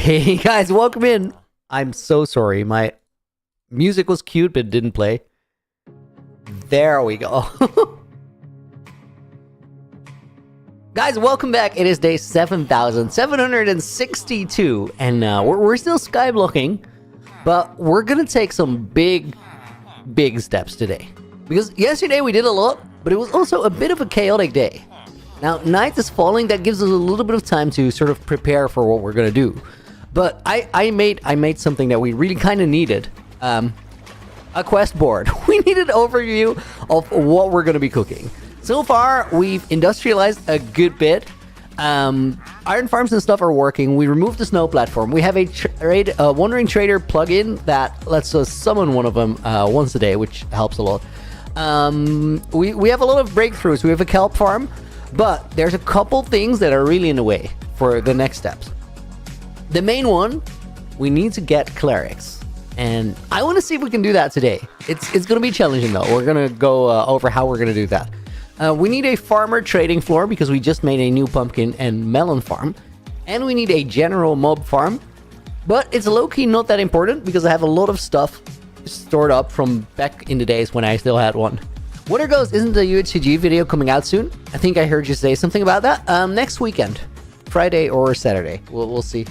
Hey guys, welcome in. I'm so sorry. My music was cute, but it didn't play. There we go. Guys, welcome back. It is day 7,762, and we're still skyblocking, but we're gonna take some big steps today. Because yesterday we did a lot, but it was also a bit of a chaotic day. Now, night is falling. That gives us a little bit of time to sort of prepare for what we're gonna do. But I made something that we really kind of needed. A quest board. We need an overview of what we're gonna be cooking. So far, we've industrialized a good bit. Iron farms and stuff are working. We removed the snow platform. We have a wandering trader plugin that lets us summon one of them once a day, which helps a lot. We have a lot of breakthroughs. We have a kelp farm, but there's a couple things that are really in the way for the next steps. The main one, we need to get clerics. And I want to see if we can do that today. It's going to be challenging though. We're going to go over how we're going to do that. We need a farmer trading floor because we just made a new pumpkin and melon farm. And we need a general mob farm. But it's low-key not that important because I have a lot of stuff stored up from back in the days when I still had one. Water Ghost, isn't the UHCG video coming out soon? I think I heard you say something about that. Next weekend. Friday or Saturday. We'll see.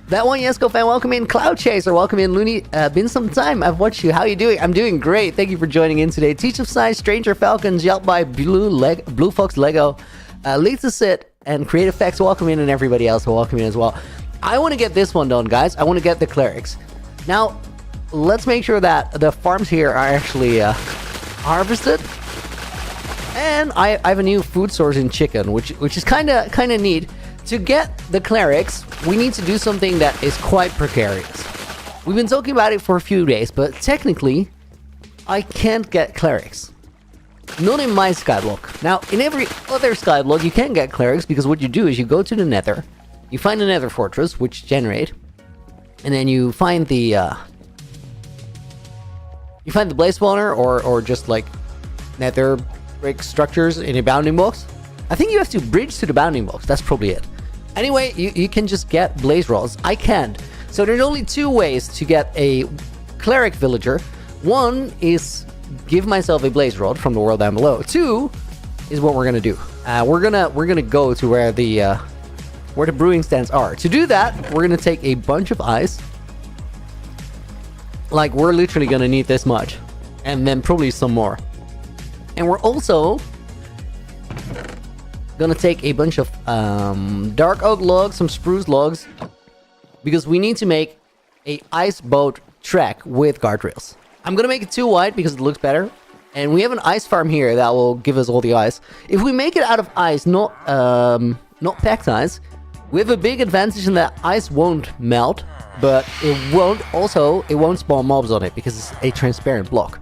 That one, Yesko fan, welcome in. Cloud Chaser, welcome in. Looney, been some time. I've watched you. How you doing? I'm doing great. Thank you for joining in today. Teach of Size, Stranger Falcons, Yelp by Blue Fox Lego, Lisa Sit, and Creative Facts, welcome in, and everybody else will welcome in as well. I want to get this one done, guys. I want to get the clerics. Now, let's make sure that the farms here are actually harvested. And I have a new food source in chicken, which is kind of neat. To get the clerics, we need to do something that is quite precarious. We've been talking about it for a few days, but technically, I can't get clerics. Not in my skyblock. Now, in every other skyblock, you can get clerics because what you do is you go to the nether, you find the nether fortress, which generate, and then you find the blaze spawner or just like nether brick structures in a bounding box. I think you have to bridge to the bounding box. That's probably it. Anyway, you can just get blaze rods. I can't. So there's only two ways to get a cleric villager. One is give myself a blaze rod from the world down below. Two is what we're gonna do. We're gonna go to where the brewing stands are. To do that, we're gonna take a bunch of ice. Like we're literally gonna need this much, and then probably some more. And we're also gonna take a bunch of dark oak logs, some spruce logs, because we need to make a ice boat track with guardrails. I'm gonna make it too wide because it looks better, and we have an ice farm here that will give us all the ice. If we make it out of ice, not packed ice, we have a big advantage in that ice won't melt, but it won't spawn mobs on it because it's a transparent block.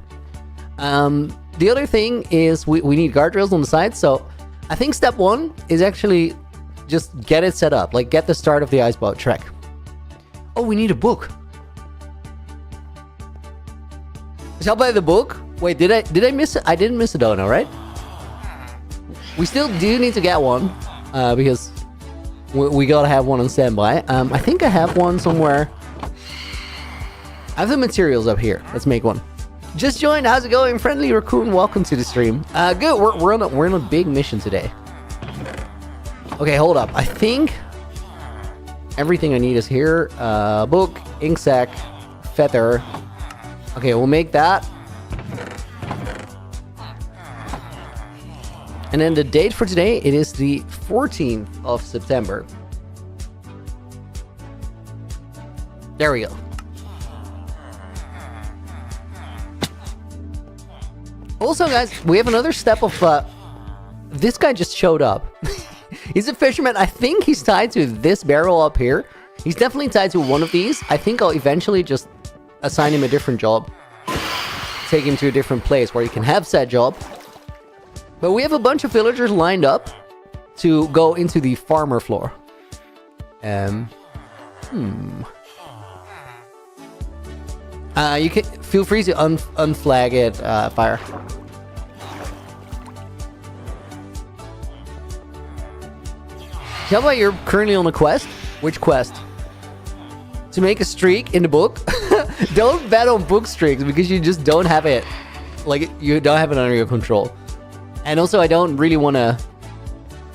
The other thing is we need guardrails on the side, so I think step one is actually just get it set up, like get the start of the iceboat track. Oh, we need a book. Shall I buy the book? Wait, did I miss it? I didn't miss a dono, right? We still do need to get one because we gotta have one on standby. I think I have one somewhere. I have the materials up here. Let's make one. Just joined. How's it going? Friendly Raccoon, welcome to the stream. Good. We're on a big mission today. Okay, hold up. I think everything I need is here. Book, ink sac, feather. Okay, we'll make that. And then the date for today, it is the 14th of September. There we go. Also, guys, we have another step of, this guy just showed up. He's a fisherman. I think he's tied to this barrel up here. He's definitely tied to one of these. I think I'll eventually just assign him a different job. Take him to a different place where he can have said job. But we have a bunch of villagers lined up to go into the farmer floor. You can feel free to unflag it, fire. How about you're currently on a quest? Which quest? to make a streak in the book. Don't bet on book streaks because you just don't have it. Like, you don't have it under your control. And also, I don't really want to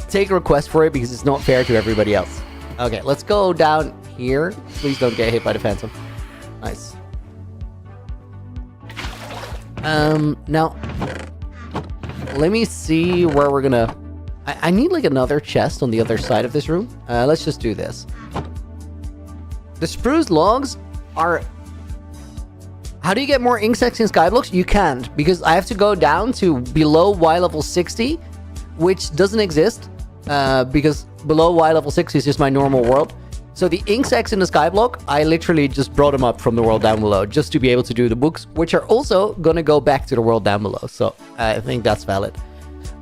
take a request for it because it's not fair to everybody else. Okay, let's go down here. Please don't get hit by the phantom. Nice. Now, let me see where we're gonna... I need like another chest on the other side of this room. Let's just do this. The spruce logs are... How do you get more ink sacs in Skyblocks? You can't, because I have to go down to below Y level 60, which doesn't exist, because below Y level 60 is just my normal world. So the ink sacs in the Skyblock, I literally just brought them up from the world down below, just to be able to do the books, which are also gonna go back to the world down below. So I think that's valid.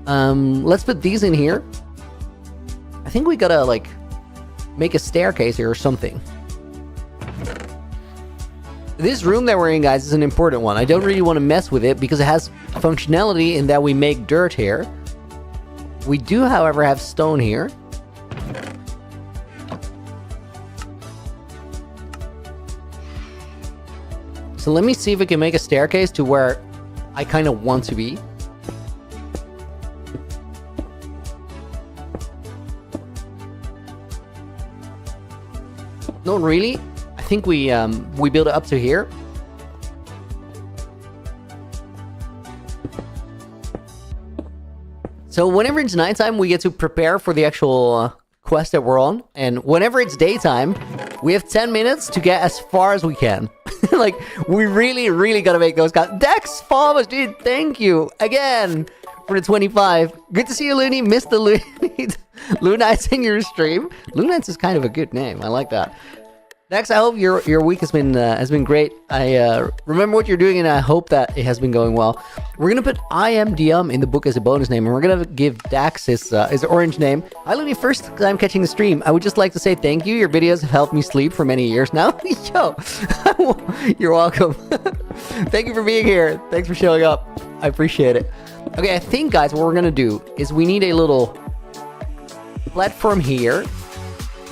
Let's put these in here. I think we gotta, like, make a staircase here or something. This room that we're in, guys, is an important one. I don't really want to mess with it because it has functionality in that we make dirt here. We do, however, have stone here. So let me see if we can make a staircase to where I kind of want to be. Not really. I think we build it up to here. So whenever it's nighttime, we get to prepare for the actual quest that we're on. And whenever it's daytime, we have 10 minutes to get as far as we can. Like, we really, really gotta make those guys. Dex Farmers, dude, thank you again for the 25. Good to see you, Looney. Missed the Looney. Loonites in your stream. Loonites is kind of a good name. I like that. Dex, I hope your week has been great. I remember what you're doing, and I hope that it has been going well. We're gonna put I am DM in the book as a bonus name, and we're gonna give Dax his orange name. Hi, Looney. First time catching the stream. I would just like to say thank you. Your videos have helped me sleep for many years now. Yo, you're welcome. Thank you for being here. Thanks for showing up. I appreciate it. Okay, I think, guys, what we're gonna do is we need a little platform here.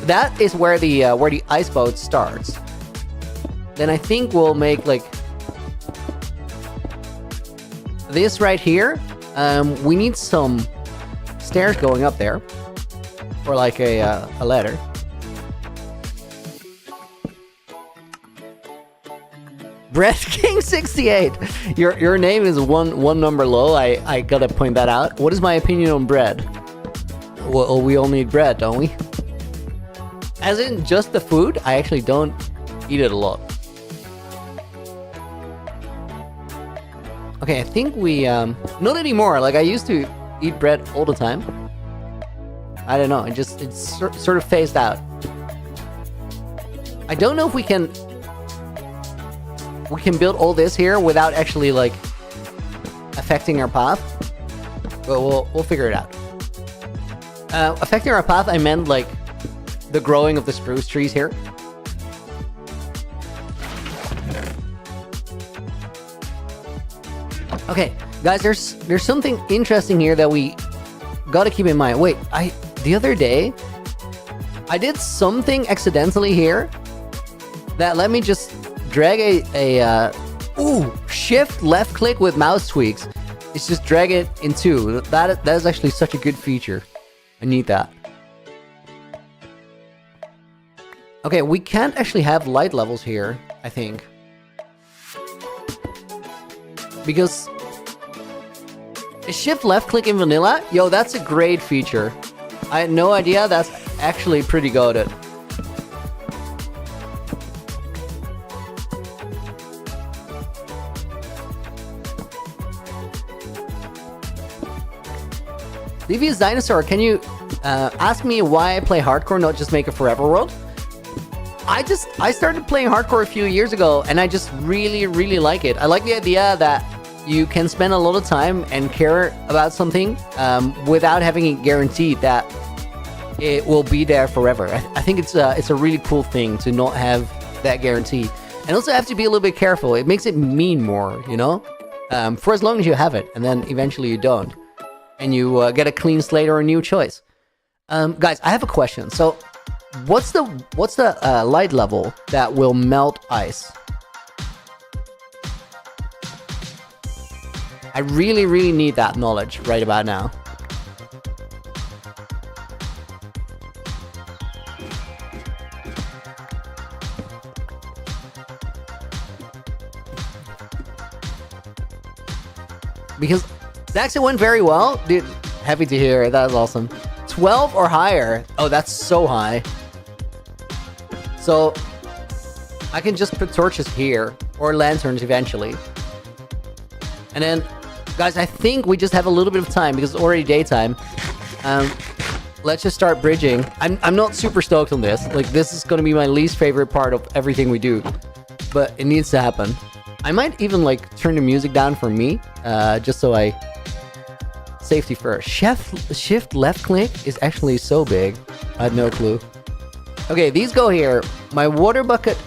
That is where the ice boat starts. Then I think we'll make like this right here. We need some stairs going up there, or like a ladder. Bread King 68. Your name is one number low. I gotta point that out. What is my opinion on bread? Well, we all need bread, don't we? As in just the food, I actually don't eat it a lot. Okay, I think we, not anymore. Like, I used to eat bread all the time. I don't know, it's sort of phased out. I don't know if we can build all this here without actually, like, affecting our path. But we'll figure it out. Affecting our path, I meant, like, the growing of the spruce trees here. Okay, guys, there's something interesting here that we gotta keep in mind. Wait, the other day I did something accidentally here that let me just drag shift left click with mouse tweaks. It's just drag it in two. That is actually such a good feature. I need that. Okay, we can't actually have light levels here, I think. Because... is shift left click in vanilla? Yo, that's a great feature. I had no idea. That's actually pretty goated. Devious Dinosaur, can you ask me why I play hardcore, not just make a forever world? I started playing hardcore a few years ago, and I just really, really like it. I like the idea that you can spend a lot of time and care about something without having it guaranteed that it will be there forever. I think it's a really cool thing to not have that guarantee. And also have to be a little bit careful. It makes it mean more, you know? For as long as you have it, and then eventually you don't. And you get a clean slate or a new choice. Guys, I have a question. So, what's the light level that will melt ice? I really need that knowledge right about now. Because it actually went very well. Dude, happy to hear it. That was awesome. 12 or higher. Oh, that's so high. So I can just put torches here or lanterns eventually. And then, guys, I think we just have a little bit of time because it's already daytime. Let's just start bridging. I'm not super stoked on this. Like, this is going to be my least favorite part of everything we do. But it needs to happen. I might even, like, turn the music down for me. Just so I... Safety first. Shift left click is actually so big. I had no clue. Okay, these go here. My water bucket...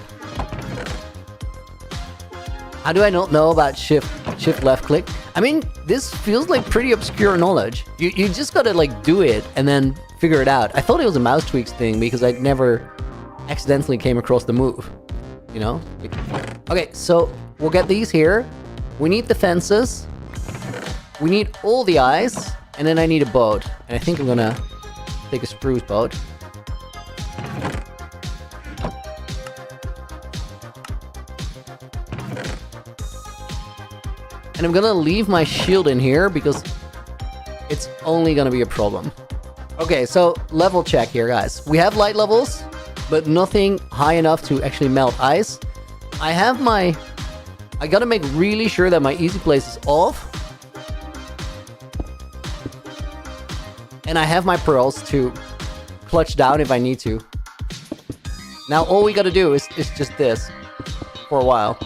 How do I not know about shift left click? I mean, this feels like pretty obscure knowledge. You just gotta, like, do it and then figure it out. I thought it was a mouse tweaks thing because I never accidentally came across the move. You know? Okay, so we'll get these here. We need the fences. We need all the eyes. And then I need a boat. And I think I'm gonna take a spruce boat. And I'm gonna leave my shield in here because it's only gonna be a problem. Okay, so level check here, guys. We have light levels, but nothing high enough to actually melt ice. I gotta make really sure that my easy place is off. And I have my pearls to clutch down if I need to. Now all we gotta do is just this for a while.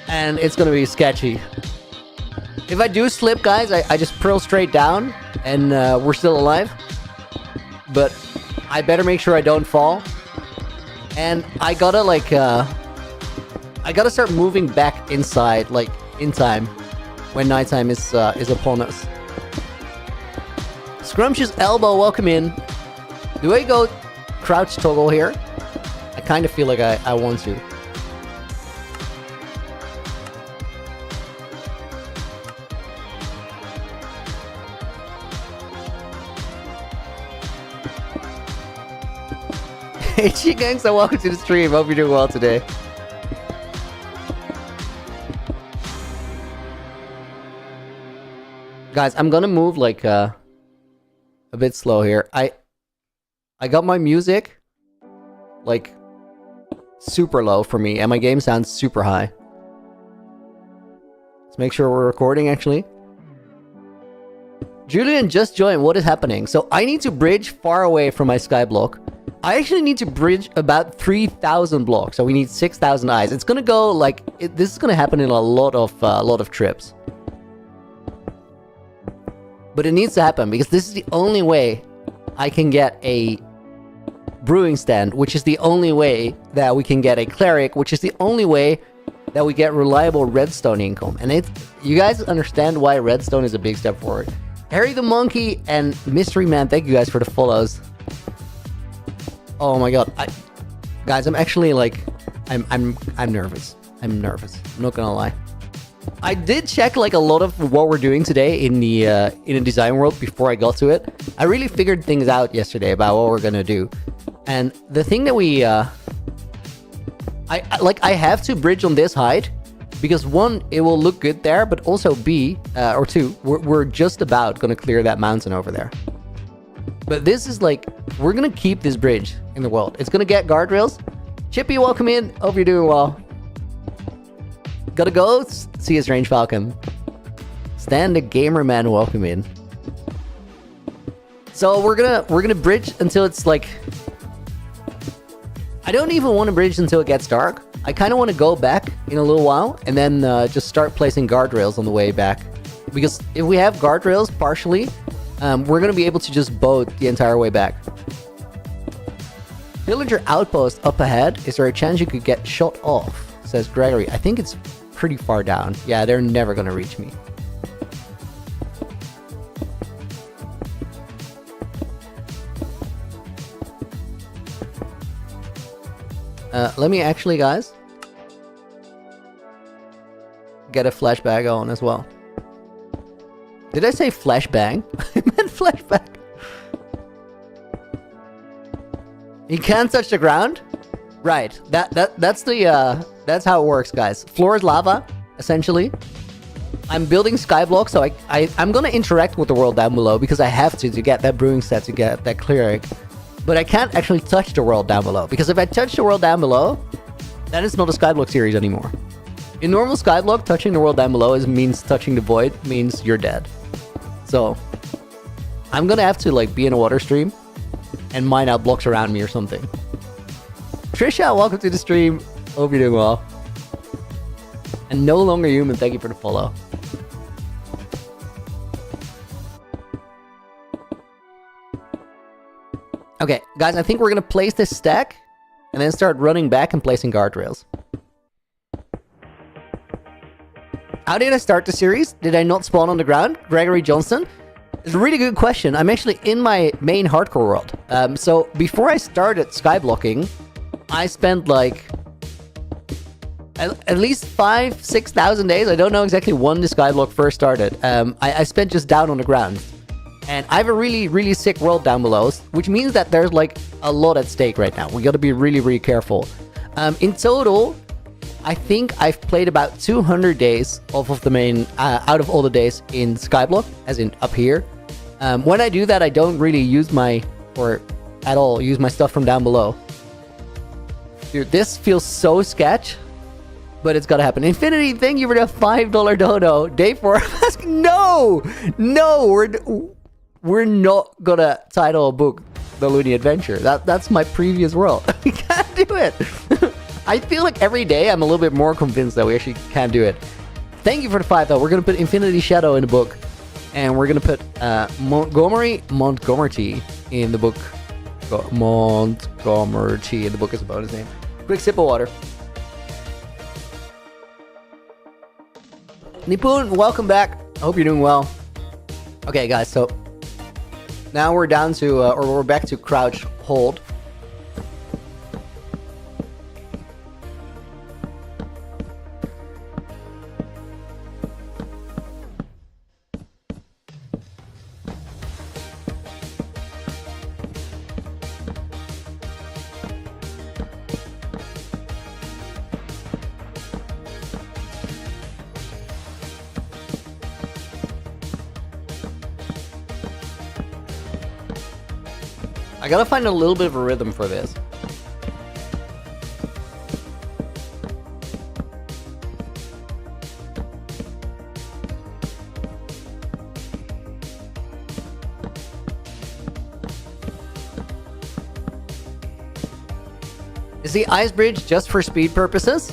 And it's gonna be sketchy. If I do slip, guys, I just pearl straight down and we're still alive. But I better make sure I don't fall. And I gotta like I gotta start moving back inside, like in time, when nighttime is upon us. Scrumptious Elbow, welcome in. Do I go crouch toggle here? I kind of feel like I want to. Hey, G-Gangsta, welcome to the stream. Hope you're doing well today. Guys, I'm gonna move like a bit slow here. I got my music like super low for me, and my game sounds super high. Let's make sure we're recording actually. Julian just joined. What is happening? So I need to bridge far away from my skyblock. I actually need to bridge about 3,000 blocks, so we need 6,000 eyes. It's gonna go like this is gonna happen in a lot of trips. But it needs to happen because this is the only way I can get a brewing stand, which is the only way that we can get a cleric, which is the only way that we get reliable redstone income. And you guys understand why redstone is a big step forward. Harry the Monkey and Mystery Man, thank you guys for the follows. Oh my god, guys, I'm actually like, I'm nervous. I'm nervous. I'm not gonna lie. I did check like a lot of what we're doing today in the design world before I got to it. I really figured things out yesterday about what we're gonna do, and the thing that we I have to bridge on this height because one, it will look good there, but also B or two, we're just about gonna clear that mountain over there. But this is like, we're gonna keep this bridge in the world. It's gonna get guardrails. Chippy, welcome in. Hope you're doing well. Gotta go see a Strange Falcon. Stan the Gamer Man, welcome in. So we're gonna bridge until it's like, I don't even want to bridge until it gets dark. I kind of want to go back in a little while and then just start placing guardrails on the way back. Because if we have guardrails partially, we're gonna be able to just boat the entire way back. Villager outpost up ahead. Is there a chance you could get shot off? Says Gregory. I think it's pretty far down. Yeah, they're never gonna reach me. Let me actually, guys, get a flashbang on as well. Did I say flashbang? I meant flashback. You can't touch the ground? Right. That's the that's how it works, guys. Floor is lava, essentially. I'm building Skyblock, so I'm gonna interact with the world down below because I have to get that brewing set, to get that cleric. But I can't actually touch the world down below, because if I touch the world down below, then it's not a Skyblock series anymore. In normal Skyblock, touching the world down below means touching the void, means you're dead. So I'm gonna have to like be in a water stream and mine out blocks around me or something. Trisha, welcome to the stream. Hope you're doing well. And no longer human, thank you for the follow. Okay, guys, I think we're gonna place this stack and then start running back and placing guardrails. How did I start the series? Did I not spawn on the ground? Gregory Johnson? It's a really good question. I'm actually in my main hardcore world. So before I started skyblocking, I spent like at least 5,000-6,000 days. I don't know exactly when the skyblock first started. I spent just down on the ground. And I have a really, really sick world down below, which means that there's like a lot at stake right now. We gotta be really, really careful. In total, I think I've played about 200 days off of the main, out of all the days in Skyblock, as in up here. When I do that, I don't really use at all use my stuff from down below. Dude, this feels so sketch, but it's gotta happen. Infinity, thank you for the $5 dono. Day 4, I'm asking, no, we're not gonna title a book The Looney Adventure. That's my previous world. We can't do it. I feel like every day I'm a little bit more convinced that we actually can't do it. Thank you for the 5 though. We're gonna put Infinity Shadow in the book, and we're gonna put Montgomery in the book. Montgomery in the book is about his name. Quick sip of water. Nipun, welcome back. I hope you're doing well. Okay, guys, so now we're down to, or we're back to crouch hold. I gotta find a little bit of a rhythm for this. Is the ice bridge just for speed purposes?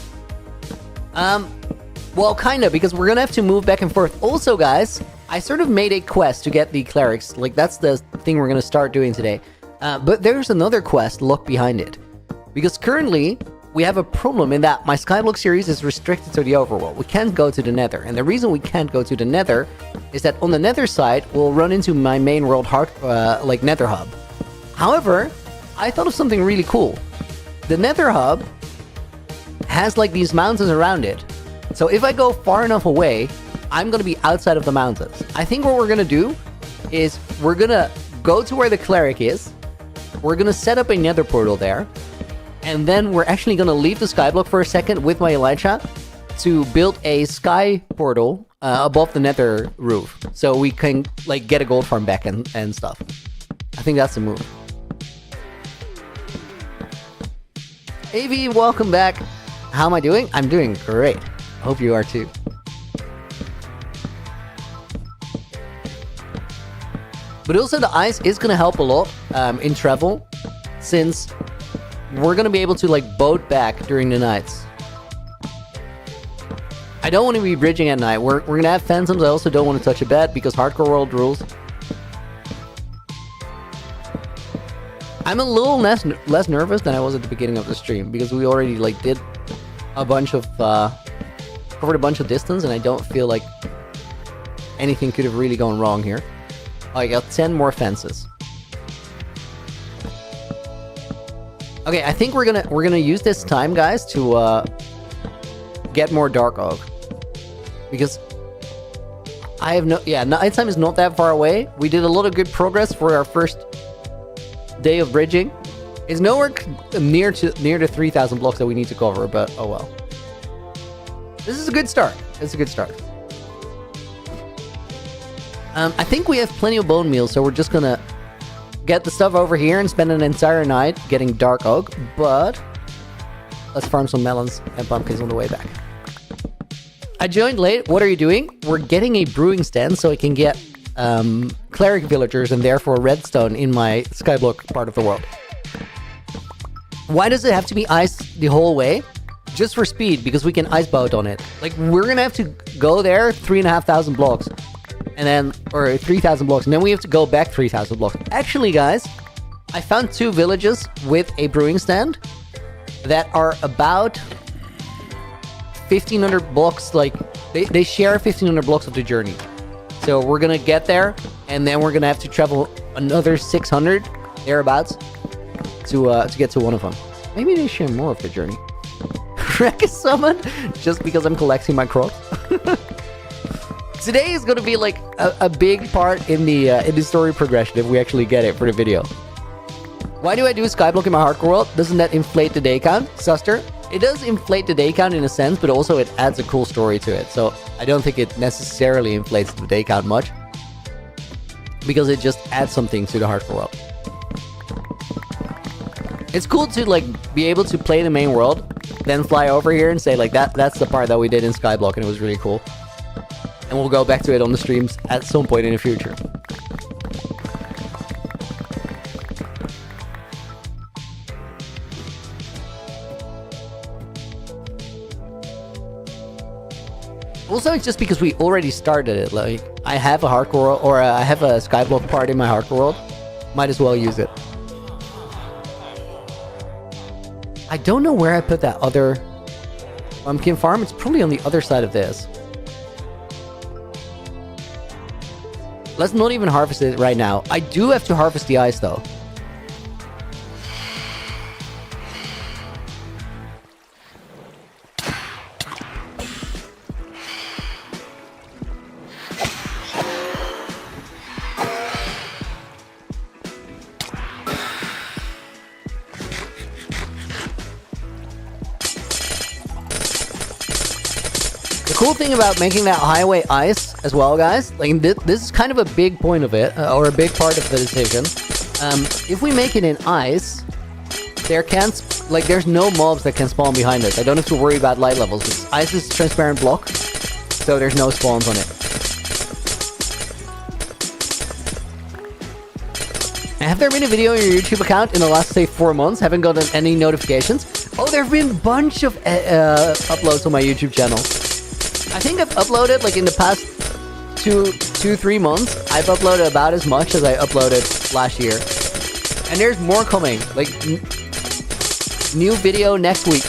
Well, kinda, because we're gonna have to move back and forth. Also, guys, I sort of made a quest to get the clerics. Like, that's the thing we're gonna start doing today. But there's another quest locked behind it. Because currently, we have a problem in that my Skyblock series is restricted to the overworld. We can't go to the nether. And the reason we can't go to the nether is that on the nether side, we'll run into my main world like nether hub. However, I thought of something really cool. The nether hub has like these mountains around it. So if I go far enough away, I'm going to be outside of the mountains. I think what we're going to do is we're going to go to where the cleric is. We're gonna set up a nether portal there, and then we're actually gonna leave the skyblock for a second with my Elytra to build a sky portal above the nether roof, so we can like get a gold farm back and stuff. I think that's the move. AV, welcome back. How am I doing? I'm doing great. Hope you are too. But also the ice is going to help a lot in travel, since we're going to be able to like boat back during the nights. I don't want to be bridging at night. We're going to have phantoms. I also don't want to touch a bed because hardcore world rules. I'm a little less nervous than I was at the beginning of the stream because we already like did a bunch of covered a bunch of distance, and I don't feel like anything could have really gone wrong here. I got 10 more fences. Okay, I think we're gonna use this time, guys, to get more dark oak. Because I have nighttime is not that far away. We did a lot of good progress for our first day of bridging. It's nowhere near to 3,000 blocks that we need to cover, but oh well. This is a good start. It's a good start. I think we have plenty of bone meal, so we're just gonna get the stuff over here and spend an entire night getting dark oak, but let's farm some melons and pumpkins on the way back. I joined late. What are you doing? We're getting a brewing stand so I can get cleric villagers and therefore redstone in my Skyblock part of the world. Why does it have to be ice the whole way? Just for speed, because we can ice boat on it. Like, we're gonna have to go there 3,500 blocks. And then, or 3,000 blocks, and then we have to go back 3,000 blocks. Actually, guys, I found 2 villages with a brewing stand that are about 1,500 blocks, like, they share 1,500 blocks of the journey. So we're gonna get there, and then we're gonna have to travel another 600, thereabouts, to get to one of them. Maybe they share more of the journey. Wreck is summoned, just because I'm collecting my crops. Today is going to be like a big part in the story progression if we actually get it for the video. Why do I do Skyblock in my hardcore world? Doesn't that inflate the day count? Suster, it does inflate the day count in a sense, but also it adds a cool story to it. So I don't think it necessarily inflates the day count much, because it just adds something to the hardcore world. It's cool to like be able to play the main world, then fly over here and say like that's the part that we did in Skyblock and it was really cool. And we'll go back to it on the streams at some point in the future. Also, it's just because we already started it. Like, I have a hardcore, or I have a Skyblock part in my hardcore world. Might as well use it. I don't know where I put that other pumpkin farm. It's probably on the other side of this. Let's not even harvest it right now. I do have to harvest the ice, though. The cool thing about making that highway ice as well, guys, like this is kind of a big point of it, or a big part of the decision. If we make it in ice, there's no mobs that can spawn behind us. I don't have to worry about light levels. Because ice is a transparent block, so there's no spawns on it. Have there been a video on your YouTube account in the last, say, 4 months? Haven't gotten any notifications? Oh, there have been a bunch of uploads on my YouTube channel. I think I've uploaded, like, in the past 3 months, I've uploaded about as much as I uploaded last year. And there's more coming. Like, new video next week.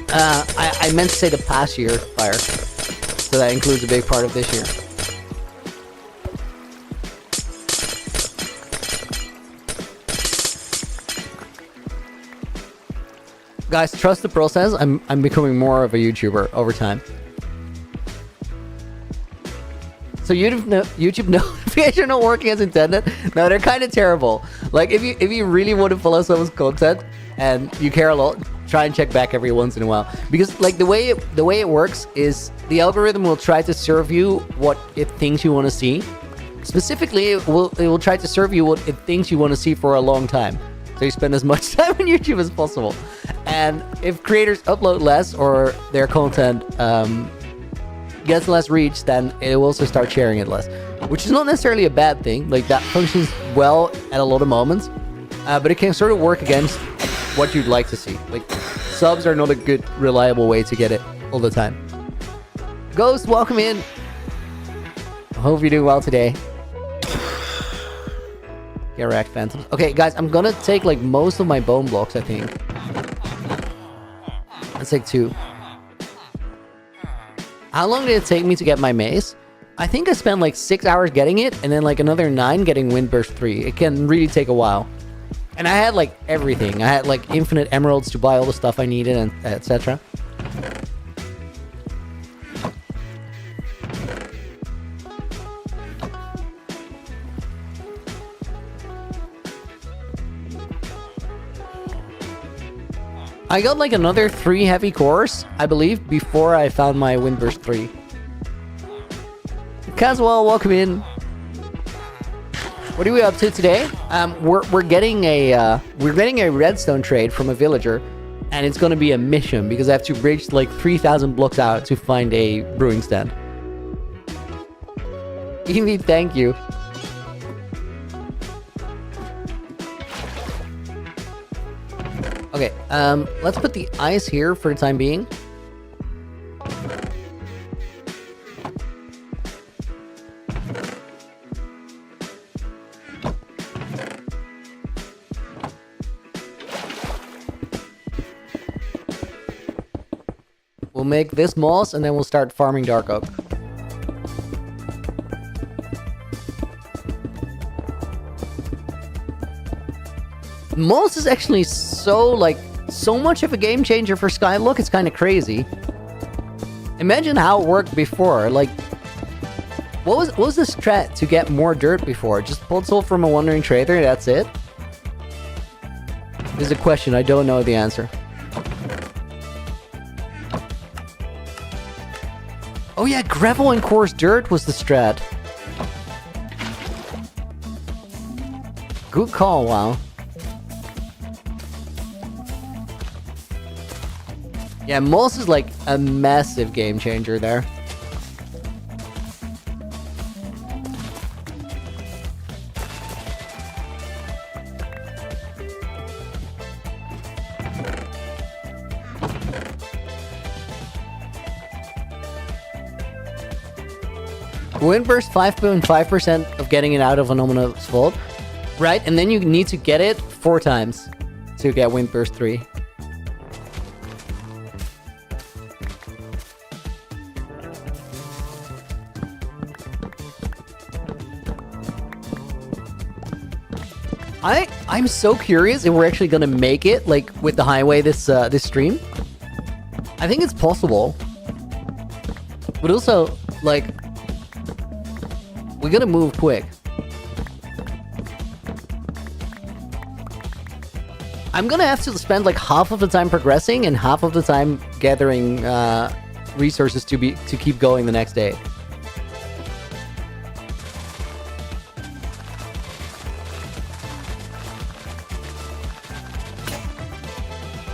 I meant to say the past year, Fire. So that includes a big part of this year. Guys, trust the process. I'm becoming more of a YouTuber over time. So YouTube notification not working as intended. No, they're kind of terrible. Like if you really want to follow someone's content and you care a lot, try and check back every once in a while. Because like the way it works is the algorithm will try to serve you what it thinks you want to see. Specifically, it will try to serve you what it thinks you want to see for a long time. So you spend as much time on YouTube as possible. And if creators upload less or their content gets less reach, then it will also start sharing it less. Which is not necessarily a bad thing. Like that functions well at a lot of moments. But it can sort of work against what you'd like to see. Like subs are not a good, reliable way to get it all the time. Ghost, welcome in. I hope you're doing well today. Get wrecked, Phantoms. Okay, guys, I'm gonna take like most of my bone blocks, I think. Let's take 2. How long did it take me to get my mace? I think I spent like 6 hours getting it, and then like another 9 getting Windburst 3. It can really take a while. And I had like everything. I had like infinite emeralds to buy all the stuff I needed and etc. I got like another 3 heavy cores, I believe, before I found my Windburst 3. Caswell, welcome in. What are we up to today? We're getting a redstone trade from a villager, and it's gonna be a mission because I have to bridge like 3,000 blocks out to find a brewing stand. Evie, thank you. Okay, let's put the ice here for the time being. We'll make this moss and then we'll start farming dark oak. Moss is actually so much of a game changer for Skyblock, it's kind of crazy. Imagine how it worked before. Like, what was the strat to get more dirt before? Just pulled soul from a wandering trader, that's it? This is a question, I don't know the answer. Oh yeah, gravel and coarse dirt was the strat. Good call, wow. Yeah, moss is like a massive game changer there. Windburst 5.5% of getting it out of Anomalous Vault. Right, and then you need to get it 4 times to get Windburst 3. I'm so curious if we're actually gonna make it, like, with the highway this stream. I think it's possible. But also, like, we gotta move quick. I'm gonna have to spend, like, half of the time progressing and half of the time gathering resources to keep going the next day.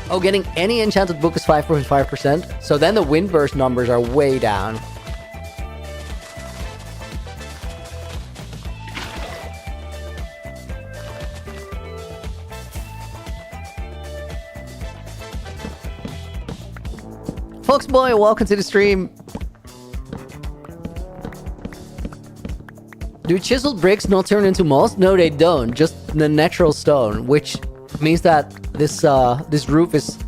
Oh, getting any enchanted book is 5.5%. So then the Windburst numbers are way down. Foxboy, welcome to the stream. Do chiseled bricks not turn into moss? No, they don't. Just the natural stone, which means that this roof is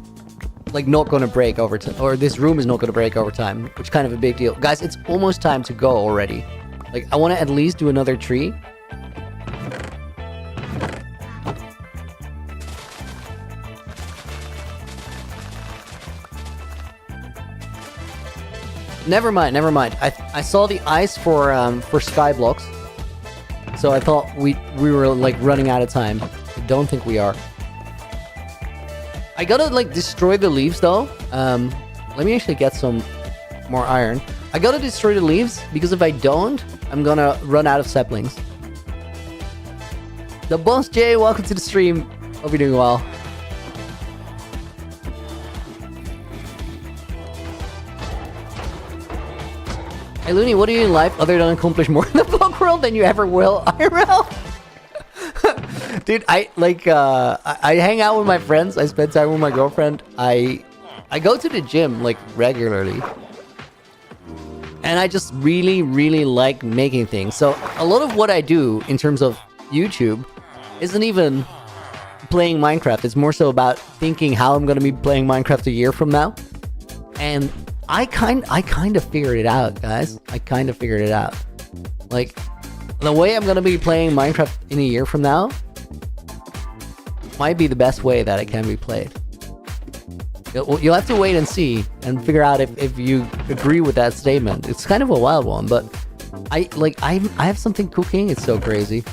like not gonna break over time, or this room is not gonna break over time, which is kind of a big deal. Guys, it's almost time to go already. Like, I want to at least do another tree. Never mind. I saw the ice for Skyblocks, so I thought we were like running out of time. I don't think we are. I gotta like destroy the leaves though. Let me actually get some more iron. I gotta destroy the leaves because if I don't, I'm gonna run out of saplings. The Boss J, welcome to the stream. Hope you're doing well. Hey Looney, what do you in life other than accomplish more in the block world than you ever will IRL? Dude, I hang out with my friends. I spend time with my girlfriend. I go to the gym like regularly, and I just really like making things. So a lot of what I do in terms of YouTube isn't even playing Minecraft. It's more so about thinking how I'm gonna be playing Minecraft a year from now. And I kind of figured it out, guys. I kind of figured it out. Like, the way I'm gonna be playing Minecraft in a year from now might be the best way that it can be played. You'll have to wait and see and figure out if you agree with that statement. It's kind of a wild one, but I have something cooking. It's so crazy.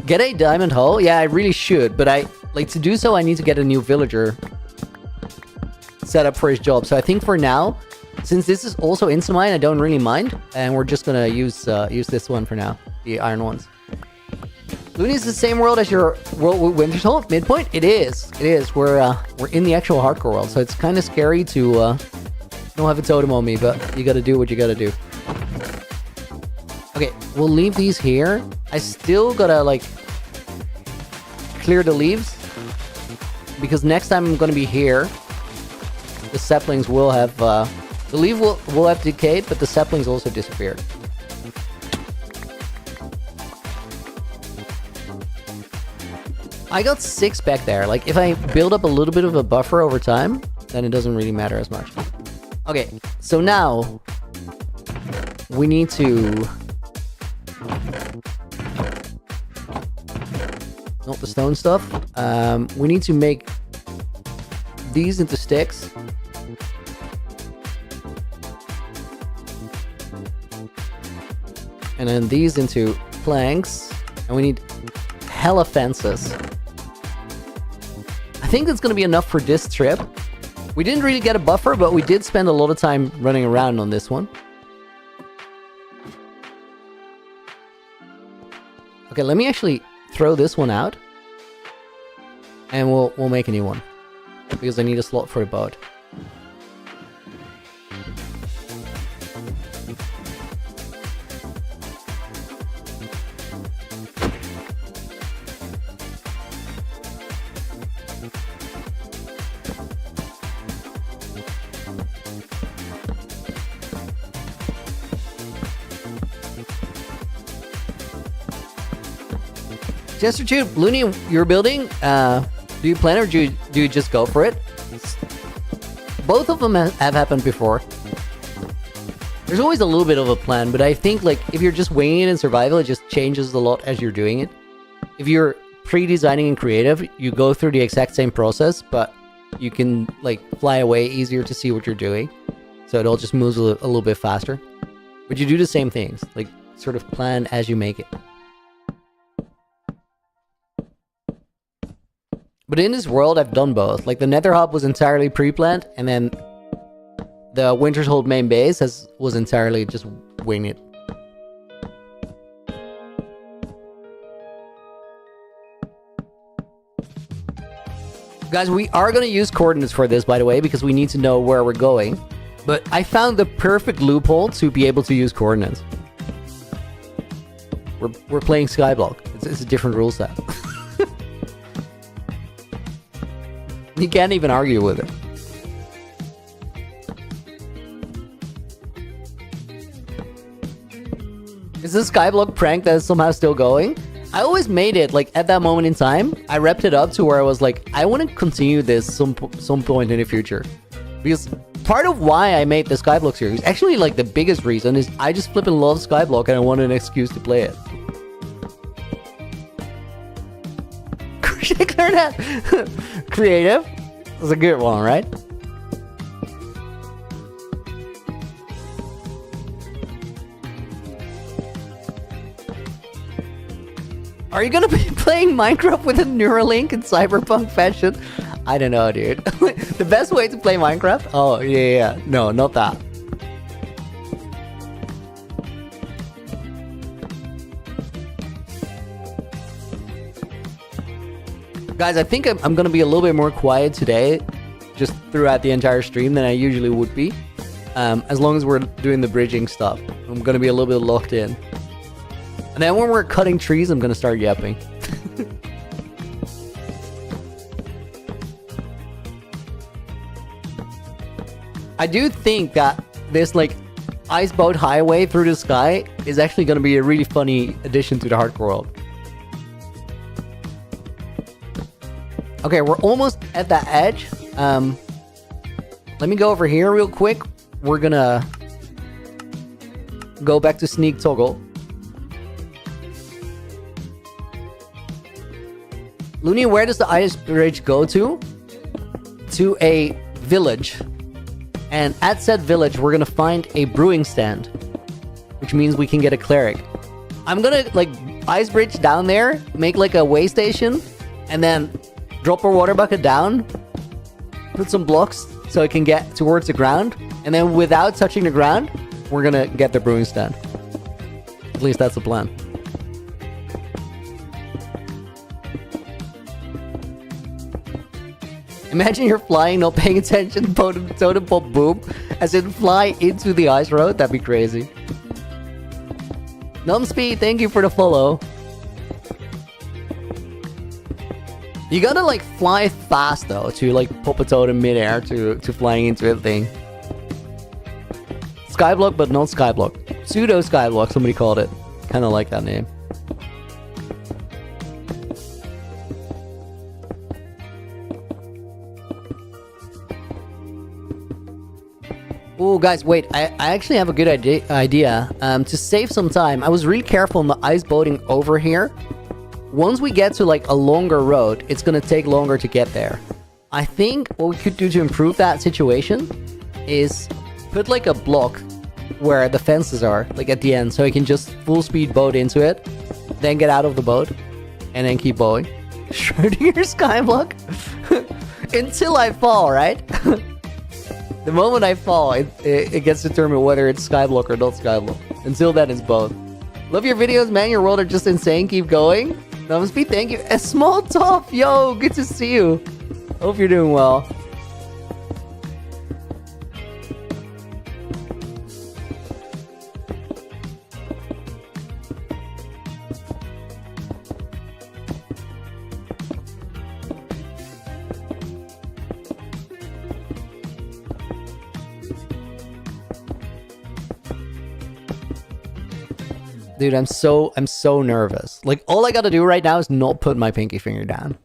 Get a diamond hull? Yeah, I really should, but to do so, I need to get a new villager set up for his job. So I think for now, since this is also Instamine, I don't really mind, and we're just gonna use this one for now, the iron ones. Looney is the same world as your world with Winter's Hold midpoint. It is. We're in the actual hardcore world, so it's kind of scary to don't have a totem on me, but you gotta do what you gotta do. Okay, we'll leave these here. I still gotta clear the leaves because next time I'm gonna be here, the saplings will have the leaf will have decayed, but the saplings also disappeared. I got 6 back there. Like, if I build up a little bit of a buffer over time, then it doesn't really matter as much. Okay, so now we need to... not the stone stuff. We need to make these into sticks. And then these into planks. And we need hella fences. I think that's going to be enough for this trip. We didn't really get a buffer, but we did spend a lot of time running around on this one. Okay, let me actually throw this one out. And we'll make a new one. Because I need a slot for a boat. Jester Tube, Looney, you're building. Do you plan or do you just go for it? Both of them have happened before. There's always a little bit of a plan, but I think if you're just winging it in survival, it just changes a lot as you're doing it. If you're pre-designing in creative, you go through the exact same process, but you can fly away easier to see what you're doing. So it all just moves a little bit faster. But you do the same things, sort of plan as you make it. But in this world, I've done both. The Nether Hub was entirely pre-planned, and then the Winter's Hold main base was entirely just wing it. Guys, we are going to use coordinates for this, by the way, because we need to know where we're going. But I found the perfect loophole to be able to use coordinates. We're playing Skyblock. It's a different rule set. You can't even argue with it. Is this Skyblock prank that is somehow still going? I always made it, at that moment in time, I wrapped it up to where I was I want to continue this some point in the future. Because part of why I made the Skyblock series, actually, the biggest reason is I just flipping love Skyblock and I wanted an excuse to play it. Learn that. Creative. That's a good one, right? Are you gonna be playing Minecraft with a Neuralink in cyberpunk fashion? I don't know, dude. The best way to play Minecraft? Oh, yeah. No, not that. Guys, I think I'm going to be a little bit more quiet today, just throughout the entire stream than I usually would be. As long as we're doing the bridging stuff. I'm going to be a little bit locked in. And then when we're cutting trees, I'm going to start yapping. I do think that this, iceboat highway through the sky is actually going to be a really funny addition to the hardcore world. Okay, we're almost at that edge. Let me go over here real quick. we're gonna go back to sneak toggle. Looney, where does the ice bridge go to? To a village. And at said village, we're gonna find a brewing stand, which means we can get a cleric. I'm gonna, like, ice bridge down there, make, like, a way station, and then drop a water bucket down, put some blocks so it can get towards the ground, and then without touching the ground, we're gonna get the brewing stand. At least that's the plan. Imagine you're flying, not paying attention, totem pop boom, as in fly into the ice road. That'd be crazy. Numbspeed, thank you for the follow. You gotta like fly fast though to like pop a totem midair to flying into a thing. Skyblock, but not Skyblock. Pseudo Skyblock, somebody called it. Kinda like that name. Oh, guys, wait. I actually have a good idea. To save some time, I was really careful on the ice boating over here. Once we get to, like, a longer road, it's gonna take longer to get there. I think what we could do to improve that situation is put, like, a block where the fences are, like, at the end, so you can just full speed boat into it, then get out of the boat, and then keep boating. Schrödinger Skyblock? Until I fall, right? The moment I fall, it gets determined whether it's Skyblock or not Skyblock. Until then, it's both. Love your videos, man. Your world are just insane. Keep going. Numbspeed, thank you. A small top. Yo, good to see you. Hope you're doing well. Dude, I'm so nervous. Like, all I gotta do right now is not put my pinky finger down.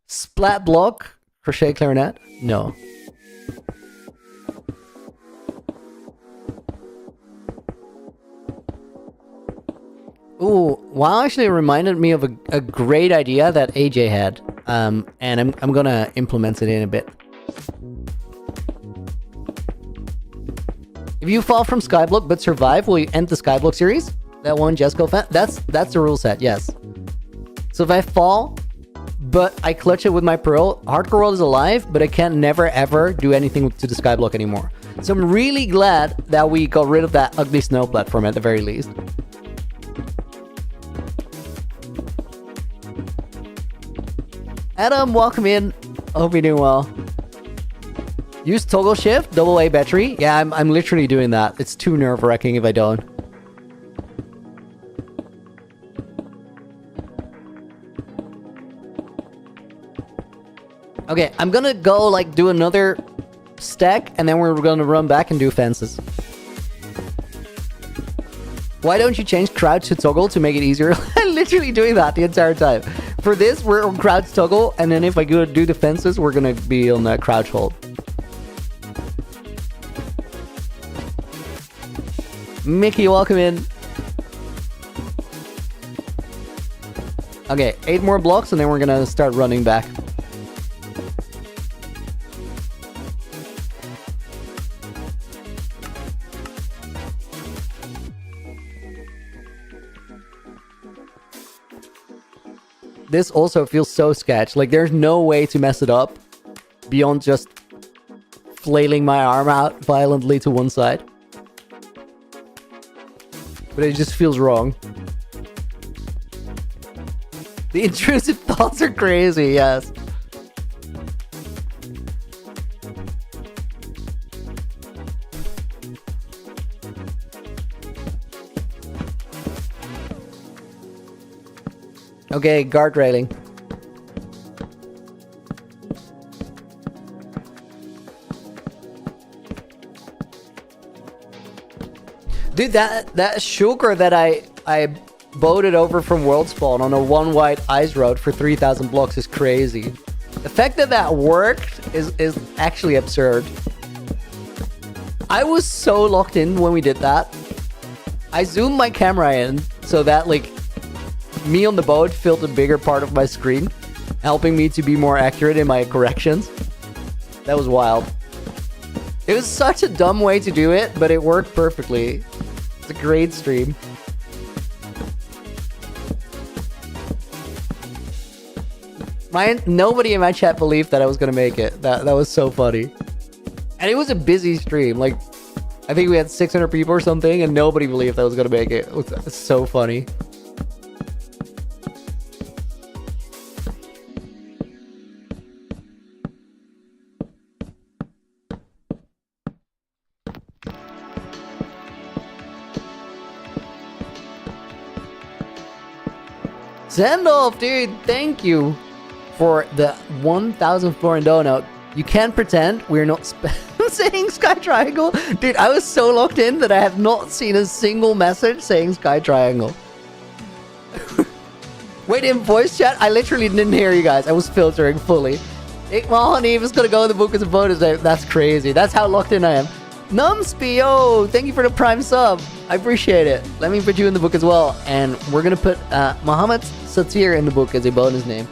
Splat block? Crochet clarinet? No. Ooh, wow, actually reminded me of a great idea that AJ had. And I'm gonna implement it in a bit. If you fall from Skyblock but survive, will you end the Skyblock series? That one Jesco fan? That's the rule set, yes. So if I fall, but I clutch it with my pearl, Hardcore World is alive, but I can never ever do anything to the Skyblock anymore. So I'm really glad that we got rid of that ugly snow platform at the very least. Adam, welcome in. Hope you're doing well. Use toggle shift, AA battery. Yeah, I'm literally doing that. It's too nerve-wracking if I don't. Okay, I'm gonna go like do another stack and then we're gonna run back and do fences. Why don't you change crouch to toggle to make it easier? I'm literally doing that the entire time. For this, we're on crouch toggle, and then if I go do the fences, we're gonna be on crouch hold. Mickey, welcome in. Okay, 8 more blocks and then we're gonna start running back. This also feels so sketch. Like, there's no way to mess it up beyond just flailing my arm out violently to one side. But it just feels wrong. The intrusive thoughts are crazy, yes. Okay, guard railing. Dude, that sugar that I boated over from World Spawn on a one wide ice road for 3,000 blocks is crazy. The fact that that worked is actually absurd. I was so locked in when we did that. I zoomed my camera in so that like me on the boat filled a bigger part of my screen, helping me to be more accurate in my corrections. That was wild. It was such a dumb way to do it, but it worked perfectly. It's a great stream. Nobody in my chat believed that I was gonna make it. That was so funny. And it was a busy stream. Like, I think we had 600 people or something, and nobody believed I was gonna make it. It was so funny. Send off, dude. Thank you for the 1,000 florin donut. You can't pretend we're not saying Sky Triangle. Dude, I was so locked in that I have not seen a single message saying Sky Triangle. Wait, in voice chat? I literally didn't hear you guys. I was filtering fully. Well, honey, if it's gonna go in the book as a bonus, that's crazy. That's how locked in I am. Numsby, yo, thank you for the prime sub. I appreciate it. Let me put you in the book as well. And we're gonna put Muhammad Satir in the book as a bonus name.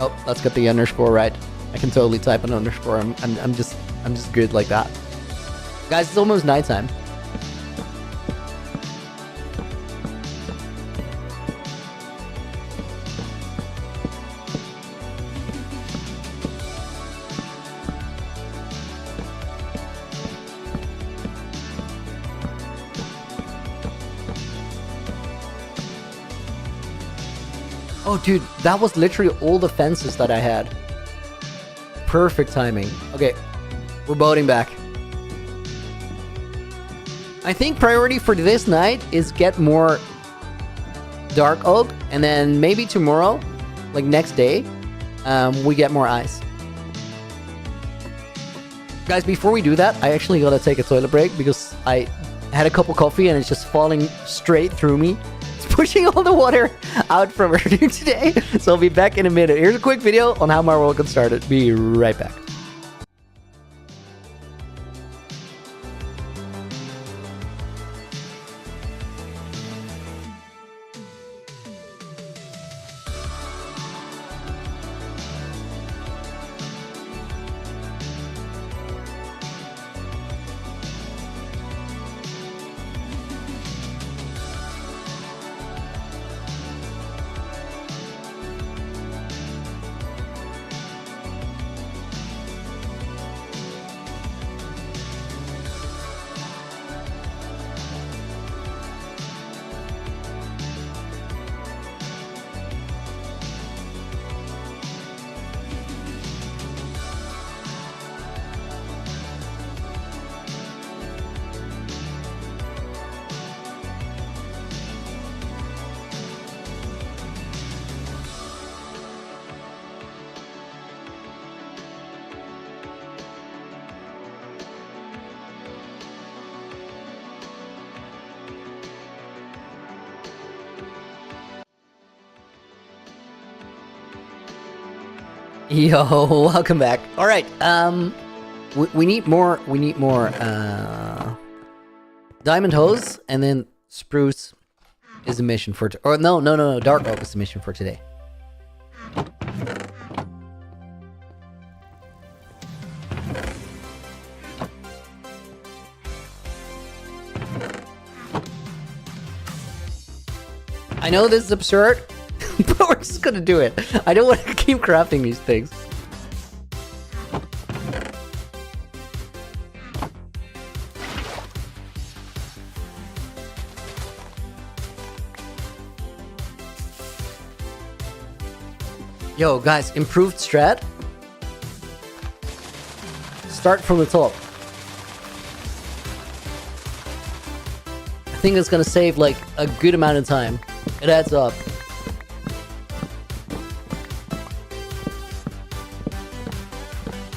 Oh, let's get the underscore right. I can totally type an underscore. I'm just good like that. Guys, it's almost nighttime. Oh, dude, that was literally all the fences that I had. Perfect timing. Okay, we're boating back. I think priority for this night is get more dark oak, and then maybe tomorrow, like next day, we get more ice. Guys, before we do that, I actually gotta take a toilet break because I had a cup of coffee and it's just falling straight through me. Pushing all the water out from earlier today. So I'll be back in a minute. Here's a quick video on how my world got started. Be right back. Yo, welcome back. All right, we need more. We need more diamond hose, and then spruce is the mission for. Or no, dark oak is the mission for today. I know this is absurd. But we're just gonna do it. I don't want to keep crafting these things. Yo, guys, improved strat. Start from the top. I think it's gonna save like a good amount of time. It adds up.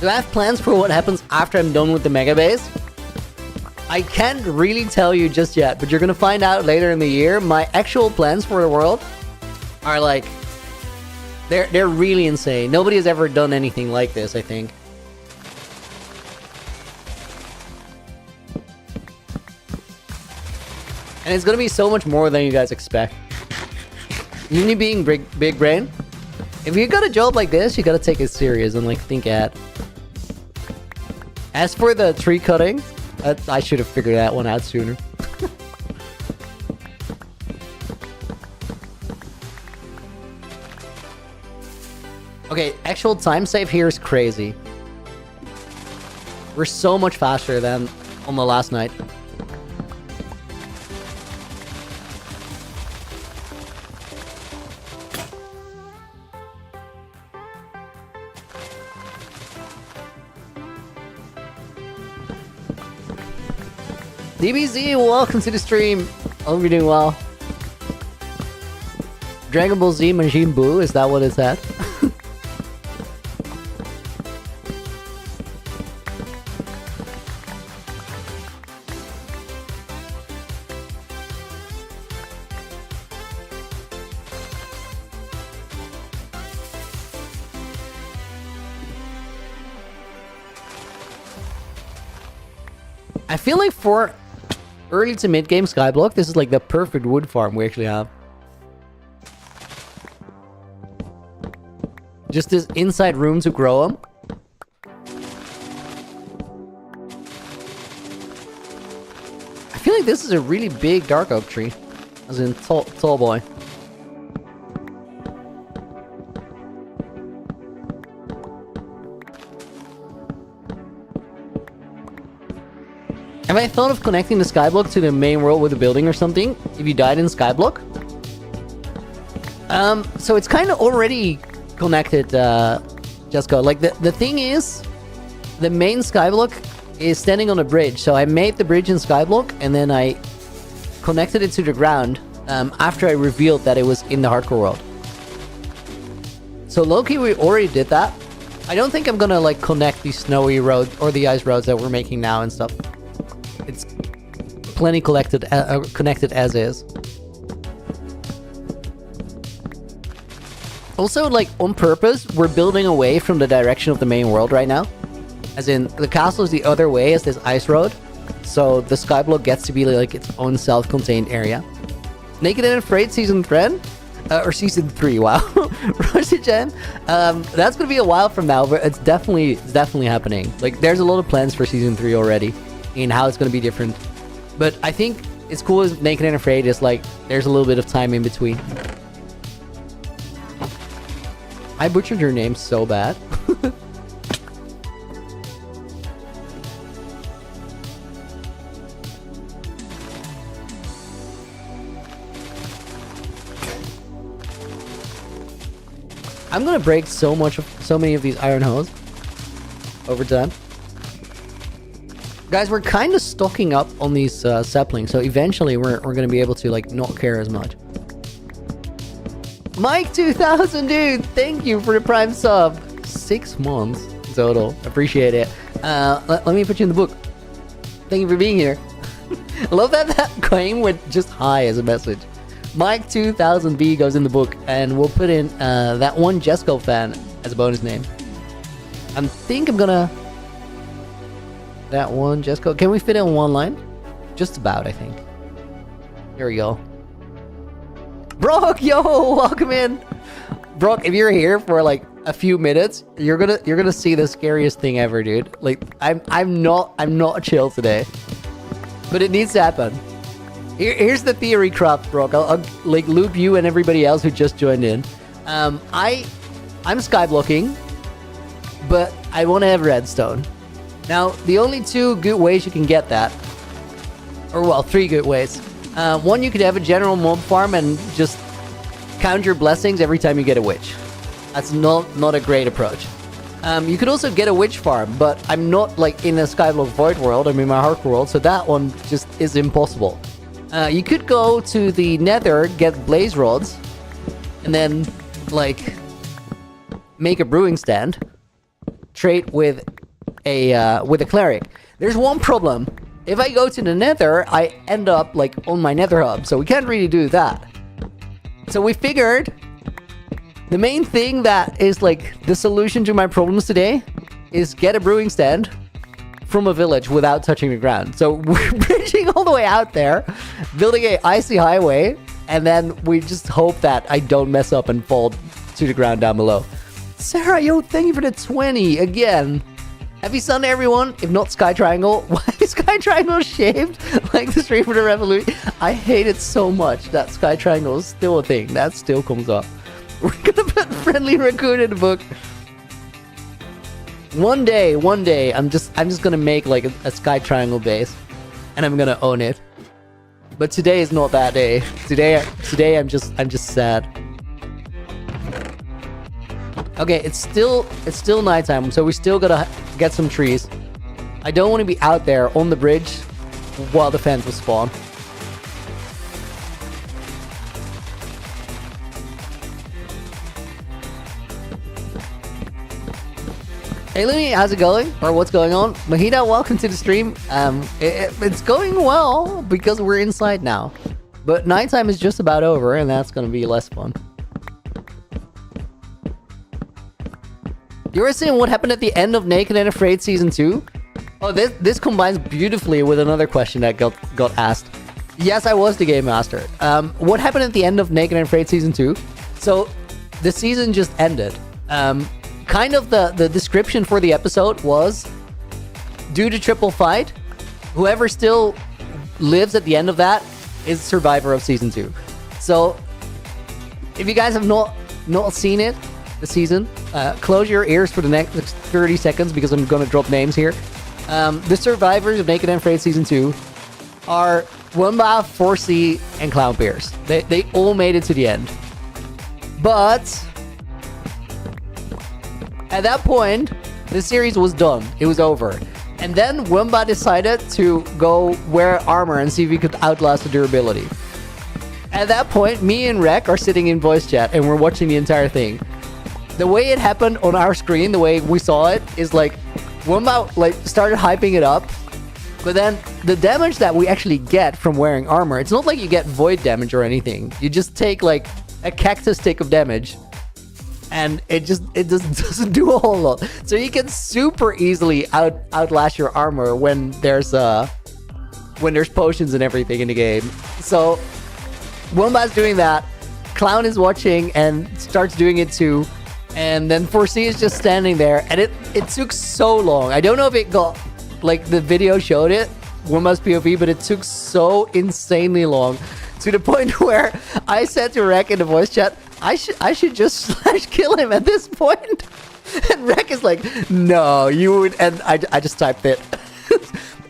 Do I have plans for what happens after I'm done with the megabase? I can't really tell you just yet, but you're gonna find out later in the year. My actual plans for the world are like, they're really insane. Nobody has ever done anything like this, I think. And it's gonna be so much more than you guys expect. Uni being big brain. If you got a job like this, you gotta take it serious and like think ahead. As for the tree cutting, I should have figured that one out sooner. Okay, actual time save here is crazy. We're so much faster than on the last night. DBZ, welcome to the stream. Hope you're doing well. Dragon Ball Z Majin Buu, is that what it's at? I feel like for early to mid game Skyblock, this is like the perfect wood farm we actually have. Just this inside room to grow them. I feel like this is a really big dark oak tree. As in tall boy. Have I thought of connecting the Skyblock to the main world with a building or something? If you died in Skyblock? So it's kind of already connected, Jessica. Like, the thing is, the main Skyblock is standing on a bridge. So I made the bridge in Skyblock, and then I connected it to the ground after I revealed that it was in the hardcore world. So low-key, we already did that. I don't think I'm gonna, like, connect the snowy road or the ice roads that we're making now and stuff. It's plenty connected as is. Also, like, on purpose, we're building away from the direction of the main world right now. As in, the castle is the other way as this ice road. So the Skyblock gets to be like its own self-contained area. Naked and Afraid Season 3? Or Season 3, wow. Rusty Jen. That's gonna be a while from now, but it's definitely happening. Like, there's a lot of plans for Season 3 already. In how it's going to be different. But I think it's cool as Naked and Afraid is like, there's a little bit of time in between. I butchered your name so bad. I'm going to break so many of these iron hose over time. Guys, we're kind of stocking up on these saplings, so eventually we're going to be able to, like, not care as much. Mike 2000, dude! Thank you for the prime sub. 6 months total. Appreciate it. Let me put you in the book. Thank you for being here. I love that claim went just hi as a message. Mike 2000B goes in the book, and we'll put in that one Jesco fan as a bonus name. I think I'm gonna... That one, Jesco. Can we fit in one line? Just about, I think. Here we go. Brock, yo, welcome in. Brock, if you're here for like a few minutes, you're gonna see the scariest thing ever, dude. Like, I'm not chill today, but it needs to happen. Here's the theory, Craft Brock. I'll like loop you and everybody else who just joined in. I'm skyblocking, but I want to have redstone. Now, the only 2 good ways you can get that, or well, 3 good ways. One, you could have a general mob farm and just count your blessings every time you get a witch. That's not a great approach. You could also get a witch farm, but I'm not like in a Skyblock Void world. I'm in my hardcore world, so that one just is impossible. You could go to the Nether, get blaze rods, and then like make a brewing stand. Trade with a cleric. There's one problem. If I go to the Nether, I end up like on my Nether hub, so we can't really do that. So we figured the main thing that is like the solution to my problems today is get a brewing stand from a village without touching the ground. So we're bridging all the way out there, building a icy highway, and then we just hope that I don't mess up and fall to the ground down below. Sarah, yo, thank you for the 20 again. Happy Sunday, everyone. If not Sky Triangle, why is Sky Triangle shaped like the Stream for the Revolution? I hate it so much that Sky Triangle is still a thing. That still comes up. We're gonna put Friendly Raccoon in the book. One day, I'm just gonna make like a Sky Triangle base, and I'm gonna own it. But today is not that day. Today I'm just sad. Okay, it's still nighttime, so we still gotta get some trees. I don't want to be out there on the bridge while the fence will spawn. Hey Looney, how's it going? Or what's going on? Mahida, welcome to the stream. It's going well because we're inside now. But nighttime is just about over, and that's gonna be less fun. You were saying what happened at the end of Naked and Afraid Season 2? Oh, this combines beautifully with another question that got asked. Yes, I was the Game Master. What happened at the end of Naked and Afraid Season 2? So, the season just ended. Kind of the description for the episode was, due to triple fight, whoever still lives at the end of that is survivor of Season 2. So, if you guys have not seen it, the season, close your ears for the next 30 seconds because I'm gonna drop names here. The survivors of Naked and Afraid Season 2 are Wumba, 4C, and Clown Pierce. They all made it to the end. But at that point, the series was done. It was over. And then Wumba decided to go wear armor and see if he could outlast the durability. At that point, me and Rek are sitting in voice chat and we're watching the entire thing. The way it happened on our screen, the way we saw it, is like Wumba like started hyping it up, but then the damage that we actually get from wearing armor, it's not like you get void damage or anything. You just take like a cactus stick of damage, and it just doesn't do a whole lot. So you can super easily outlast your armor when there's potions and everything in the game. So Wumba's doing that. Clown is watching and starts doing it too. And then 4C is just standing there, and it took so long. I don't know if it got, like, the video showed it, Wumba's POV, but it took so insanely long, to the point where I said to Rek in the voice chat, I should just slash kill him at this point. And Rek is like, no, you would, and I just typed it.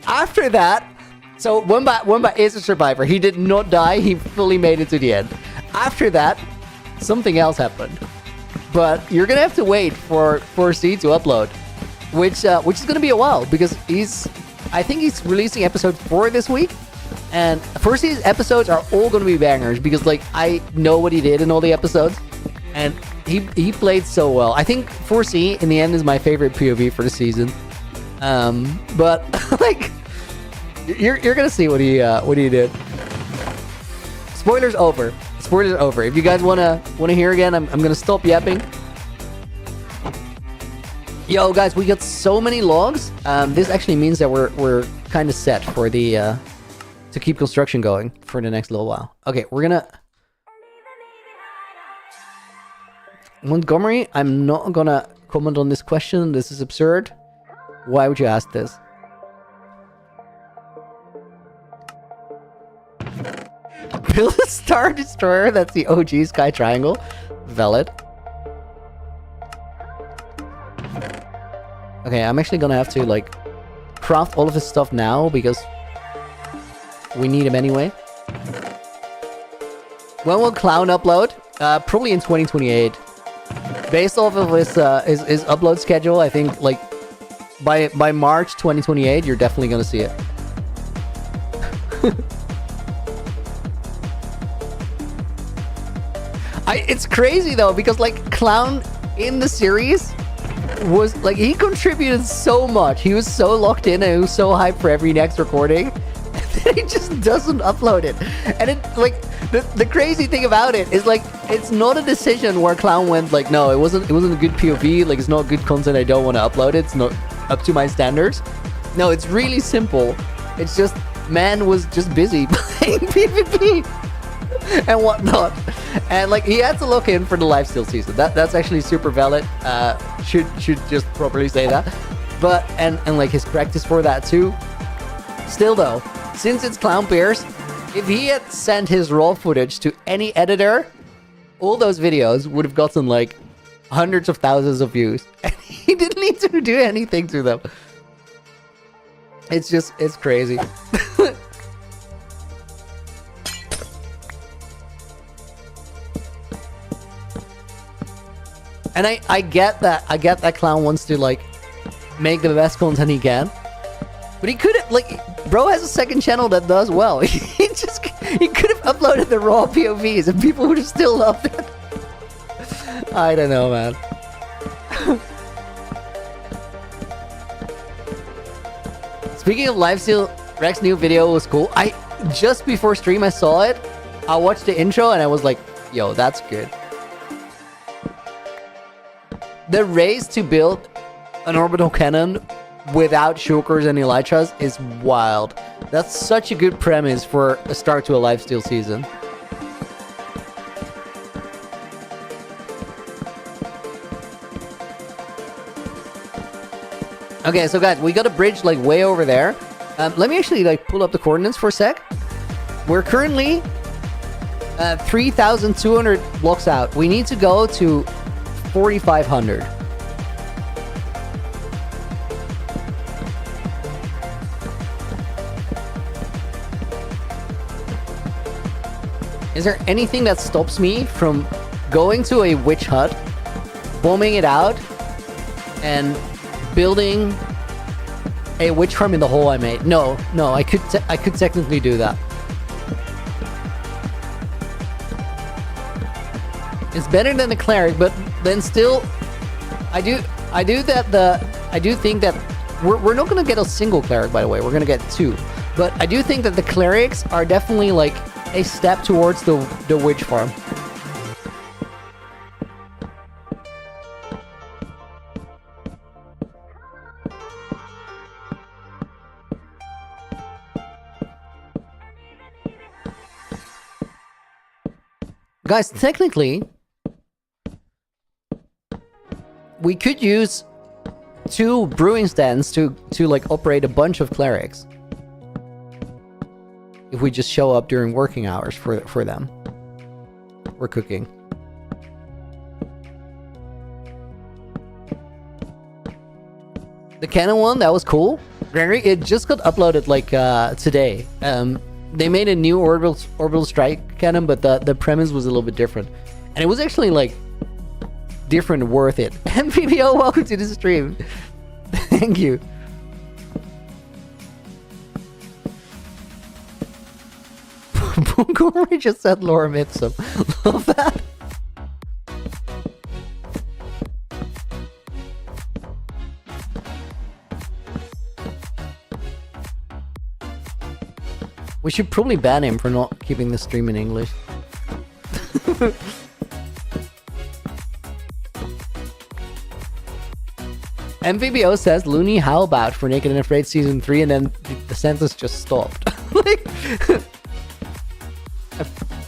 After that, so Wumba is a survivor. He did not die, he fully made it to the end. After that, something else happened. But you're gonna have to wait for 4C to upload, which is gonna be a while because I think he's releasing episode 4 this week, and 4C's episodes are all gonna be bangers because like I know what he did in all the episodes, and he played so well. I think 4C in the end is my favorite POV for the season, but like you're gonna see what he did. Spoilers over. Spoilers over. If you guys wanna hear again, I'm gonna stop yapping. Yo, guys, we got so many logs. This actually means that we're kind of set for the to keep construction going for the next little while. Okay, we're gonna Montgomery. I'm not gonna comment on this question. This is absurd. Why would you ask this? Build a Star Destroyer, that's the OG Sky Triangle. Valid. Okay, I'm actually gonna have to, like, craft all of this stuff now, because we need him anyway. When will Clown upload? Probably in 2028. Based off of his upload schedule, I think, like, by March 2028, you're definitely gonna see it. It's crazy though, because like Clown in the series was like, he contributed so much. He was so locked in and he was so hyped for every next recording. And then he just doesn't upload it. And it like the crazy thing about it is like, it's not a decision where Clown went like, no, it wasn't a good POV, like it's not good content, I don't want to upload it, it's not up to my standards. No, it's really simple. It's just man was just busy playing PvP and whatnot. And like he had to look in for the lifesteal season. That's actually super valid. Should just properly say that. But and like his practice for that too. Still though, since it's Clown Pierce, if he had sent his raw footage to any editor, all those videos would have gotten like hundreds of thousands of views. And he didn't need to do anything to them. It's crazy. And I get that Clown wants to like make the best content he can. But he could have, like, bro has a second channel that does well. He could have uploaded the raw POVs and people would have still loved it. I don't know, man. Speaking of lifesteal, Rex's new video was cool. Just before stream I saw it. I watched the intro and I was like, yo, that's good. The race to build an orbital cannon without shulkers and elytras is wild. That's such a good premise for a start to a lifesteal season. Okay, so guys, we got a bridge like way over there. Let me actually like pull up the coordinates for a sec. We're currently 3,200 blocks out. We need to go to 4,500. Is there anything that stops me from going to a witch hut, bombing it out, and building a witch farm in the hole I made? No, I could technically do that. It's better than the cleric, but then still, I do think that we're not gonna get a single cleric, by the way. We're gonna get two, but I do think that the clerics are definitely like a step towards the witch farm. Guys, technically, we could use 2 brewing stands to like operate a bunch of clerics. If we just show up during working hours for them. We're cooking. The cannon one, that was cool. Gregory, it just got uploaded like today. They made a new orbital strike cannon, but the premise was a little bit different. And it was actually like different, worth it. MPBO, welcome to the stream. Thank you. Montgomery just said Lorem Ipsum. Love that. We should probably ban him for not keeping the stream in English. MVBO says, Looney, how about for Naked and Afraid Season 3? And then the sentence just stopped. Like,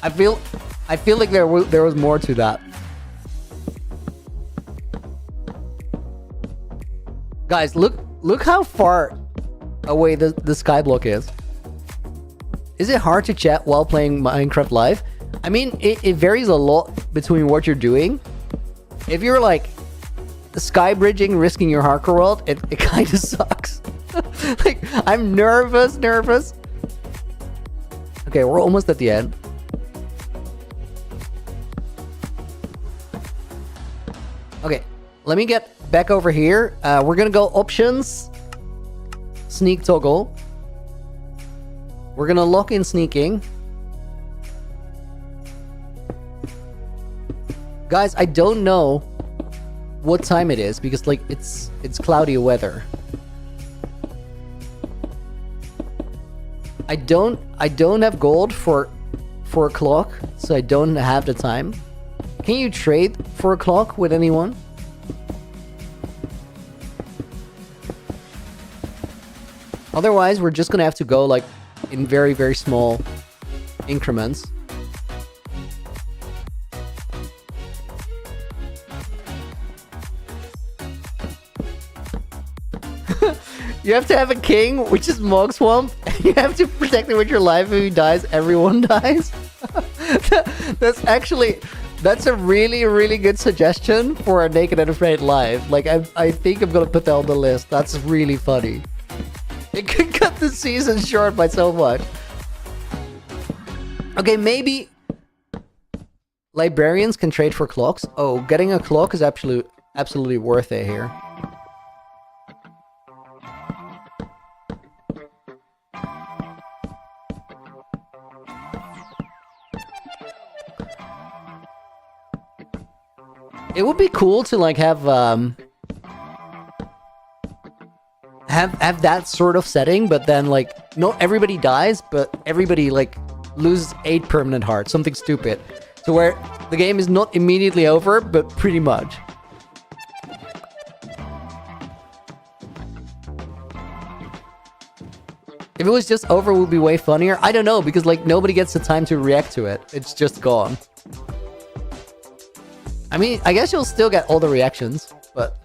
I feel like there was more to that. Guys, look how far away the Skyblock is. Is it hard to chat while playing Minecraft Live? I mean, it varies a lot between what you're doing. If you're like sky bridging, risking your hardcore world, it kind of sucks. Like, I'm nervous. Okay, we're almost at the end. Okay, let me get back over here. We're gonna go options, sneak toggle. We're gonna lock in sneaking. Guys, I don't know what time it is because like it's cloudy weather. I don't have gold for 4 o'clock, so I don't have the time. Can you trade 4 o'clock with anyone? Otherwise, we're just gonna have to go like in very, very small increments. You have to have a king, which is Mog Swamp. You have to protect it with your life. If he dies, everyone dies. That's a really, really good suggestion for a Naked and Afraid live. Like, I think I'm gonna put that on the list. That's really funny. It could cut the season short by so much. Okay, maybe librarians can trade for clocks. Oh, getting a clock is absolutely worth it here. It would be cool to like have that sort of setting, but then like not everybody dies, but everybody like loses 8 permanent hearts, something stupid. So where the game is not immediately over, but pretty much. If it was just over, it would be way funnier. I don't know, because like nobody gets the time to react to it. It's just gone. I mean, I guess you'll still get all the reactions, but...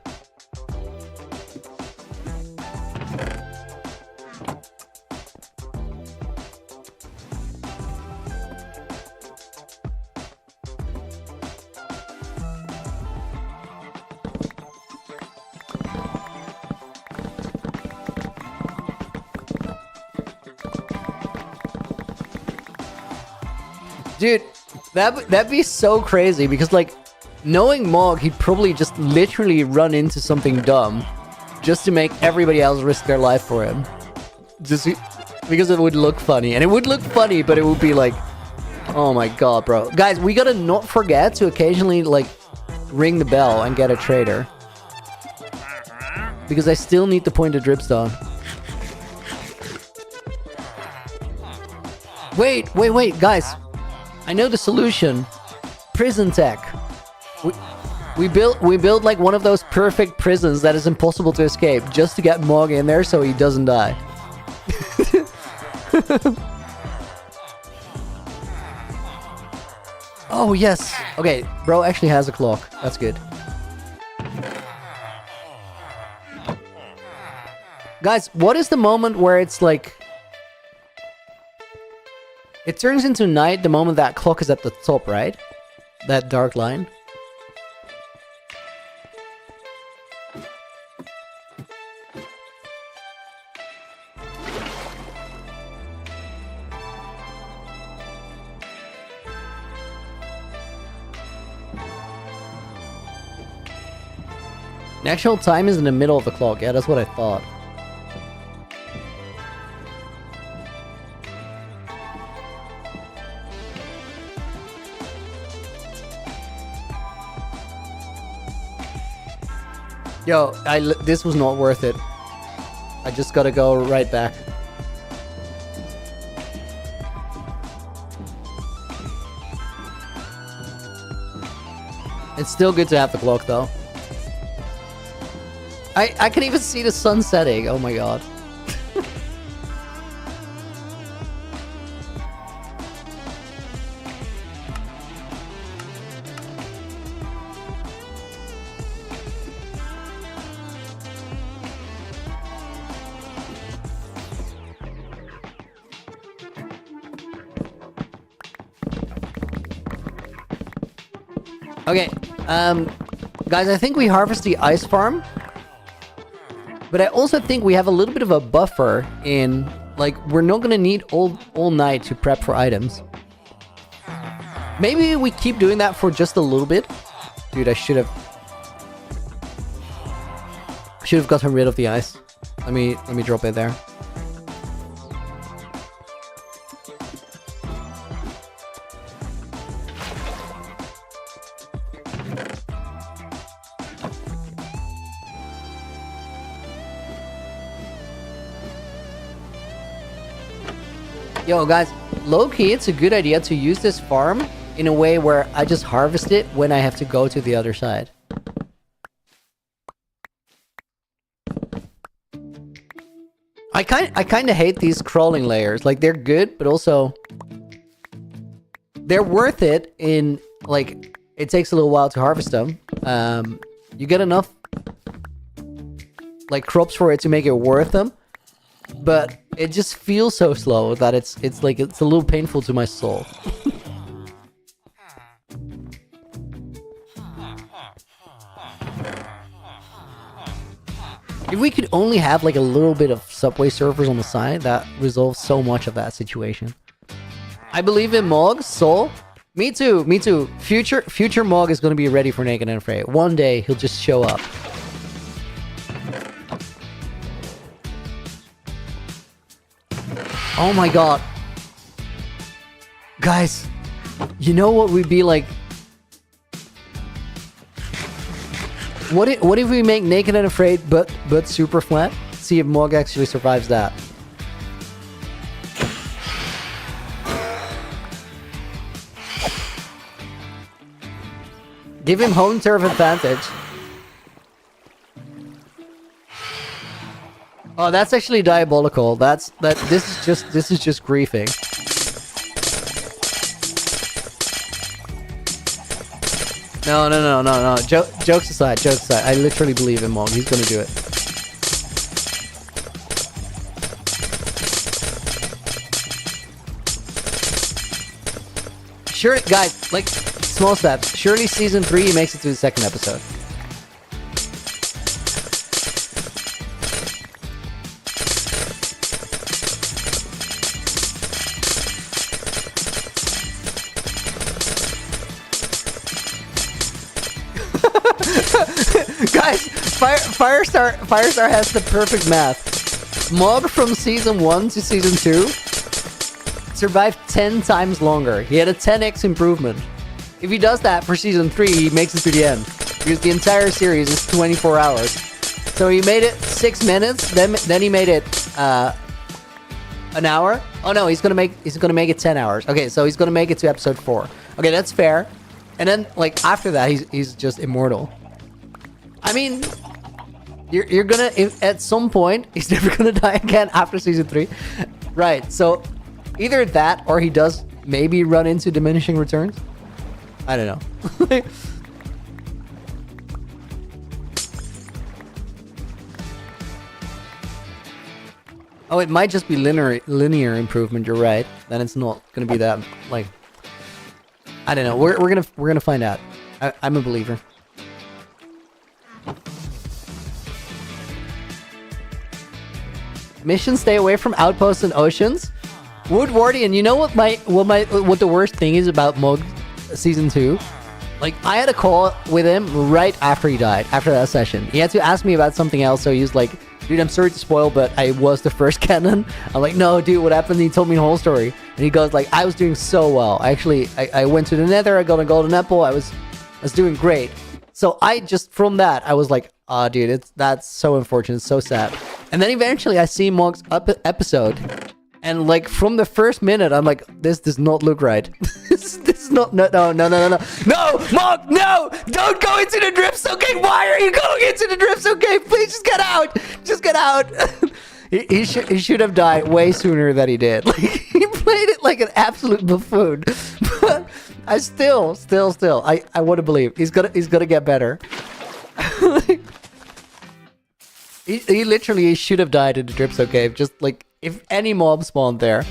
Dude, that'd be so crazy, because like, knowing Mog, he'd probably just literally run into something dumb just to make everybody else risk their life for him. Just because it would look funny. And it would look funny, but it would be like, oh my god, bro. Guys, we gotta not forget to occasionally, like, ring the bell and get a trader. Because I still need the pointed dripstone. Wait, guys. I know the solution. Prison tech. We built like one of those perfect prisons that is impossible to escape, just to get Mog in there so he doesn't die. Oh yes. Okay, bro actually has a clock. That's good. Guys, what is the moment where it's like... It turns into night the moment that clock is at the top, right? That dark line. The actual time is in the middle of the clock. Yeah, that's what I thought. Yo, this was not worth it. I just gotta go right back. It's still good to have the clock, though. I can even see the sun setting. Oh my god. Okay, guys, I think we harvest the ice farm. But I also think we have a little bit of a buffer in, like, we're not gonna need all night to prep for items. Maybe we keep doing that for just a little bit. Dude, I should have gotten rid of the ice. Let me drop it there. Yo, guys, low-key, it's a good idea to use this farm in a way where I just harvest it when I have to go to the other side. I kind of hate these crawling layers. Like, they're good, but also they're worth it in, like, it takes a little while to harvest them. You get enough, like, crops for it to make it worth them, but it just feels so slow that it's like, it's a little painful to my soul. If we could only have like a little bit of Subway servers on the side, that resolves so much of that situation. I believe in Mog, Soul. Me too, me too. Future Mog is going to be ready for Naked and Afraid. One day, he'll just show up. Oh my god. Guys, you know what would be like? What if we make Naked and Afraid but super flat? See if Mog actually survives that. Give him home turf advantage. Oh, that's actually diabolical. This is just griefing. No. Jokes aside. I literally believe in Mog. He's gonna do it. Sure, guys, like, small steps. Surely season 3 he makes it to the second episode. Guys, Firestar has the perfect math. Mog from season 1 to season 2 survived 10 times longer. He had a 10x improvement. If he does that for season 3, he makes it to the end. Because the entire series is 24 hours. So he made it 6 minutes, then he made it an hour. Oh no, he's gonna make it 10 hours. Okay, so he's gonna make it to episode 4. Okay, that's fair. And then, like, after that, he's just immortal. I mean, you're gonna, at some point, he's never gonna die again after season 3. Right, so either that or he does maybe run into diminishing returns. I don't know. Oh, it might just be linear improvement, you're right. Then it's not gonna be that, like, I don't know. We're gonna find out. I'm a believer. Mission: stay away from outposts and oceans. Woodwardian, you know what the worst thing is about Mog season 2? Like, I had a call with him right after he died, after that session. He had to ask me about something else, so he was like, dude, I'm sorry to spoil, but I was the first canon. I'm like, no, dude, what happened? He told me the whole story. And he goes, like, I was doing so well. I went to the Nether, I got a golden apple, I was doing great. So I just, from that, I was like, ah, oh, dude, that's so unfortunate, it's so sad. And then eventually I see Mog's episode, and like from the first minute, I'm like, this does not look right. this is not, no, Mog, no! Don't go into the drift, okay? Why are you going into the drift, okay? Please just get out. He should have died way sooner than he did. Like, he played it like an absolute buffoon. But I still, I want to believe he's gonna get better. He literally should have died in the Dripso cave. Just like, if any mob spawned there.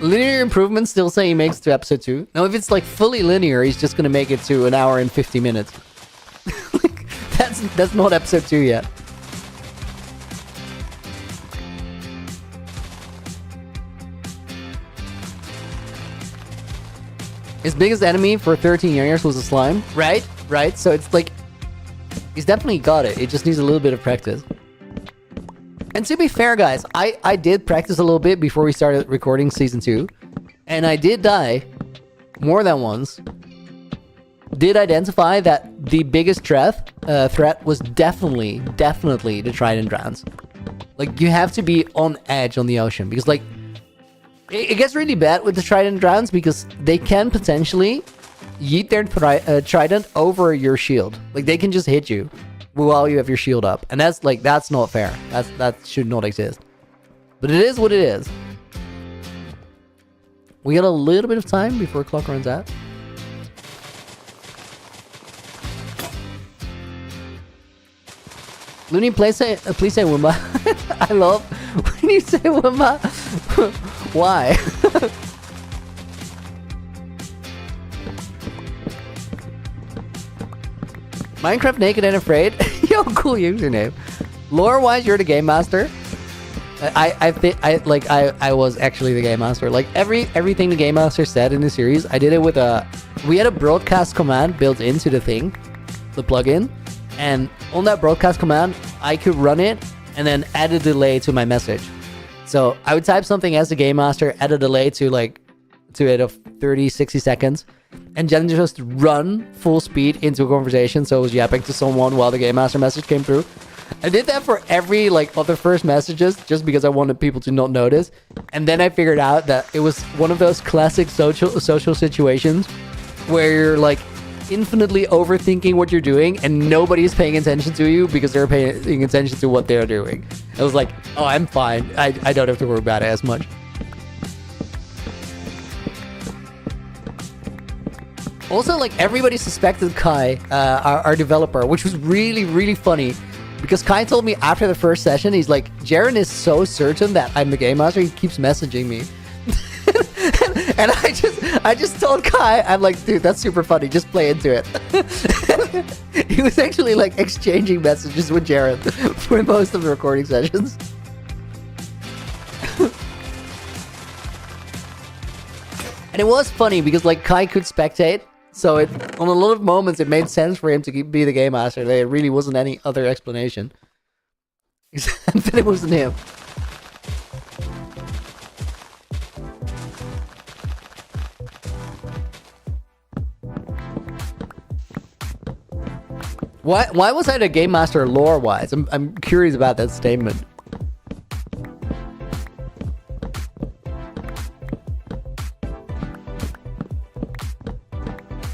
Linear improvements still say he makes it to episode 2. Now, if it's like fully linear, he's just gonna make it to an hour and 50 minutes. Like, that's not episode 2 yet. His biggest enemy for 13 years was a slime. Right? So it's like, he's definitely got it. It just needs a little bit of practice. And to be fair, guys, I did practice a little bit before we started recording season 2. And I did die more than once. Did identify that the biggest threat was definitely the Trident Drowns. Like, you have to be on edge on the ocean. Because, like, it gets really bad with the Trident Drowns because they can potentially yeet their trident over your shield. Like, they can just hit you while you have your shield up. And that's not fair. That should not exist. But it is what it is. We got a little bit of time before clock runs out. Looney, please say Wumba. I love when you say Wumba. Why? Minecraft Naked and Afraid. Yo, cool username. Lore-wise, you're the game master. I was actually the game master. Like everything the game master said in the series, I did it with we had a broadcast command built into the thing, the plugin, and on that broadcast command, I could run it and then add a delay to my message. So I would type something as the game master, add a delay to it of 30, 60 seconds, and then just run full speed into a conversation. So it was yapping to someone while the game master message came through. I did that for every of the first messages just because I wanted people to not notice. And then I figured out that it was one of those classic social situations where you're infinitely overthinking what you're doing and nobody's paying attention to you because they're paying attention to what they're doing. It was like, oh, I'm fine. I don't have to worry about it as much. Also, everybody suspected Kai, our developer, which was really, really funny. Because Kai told me after the first session, he's like, Jaren is so certain that I'm the game master, he keeps messaging me. And I just told Kai, I'm like, dude, that's super funny, just play into it. He was actually exchanging messages with Jaren for most of the recording sessions. And it was funny because Kai could spectate. So on a lot of moments, it made sense for him to be the game master. There really wasn't any other explanation. Except that it wasn't him. Why was I the game master lore-wise? I'm curious about that statement.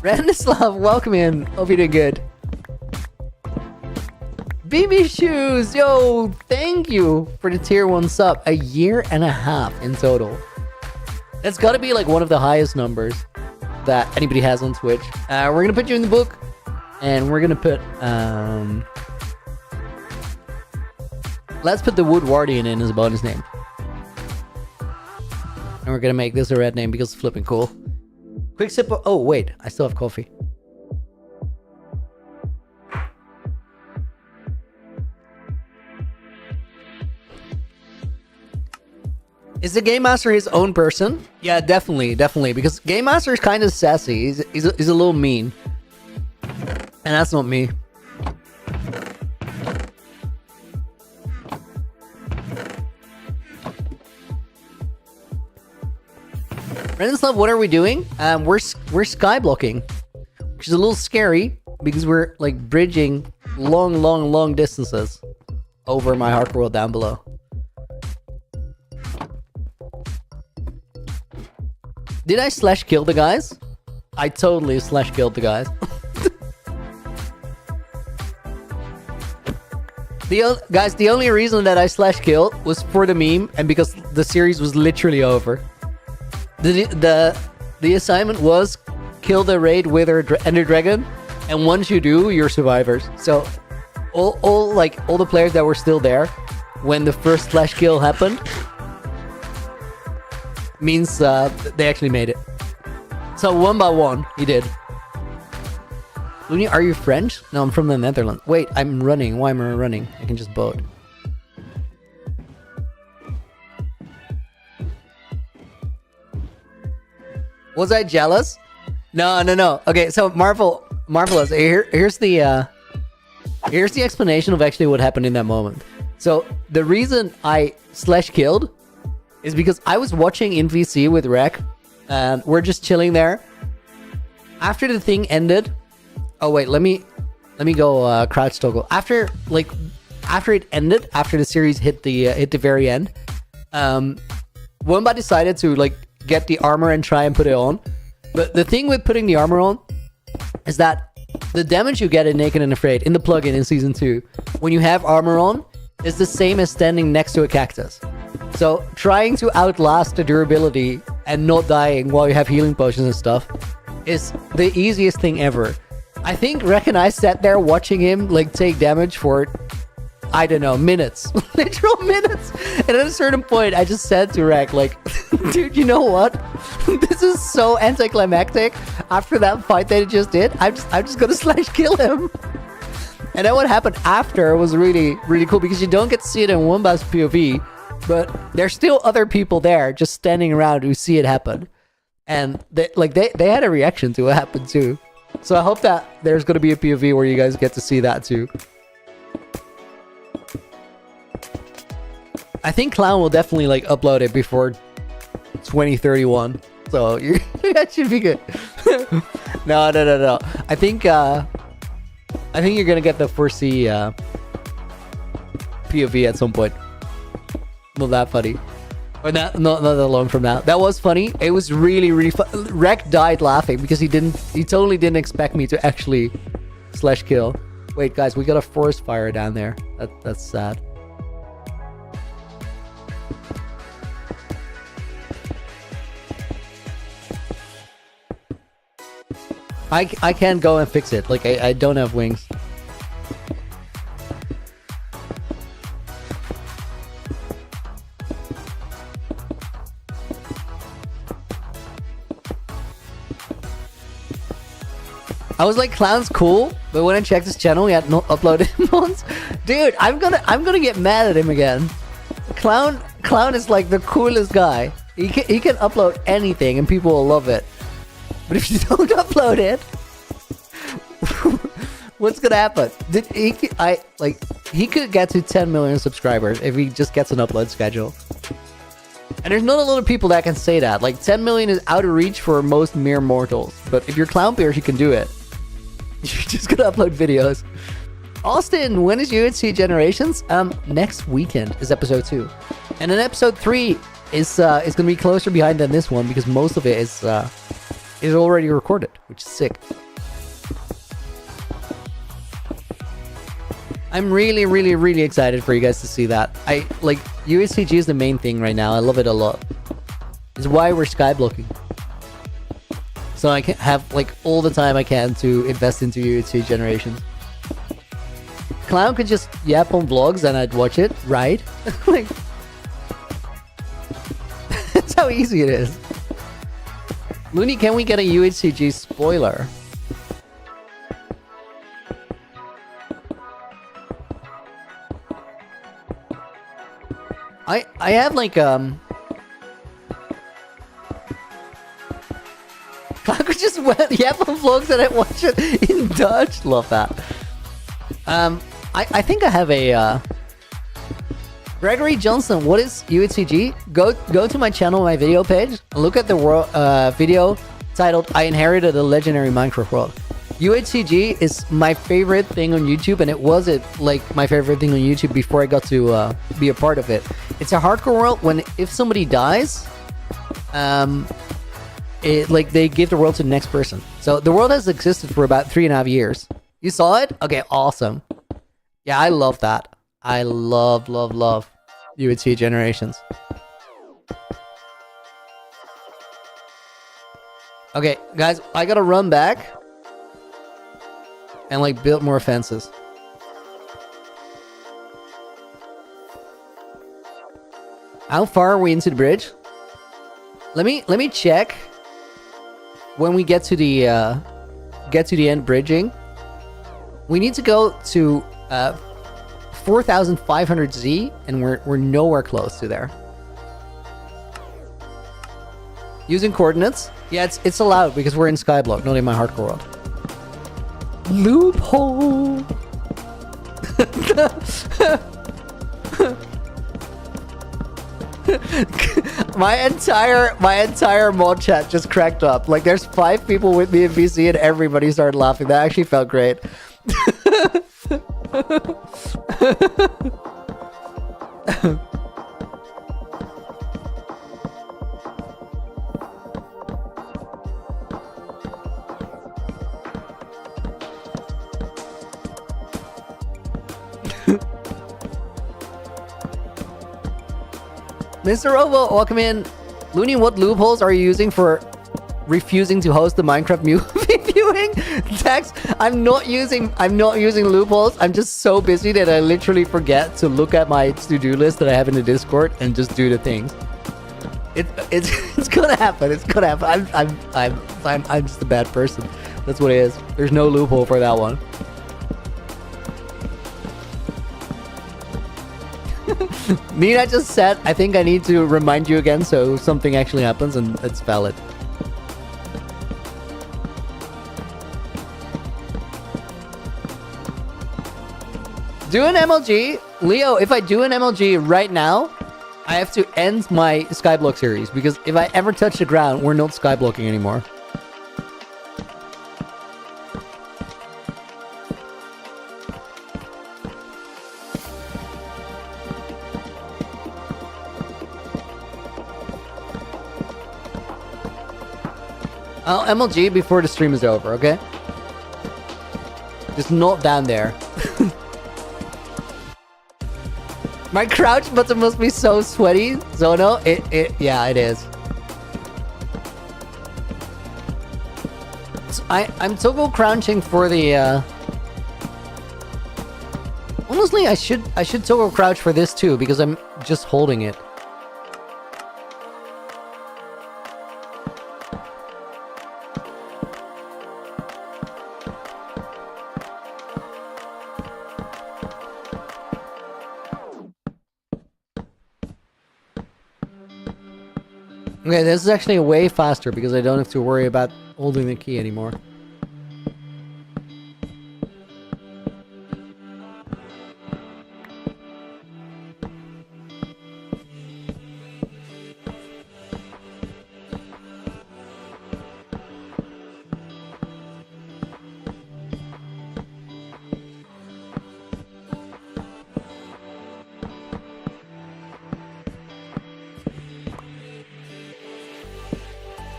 Randislav, welcome in. Hope you're doing good. BB Shoes, yo, thank you for the tier 1 sub. A year and a half in total. That's got to be one of the highest numbers that anybody has on Twitch. We're going to put you in the book. And we're going to put... let's put the Woodwardian in as a bonus name. And we're going to make this a red name because it's flipping cool. Quick sip of... Oh, wait. I still have coffee. Is the Game Master his own person? Yeah, definitely. Because Game Master is kind of sassy. He's a little mean. And that's not me. Renslov, what are we doing? We're skyblocking, which is a little scary because we're bridging long distances over my hardcore world down below. Did I slash kill the guys? I totally slash killed the guys. Guys, the only reason that I slash killed was for the meme and because the series was literally over. The assignment was kill the raid wither ender dragon, and once you do, you're survivors. So all the players that were still there when the first slash kill happened means they actually made it. So 1 by 1, he did. Looney, are you French? No, I'm from the Netherlands. Wait, I'm running. Why am I running? I can just boat. Was I jealous? No. Okay, so Marvelous. Here's the explanation of actually what happened in that moment. So the reason I slash killed is because I was watching in VC with Rek, and we're just chilling there. After the thing ended. Oh wait, let me go crouch toggle. After it ended, after the series hit the very end, Womba decided to get the armor and try and put it on. But the thing with putting the armor on is that the damage you get in Naked and Afraid in the plugin in Season 2, when you have armor on, is the same as standing next to a cactus. So trying to outlast the durability and not dying while you have healing potions and stuff is the easiest thing ever. I think Rek and I sat there watching him like take damage for, I don't know, minutes. Literal minutes. And at a certain point, I just said to Rek, like, dude, you know what? This is so anticlimactic. After that fight that he just did, I'm just gonna slash kill him. And then what happened after was really, really cool because you don't get to see it in Wombat's POV, but there's still other people there just standing around who see it happen. And they had a reaction to what happened too. So I hope that there's gonna be a POV where you guys get to see that too. I think Clown will definitely like upload it before 2031. So that should be good. No. I think you're gonna get the 4C POV at some point. Not that funny. Or not that long from now. That was funny. It was really, really fun. Rek died laughing because he totally didn't expect me to actually slash kill. Wait, guys, we got a forest fire down there. That's sad. I can't go and fix it. Like, I don't have wings. I was like, Clown's cool, but when I checked his channel, he had not uploaded once. Dude, I'm gonna get mad at him again. Clown is like the coolest guy. He can upload anything and people will love it. But if you don't upload it, what's gonna happen? He could get to 10 million subscribers if he just gets an upload schedule. And there's not a lot of people that can say that. Like 10 million is out of reach for most mere mortals. But if you're Clownbeard, you can do it. You're just gonna upload videos. Austin, when is UHC Generations? Next weekend is episode 2, and then episode 3 is gonna be closer behind than this one because most of it is already recorded, which is sick. I'm really, really, really excited for you guys to see that. I like UHCG is the main thing right now. I love it a lot. It's why we're skyblocking. So I can have like all the time I can to invest into UHC Generations. Clown could just yap on vlogs and I'd watch it, right? Like, that's how easy it is. Looney, can we get a UHCG spoiler? I have like Clown could just yap on vlogs and I watch it in Dutch. Love that. I think I have a Gregory Johnson. What is UHCG? Go to my channel, my video page, and look at the video titled "I Inherited a Legendary Minecraft World." UHCG is my favorite thing on YouTube, and it was like my favorite thing on YouTube before I got to be a part of it. It's a hardcore world. If somebody dies, they give the world to the next person. So the world has existed for about 3.5 years. You saw it? Okay, awesome. Yeah, I love that. I love UHC Generations. Okay, guys, I gotta run back and like build more fences. How far are we into the bridge? Let me check when we get to the end bridging. We need to go to 4,500Z, and we're nowhere close to there. Using coordinates? Yeah, it's allowed because we're in Skyblock, not in my hardcore world. Loophole. my entire mod chat just cracked up. Like, there's 5 people with me in VC and everybody started laughing. That actually felt great. Mr. Robo, welcome in. Looney, what loopholes are you using for refusing to host the Minecraft movie viewing? Text, I'm not using loopholes. I'm just so busy that I literally forget to look at my to-do list that I have in the Discord and just do the things. It's gonna happen. It's gonna happen. I'm just a bad person. That's what it is. There's no loophole for that one. Nina just said, I think I need to remind you again so something actually happens, and it's valid. Do an MLG. Leo, if I do an MLG right now, I have to end my Skyblock series, because if I ever touch the ground, we're not Skyblocking anymore. I'll MLG before the stream is over, okay? Just not down there. My crouch button must be so sweaty, Zono. Yeah, it is. So I'm toggle crouching for the. Honestly, I should toggle crouch for this too, because I'm just holding it. Okay, this is actually way faster because I don't have to worry about holding the key anymore.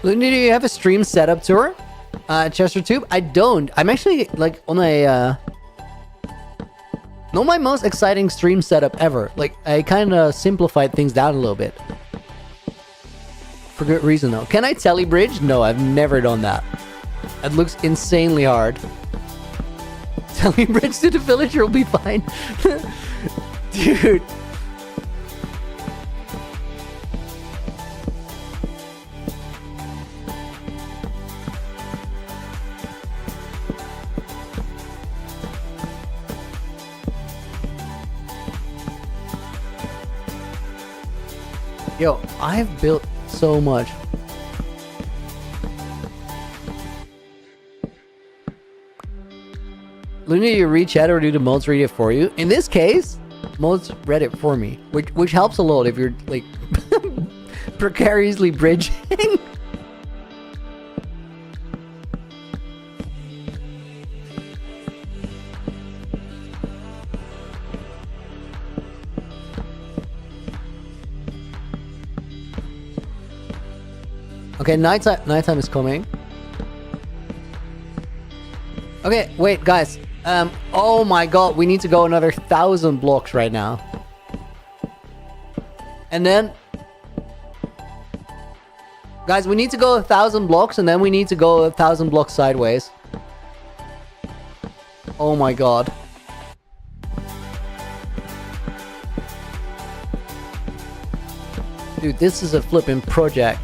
Looney, do you have a stream setup tour? ChesterTube? I don't. I'm actually like on a not my most exciting stream setup ever. Like I kind of simplified things down a little bit. For good reason though. Can I telebridge? No, I've never done that. It looks insanely hard. Telebridge to the villager will be fine. Dude. Yo, I've built so much. Looney, do you read chat or do the mods read it for you? In this case, mods read it for me, which helps a lot if you're like precariously bridging. Okay, nighttime is coming. Okay, wait, guys. Oh my god, we need to go another 1,000 blocks right now. And then... Guys, we need to go 1,000 blocks, and then we need to go 1,000 blocks sideways. Oh my god. Dude, this is a flippin' project.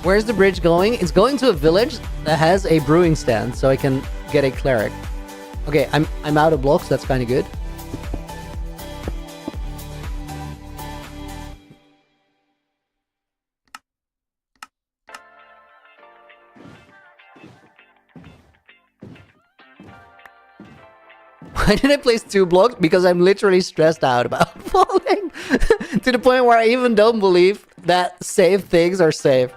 Where's the bridge going? It's going to a village that has a brewing stand, so I can get a cleric. Okay, I'm out of blocks. That's kind of good. Why did I place 2 blocks? Because I'm literally stressed out about falling to the point where I even don't believe that safe things are safe.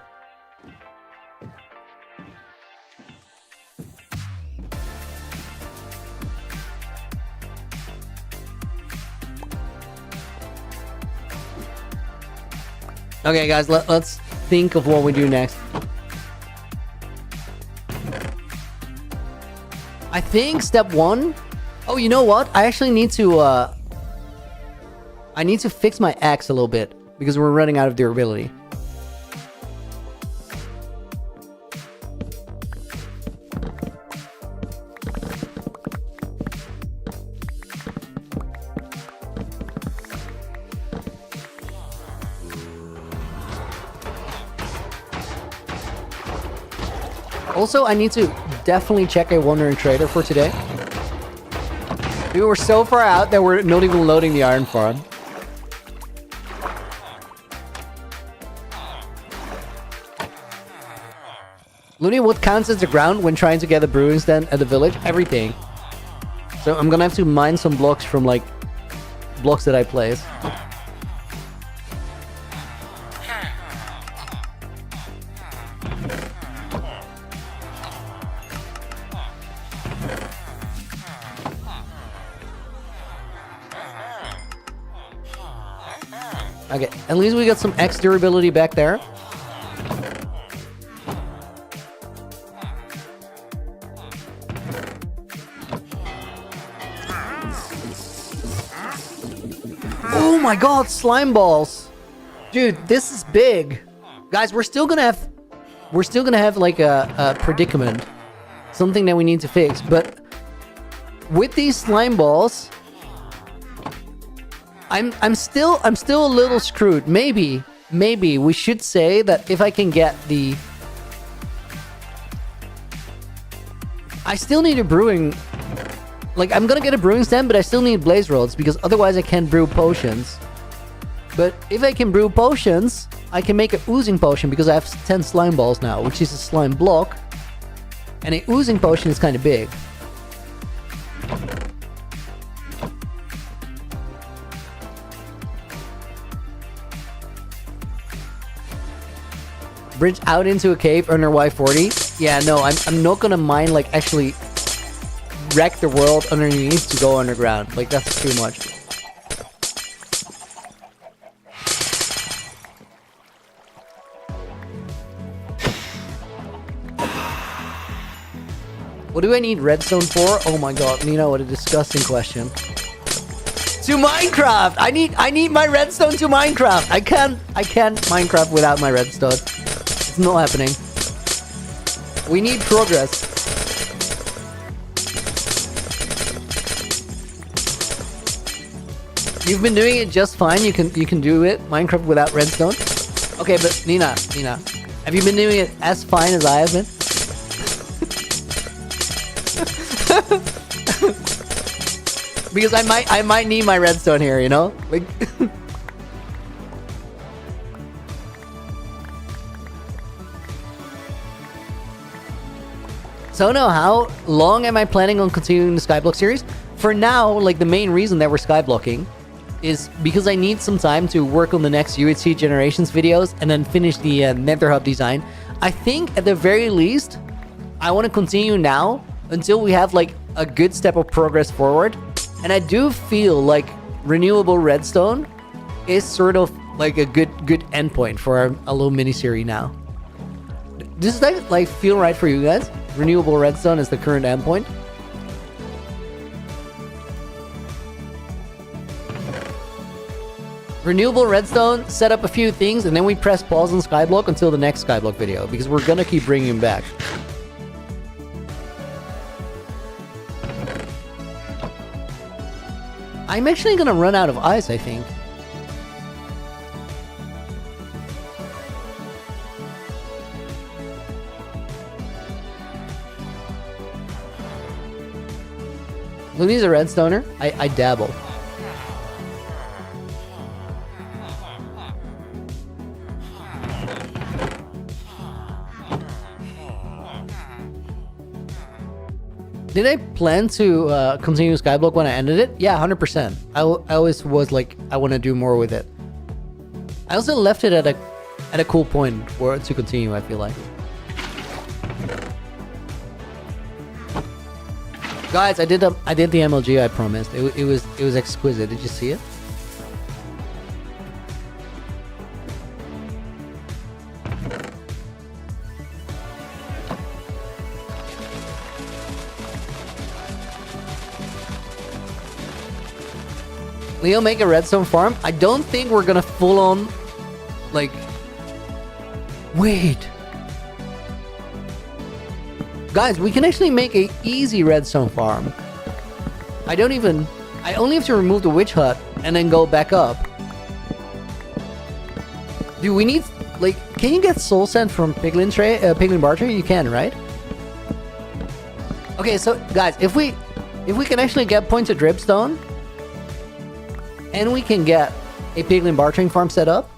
Okay, guys, let's think of what we do next. I think step 1. Oh, you know what? I actually need to I need to fix my axe a little bit because we're running out of durability. Also, I need to definitely check a Wandering Trader for today. We were so far out that we're not even loading the iron farm. Looney, what counts as the ground when trying to get a brewing stand at the village? Everything. So I'm gonna have to mine some blocks from like blocks that I place. Okay, at least we got some X durability back there. Oh my god, slime balls. Dude, this is big. Guys, we're still gonna have like a predicament. Something that we need to fix, but with these slime balls, I'm still a little screwed. Maybe we should say that if I can get the... I still need a brewing... Like, I'm gonna get a brewing stand, but I still need blaze rods, because otherwise I can't brew potions. But if I can brew potions, I can make an oozing potion, because I have 10 slime balls now, which is a slime block. And an oozing potion is kind of big. Bridge out into a cave under Y40. Yeah, no, I'm not gonna mine, like, actually wreck the world underneath to go underground. Like, that's too much. What do I need redstone for? Oh my god, Nina, what a disgusting question. To Minecraft! I need my redstone to Minecraft! I can't Minecraft without my redstone. It's not happening. We need progress. You've been doing it just fine. You can do it Minecraft without redstone. Okay, but Nina, have you been doing it as fine as I have been? Because I might need my redstone here, you know? Like So no, how long am I planning on continuing the Skyblock series? For now, like, the main reason that we're Skyblocking is because I need some time to work on the next UHC Generations videos and then finish the Nether Hub design. I think at the very least, I want to continue now until we have like a good step of progress forward. And I do feel like renewable redstone is sort of like a good endpoint for a little mini-series now. Does that like feel right for you guys? Renewable redstone is the current endpoint? Renewable redstone, set up a few things, and then we press pause on Skyblock until the next Skyblock video, because we're gonna keep bringing him back. I'm actually gonna run out of ice, I think. Looney's a redstoner. I dabble. Did I plan to continue Skyblock when I ended it? Yeah, 100%. I always was like, I want to do more with it. I also left it at a cool point to continue, I feel like. Guys, I did the MLG I promised. It was exquisite. Did you see it? Leo, make a redstone farm. I don't think we're gonna full on, like... Wait. Guys, we can actually make a easy redstone farm. I only have to remove the witch hut and then go back up. Do we need, like, can you get soul sand from Piglin Bar Tree? You can, right? Okay, so guys, if we can actually get points of dripstone and we can get a Piglin Bar Tree farm set up,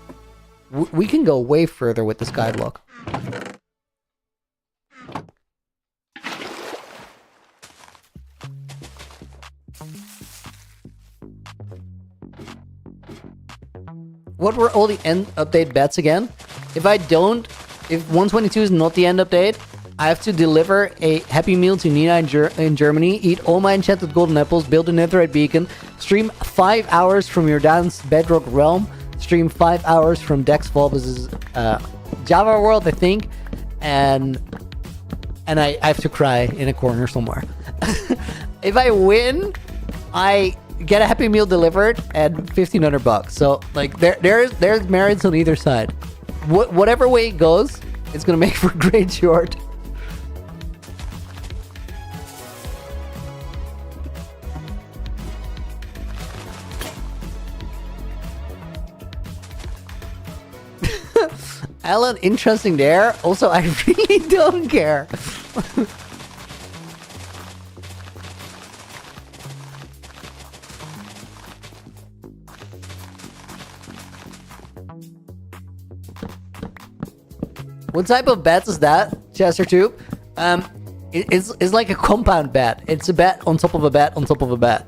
we can go way further with the Skyblock. What were all the end update bets again? If 122 is not the end update, I have to deliver a Happy Meal to Nina in Germany, eat all my enchanted golden apples, build a netherite beacon, stream 5 hours from your dance bedrock realm, stream 5 hours from Dex Volbus's Java world, I think, and I have to cry in a corner somewhere. If I win, I get a Happy Meal delivered and $1,500. So like there's merits on either side. Whatever way it goes, it's gonna make for a great short. Alan, interesting there. Also, I really don't care. What type of bet is that, Chestertube? It's like a compound bet. It's a bet on top of a bet on top of a bet.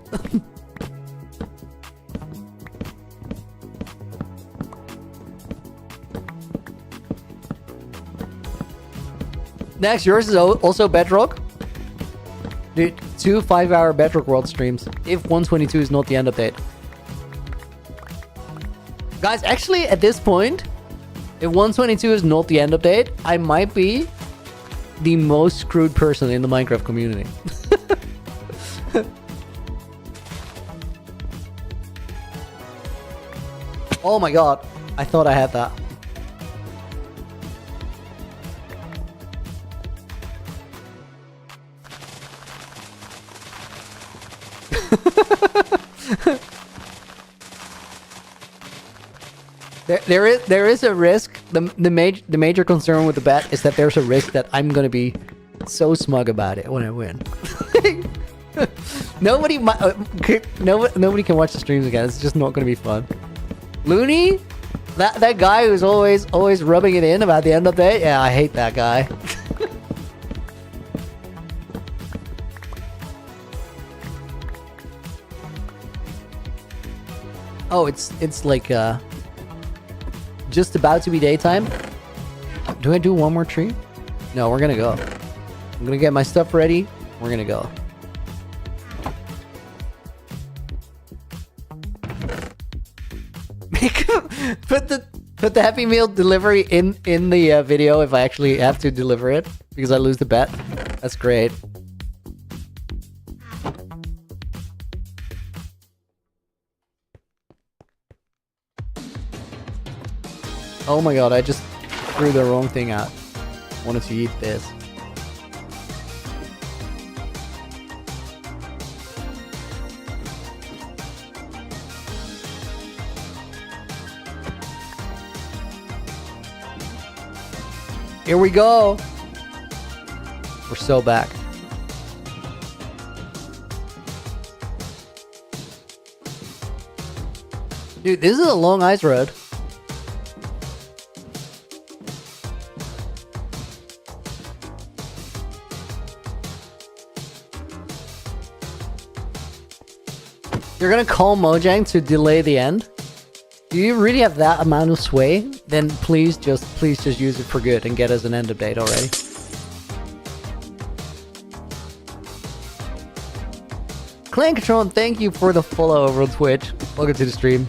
Next, yours is also Bedrock. Dude, 2 5-hour Bedrock World streams. If 122 is not the end update. Guys, actually, at this point, if 122 is not the end update, I might be the most screwed person in the Minecraft community. Oh my god, I thought I had that. There is a risk. The major concern with the bet is that there's a risk that I'm gonna be so smug about it when I win. nobody can watch the streams again. It's just not gonna be fun. Looney, that guy who's always rubbing it in about the end update. Yeah, I hate that guy. Oh, it's like just about to be daytime. Do I do one more tree? No, we're gonna go. I'm gonna get my stuff ready. We're gonna go. Put the Happy Meal delivery in the video if I actually have to deliver it because I lose the bet. That's great. Oh my god, I just threw the wrong thing out. Wanted to eat this. Here we go. We're so back. Dude, this is a long ice road. You're gonna call Mojang to delay the end? Do you really have that amount of sway? Then please just use it for good and get us an end update already. Clankatron, thank you for the follow over on Twitch. Welcome to the stream.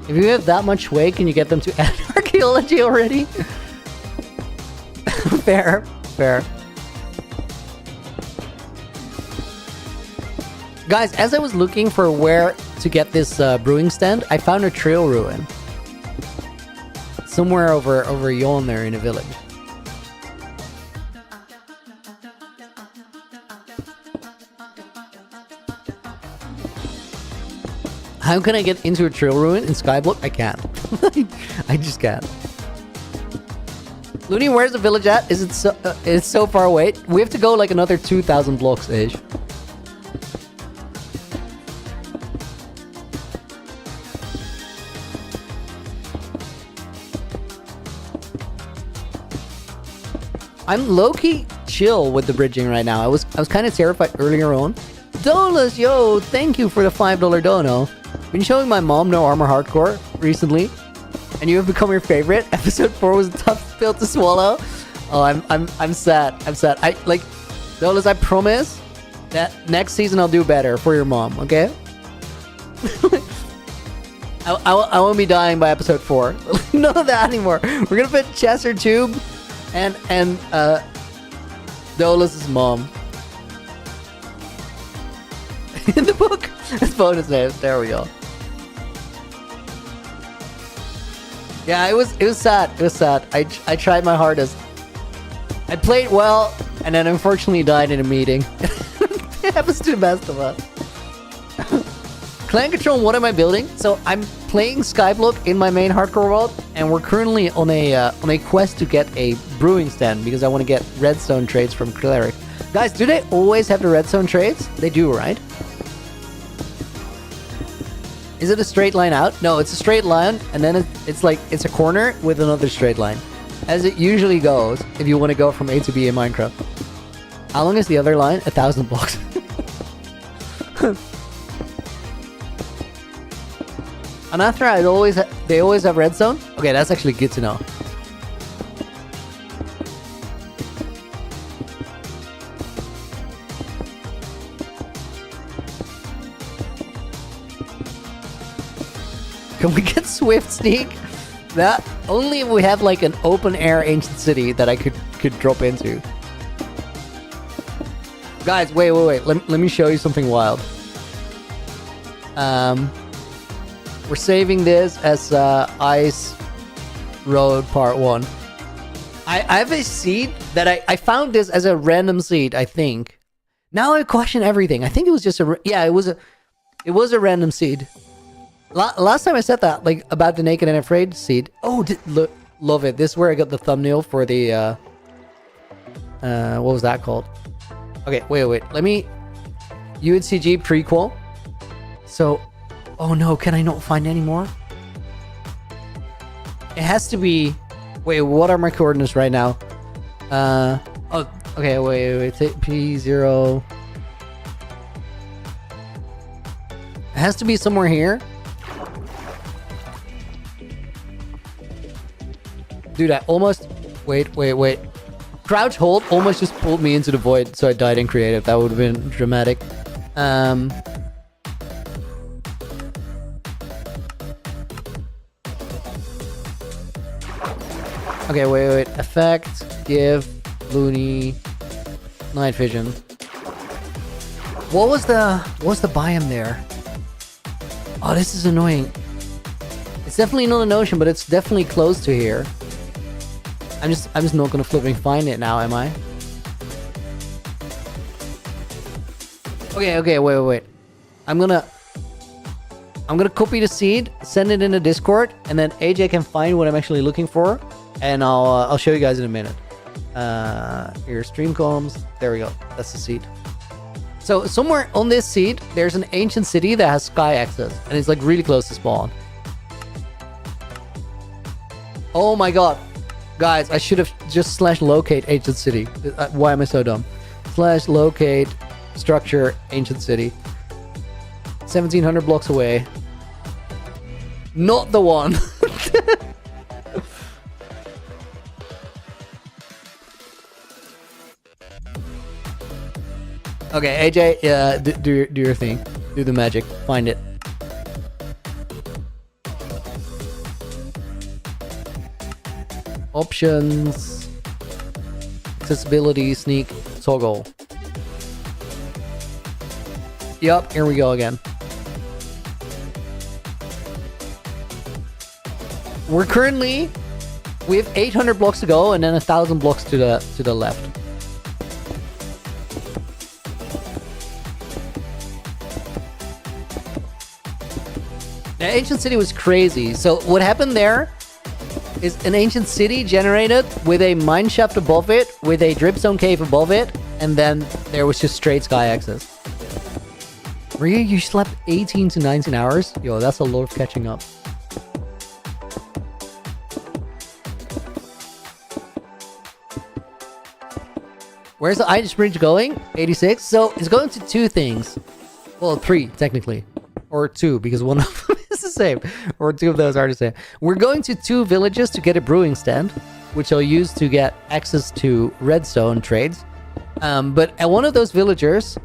If you have that much sway, can you get them to add archaeology already? Fair, fair. Guys, as I was looking for where to get this brewing stand, I found a trail ruin. Somewhere over yon there in a village. How can I get into a trail ruin in Skyblock? I can't. I just can't. Looney, where's the village at? Is it so? It's so far away. We have to go like another 2,000 blocks ish. I'm low-key chill with the bridging right now. I was kind of terrified earlier on. Dolas, yo, thank you for the $5 dono. Been showing my mom No Armor Hardcore recently, and you have become your favorite. Episode 4 was a tough pill to swallow. Oh, I'm sad. I'm sad. I like, Dolas, I promise that next season I'll do better for your mom. Okay? I won't be dying by episode 4. None of that anymore. We're gonna put Chester Tube and Dolas' mom in the book. It's bonus names. There we go. Yeah, it was sad. It was sad. I tried my hardest. I played well, and then unfortunately died in a meeting. It happens to the best of us. Clan Control, what am I building? So I'm playing Skyblock in my main hardcore world, and we're currently on a quest to get a brewing stand because I want to get redstone trades from Cleric. Guys, do they always have the redstone trades? They do, right? Is it a straight line out? No, it's a straight line, and then it's like it's a corner with another straight line, as it usually goes if you want to go from A to B in Minecraft. How long is the other line? 1,000 blocks. Anathra, they always have redstone? Okay, that's actually good to know. Can we get Swift Sneak? That only if we have like an open air ancient city that I could drop into. Guys, wait. Let me show you something wild. We're saving this as Ice Road Part 1. I have a seed that I found this as a random seed, I think. Now I question everything. I think it was just it was a random seed. Last time I said that, like, about the Naked and Afraid seed. Oh, love it. This is where I got the thumbnail for the, what was that called? Okay, wait. Let me... UNCG prequel. So... Oh no, can I not find any more? It has to be... Wait, what are my coordinates right now? Oh, okay, wait. P0... It has to be somewhere here. Dude, I almost... Wait. Crouch hold almost just pulled me into the void, so I died in creative. That would have been dramatic. Okay, wait. Effect, give, Looney, night vision. What was the biome there? Oh, this is annoying. It's definitely not an ocean, but it's definitely close to here. I'm just not gonna flipping find it now, am I? Okay, wait. I'm gonna copy the seed, send it in the Discord, and then AJ can find what I'm actually looking for, and I'll show you guys in a minute. Here, stream columns. There we go. That's the seed. So somewhere on this seed, there's an ancient city that has sky access, and it's like really close to spawn. Oh my god. Guys, I should have just /locate ancient city. Why am I so dumb? /locate structure ancient city. 1,700 blocks away. Not the one. Okay, AJ, do your thing. Do the magic. Find it. Options. Accessibility, sneak, toggle. Yup, here we go again. We're currently... We have 800 blocks to go and then 1,000 blocks to the left. The ancient city was crazy. So what happened there is an ancient city generated with a mine shaft above it, with a dripstone cave above it, and then there was just straight sky access. Maria, you slept 18 to 19 hours? Yo, that's a lot of catching up. Where's the ice bridge going? 86. So it's going to two things. Well, three, technically. Or two, because one of them is the same. Or two of those are the same. We're going to two villages to get a brewing stand, which I'll use to get access to redstone trades. But at one of those villagers,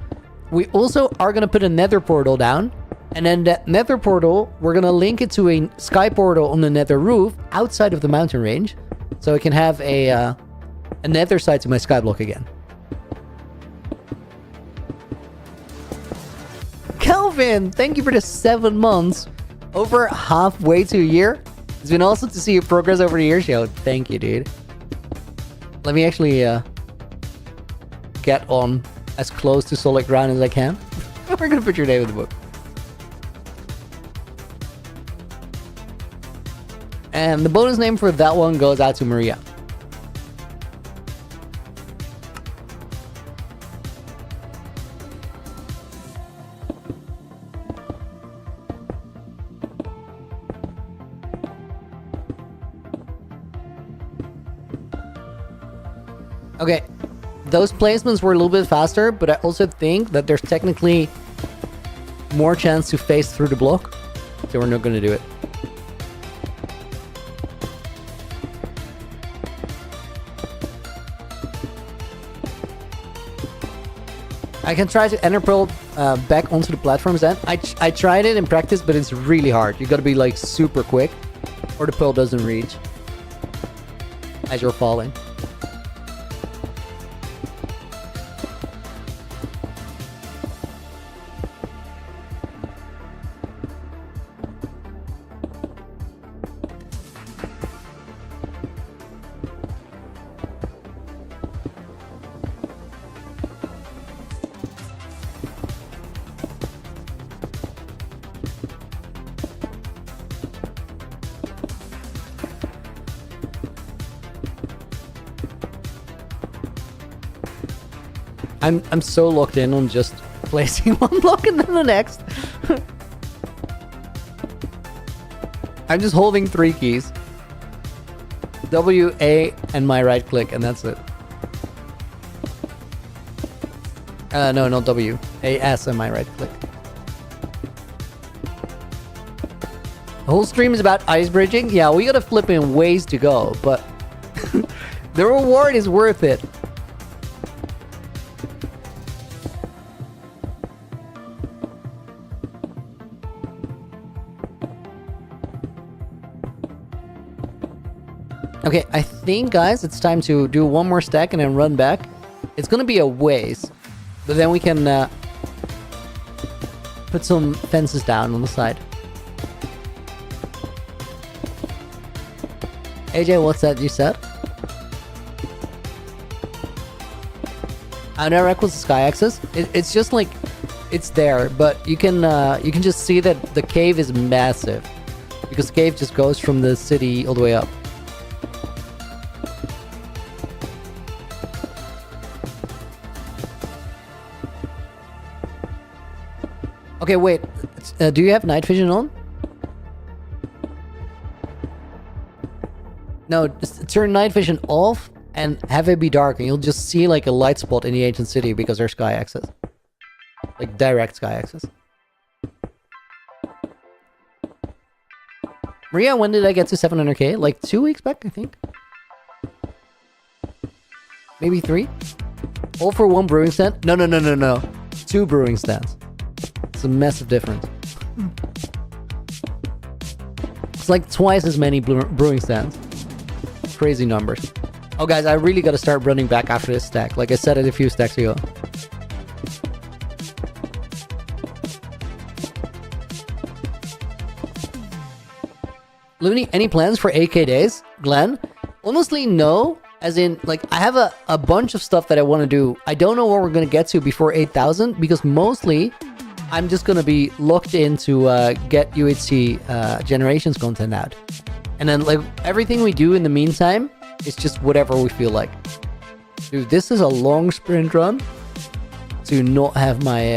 we also are going to put a nether portal down. And then that nether portal, we're going to link it to a sky portal on the nether roof outside of the mountain range. So I can have a nether side to my skyblock again. Kelvin, thank you for the 7 months. Over halfway to a year. It's been awesome to see your progress over the years, yo. Thank you, dude. Let me actually get on as close to solid ground as I can. We're gonna put your name in the book. And the bonus name for that one goes out to Maria. Okay, those placements were a little bit faster, but I also think that there's technically more chance to phase through the block, so we're not going to do it. I can try to enter pearl back onto the platforms then. I tried it in practice, but it's really hard. You got to be like super quick, or the pearl doesn't reach as you're falling. I'm so locked in on just placing one block and then the next. I'm just holding 3 keys. W, A, and my right click, and that's it. No, not W. A, S, and my right click. The whole stream is about ice bridging. Yeah, we gotta flip in ways to go, but the reward is worth it. Okay, I think, guys, it's time to do one more stack and then run back. It's gonna be a ways, but then we can put some fences down on the side. AJ, what's that you said? Nether equals the sky axis. It's just like, it's there, but you can just see that the cave is massive, because the cave just goes from the city all the way up. Okay, wait. Do you have night vision on? No, just turn night vision off and have it be dark, and you'll just see like a light spot in the ancient city because there's sky access. Like direct sky access. Maria, when did I get to 700k? Like 2 weeks back, I think. Maybe 3? All for 1 brewing stand? No. 2 brewing stands. It's a massive difference. It's like twice as many brewing stands. crazy numbers. Oh, guys, I really got to start running back after this stack. Like I said it a few stacks ago. Looney, any plans for 8K days? Glenn? Honestly, no. As in, like, I have a bunch of stuff that I want to do. I don't know what we're going to get to before 8,000 because mostly I'm just going to be locked into get UHC generations content out. And then, like, everything we do in the meantime is just whatever we feel like. Dude, this is a long sprint run to not have my,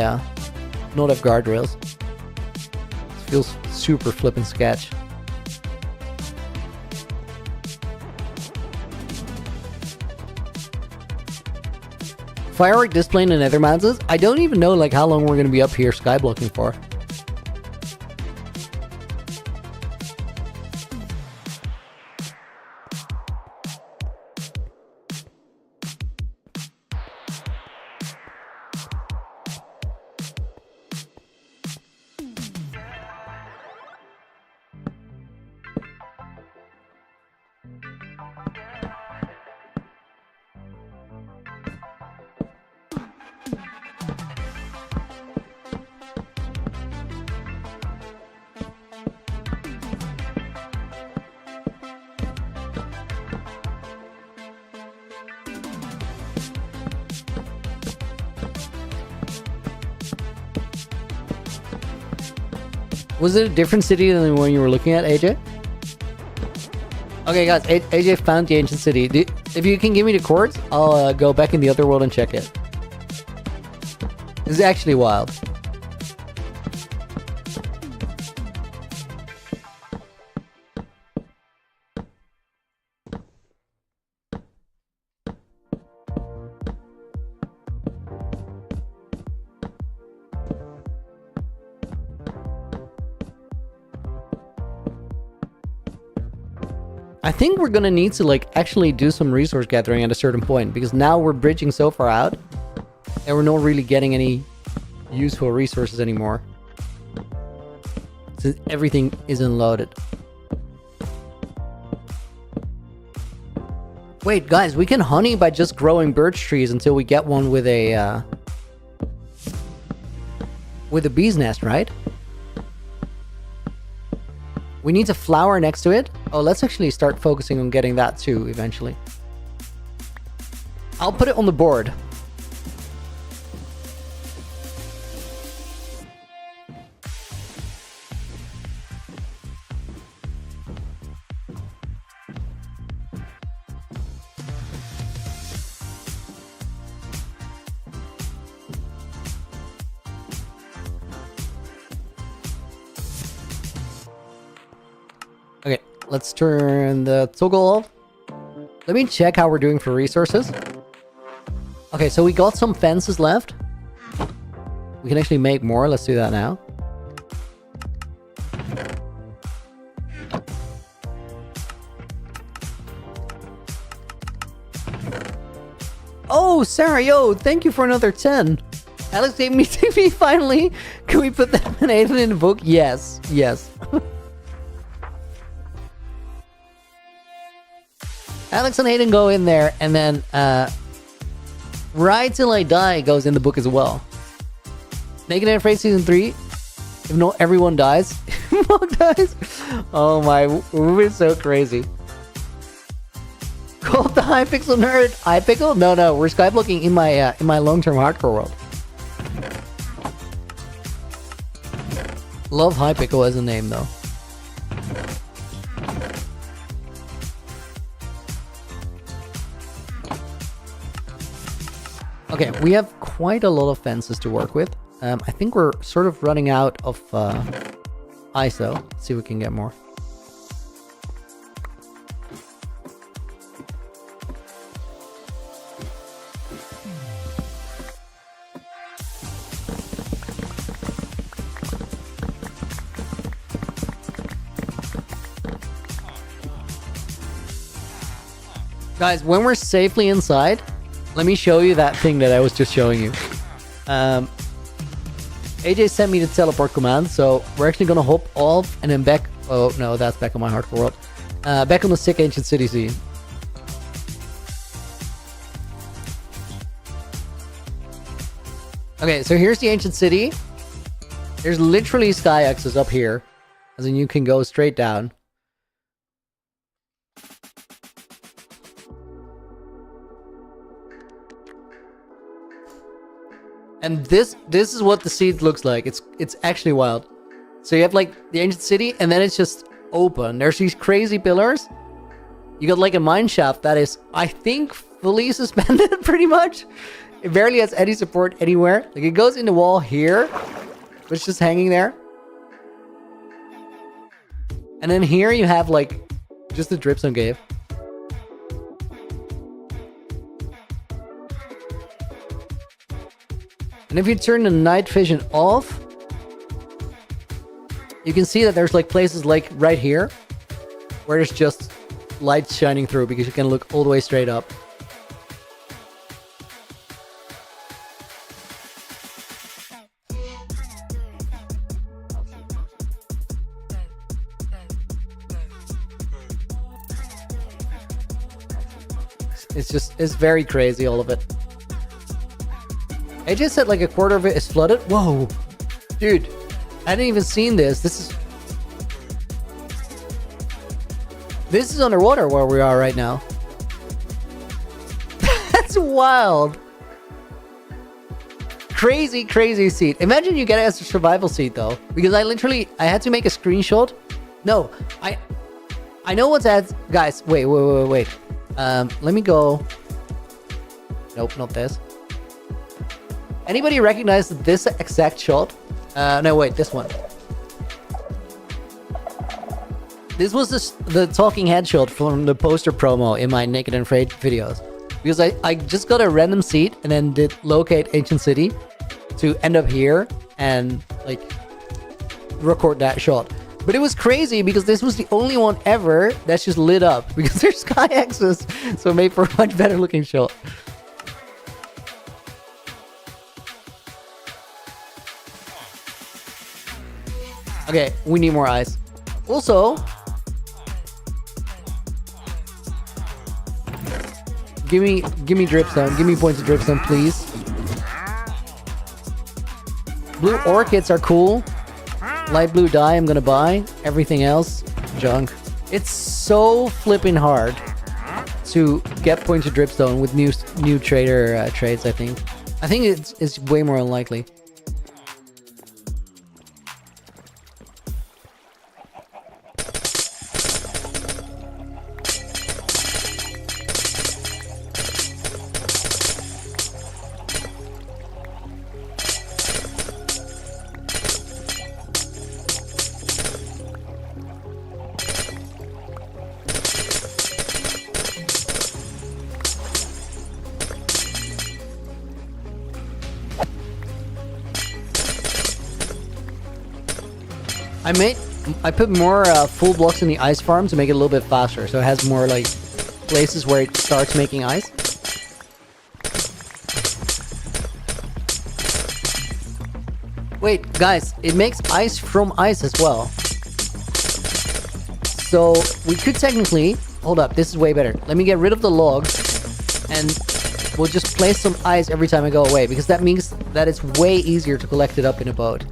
not have guardrails. It feels super flippin' sketch. Firework display in the Nether Mountains? I don't even know like how long we're going to be up here skyblocking for. Was it a different city than the one you were looking at, AJ? Okay, guys, AJ found the ancient city. If you can give me the coords, I'll go back in the other world and check it. This is actually wild. I think we're gonna need to like actually do some resource gathering at a certain point because now we're bridging so far out and we're not really getting any useful resources anymore. So everything is unloaded. Wait, guys, we can honey by just growing birch trees until we get one with a bee's nest, right? We need a flower next to it. Oh, let's actually start focusing on getting that too, eventually. I'll put it on the board. Okay, let's turn the toggle off. Let me check how we're doing for resources. Okay, so we got some fences left. We can actually make more. Let's do that now. Oh, Sarah, yo, thank you for another 10. Alex gave me TV finally. Can we put them and Aiden in the book? Yes, yes. Alex and Hayden go in there, and then Ride Till I Die goes in the book as well. Naked and Afraid Season 3. If not everyone dies. Mog dies. Oh my, we're so crazy. Called the Hypixel nerd. Hypixel? No, we're skyblocking in my long-term hardcore world. Love Hypixel as a name though. Okay, we have quite a lot of fences to work with. I think we're sort of running out of ISO. Let's see if we can get more. Guys, when we're safely inside, let me show you that thing that I was just showing you. AJ sent me the teleport command, so we're actually gonna hop off and then back. Oh no, that's back on my hardcore world. Back on the sick ancient city scene. Okay, so here's the ancient city. There's literally sky axis up here, as in you can go straight down. And this is what the seed looks like. It's actually wild. So you have like the ancient city, and then it's just open. There's these crazy pillars. You got like a mine shaft that is, I think, fully suspended pretty much. It barely has any support anywhere. Like it goes in the wall here, but it's just hanging there. And then here you have like just the dripstone cave. And if you turn the night vision off, you can see that there's like places like right here where there's just light shining through because you can look all the way straight up. It's very crazy, all of it. I just said like a quarter of it is flooded. Whoa, dude, I hadn't even seen this. This is underwater where we are right now. That's wild. Crazy seed. Imagine you get it as a survival seed though, because I had to make a screenshot. No, I know what's at, guys. Wait. Let me go. Nope, not this. Anybody recognize this exact shot? No, wait, this one. This was the talking head shot from the poster promo in my Naked and Afraid videos. Because I just got a random seed and then did locate ancient city to end up here and like record that shot. But it was crazy because this was the only one ever that's just lit up because there's sky axis, so it made for a much better looking shot. Okay, we need more ice. Also, give me dripstone. Give me points of dripstone, please. Blue orchids are cool. Light blue dye I'm gonna buy. Everything else, junk. It's so flipping hard to get points of dripstone with new trader trades, I think. I think it's way more unlikely. I put more full blocks in the ice farm to make it a little bit faster, so it has more like places where it starts making ice. Wait, guys, it makes ice from ice as well. So we could technically, hold up, this is way better. Let me get rid of the logs and we'll just place some ice every time I go away, because that means that it's way easier to collect it up in a boat.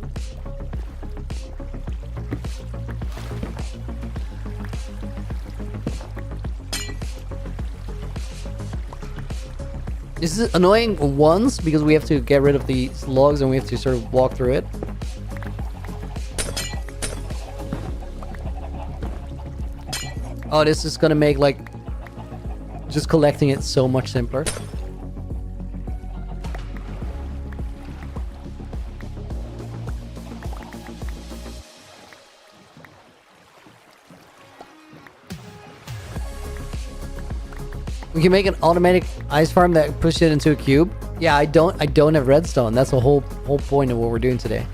This is annoying once because we have to get rid of these logs and we have to sort of walk through it. Oh, this is gonna make like just collecting it so much simpler. We can make an automatic ice farm that pushes it into a cube. Yeah, I don't have redstone. That's the whole point of what we're doing today.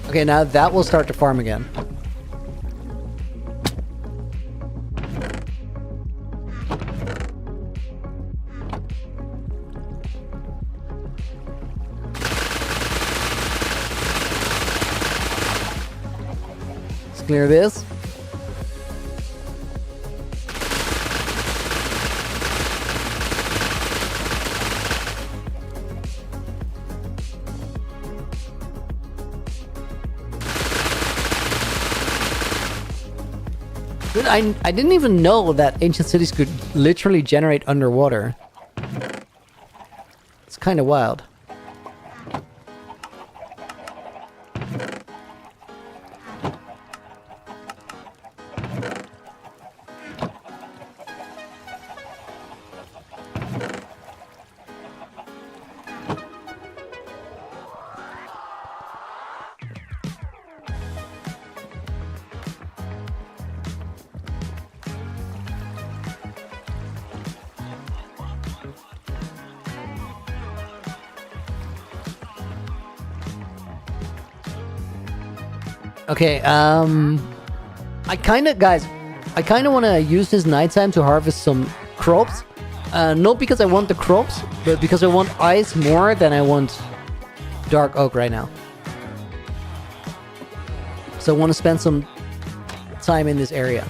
Okay, now that will start to farm again. Clear this. Dude, I didn't even know that ancient cities could literally generate underwater. It's kind of wild. Okay, I kind of want to use this nighttime to harvest some crops. Not because I want the crops, but because I want ice more than I want dark oak right now. So I want to spend some time in this area.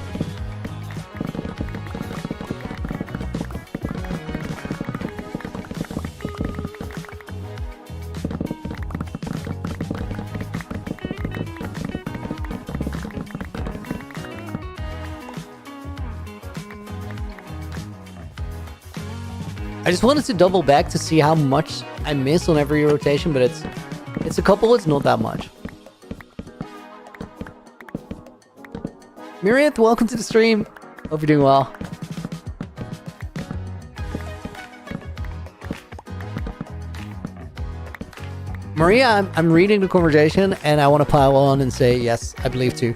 I just wanted to double back to see how much I miss on every rotation, but it's a couple, it's not that much. Myriad, welcome to the stream. Hope you're doing well. Maria, I'm reading the conversation and I want to pile on and say, yes, I believe too.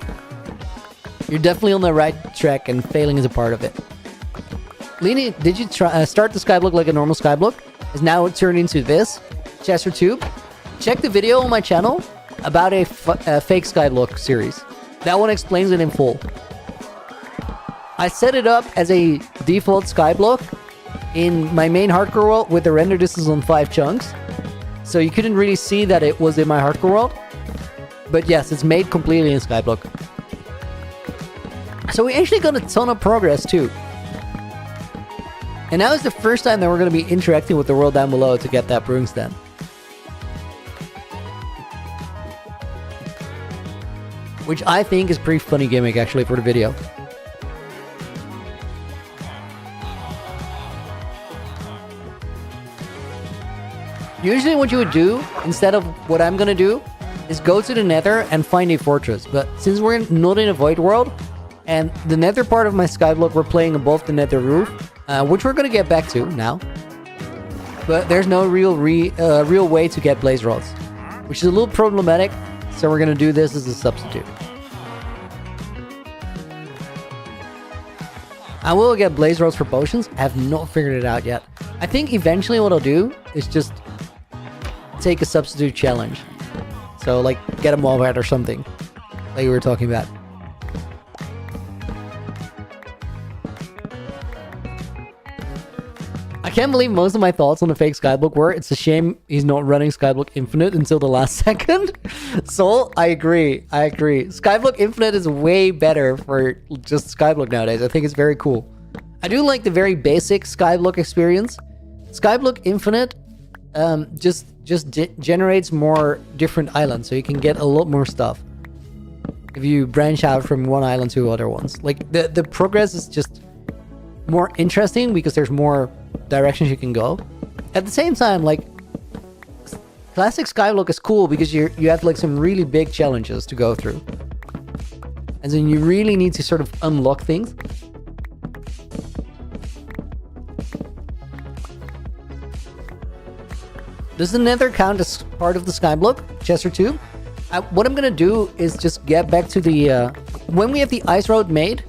You're definitely on the right track and failing is a part of it. Leni, did you start the Skyblock like a normal Skyblock? Is now it turned into this? Chester Tube? Check the video on my channel about a fake Skyblock series. That one explains it in full. I set it up as a default Skyblock in my main hardcore world with the render distance on 5 chunks. So you couldn't really see that it was in my hardcore world. But yes, it's made completely in Skyblock. So we actually got a ton of progress too. And now is the first time that we're going to be interacting with the world down below to get that brewing stand. Which I think is a pretty funny gimmick actually for the video. Usually what you would do, instead of what I'm going to do, is go to the nether and find a fortress. But since we're not in a void world, and the nether part of my Skyblock we're playing above the nether roof, which we're going to get back to now. But there's no real way to get blaze rods, which is a little problematic, so we're going to do this as a substitute. I will get blaze rods for potions. I have not figured it out yet. I think eventually what I'll do is just take a substitute challenge. So like get a mob head or something, like we were talking about. I can't believe most of my thoughts on the fake Skyblock were, it's a shame he's not running Skyblock Infinite until the last second. So, I agree. Skyblock Infinite is way better for just Skyblock nowadays. I think it's very cool. I do like the very basic Skyblock experience. Skyblock Infinite just generates more different islands, so you can get a lot more stuff if you branch out from one island to other ones. Like, the progress is just more interesting because there's more directions you can go. At the same time, like, classic Skyblock is cool because you have like some really big challenges to go through, and then you really need to sort of unlock things. Does the nether count as part of the Skyblock, Chester Tube? What I'm gonna do is just get back to the when we have the ice road made,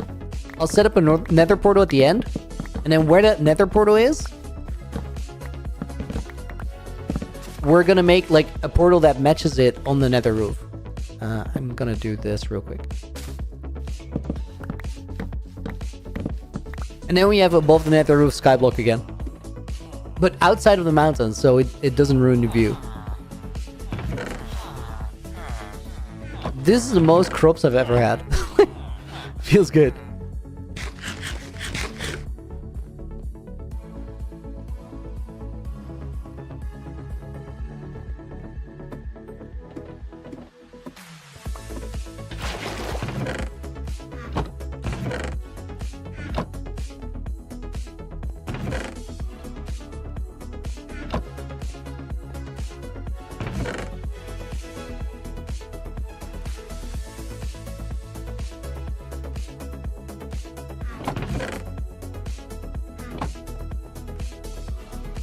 I'll set up a nether portal at the end, and then where that nether portal is, we're gonna make like a portal that matches it on the nether roof. I'm gonna do this real quick. And then we have above the nether roof Skyblock again. But outside of the mountains, so it doesn't ruin the view. This is the most crops I've ever had. Feels good.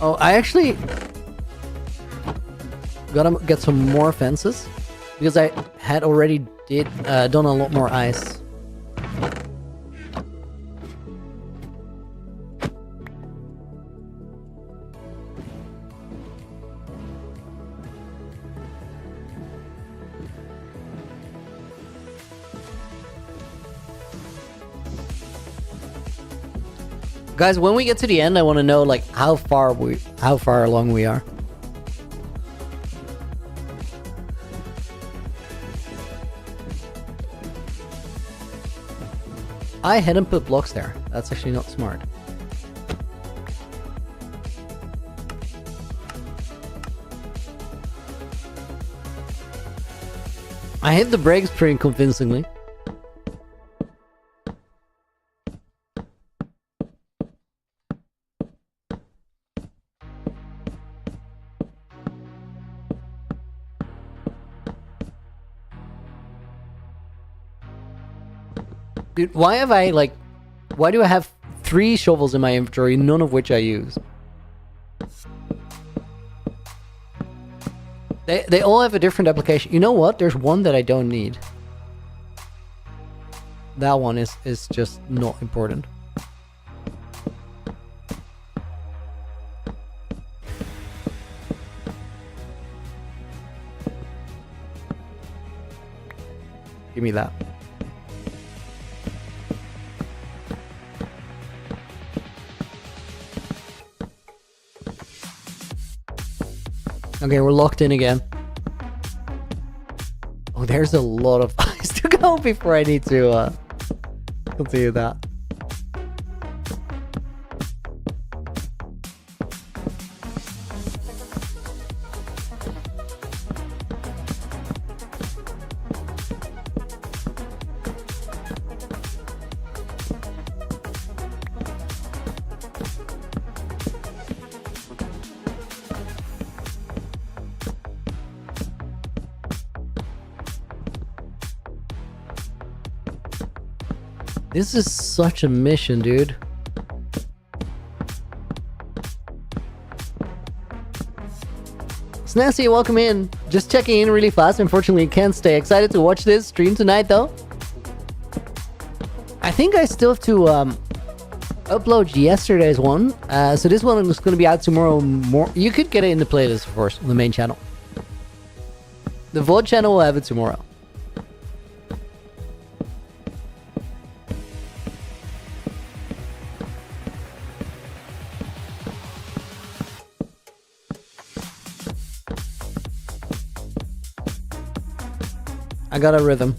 Oh, I actually gotta get some more fences because I had already done a lot more ice. Guys, when we get to the end, I want to know like how far along we are. I hadn't put blocks there. That's actually not smart. I hit the brakes pretty convincingly. Dude, why do I have 3 shovels in my inventory, none of which I use? They all have a different application. You know what? There's one that I don't need. That one is just not important. Give me that. Okay, we're locked in again. Oh, there's a lot of ice to go before I need to continue that. This is such a mission, dude. Snazzy, welcome in. Just checking in really fast. Unfortunately, can't stay. Excited to watch this stream tonight, though. I think I still have to upload yesterday's one. So this one is going to be out tomorrow. You could get it in the playlist, of course, on the main channel. The VOD channel will have it tomorrow. I got a rhythm.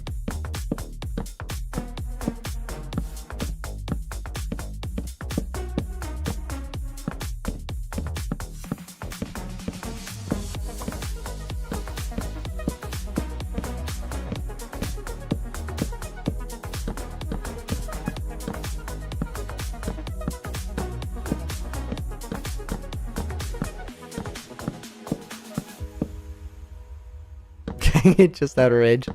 Just out of rage.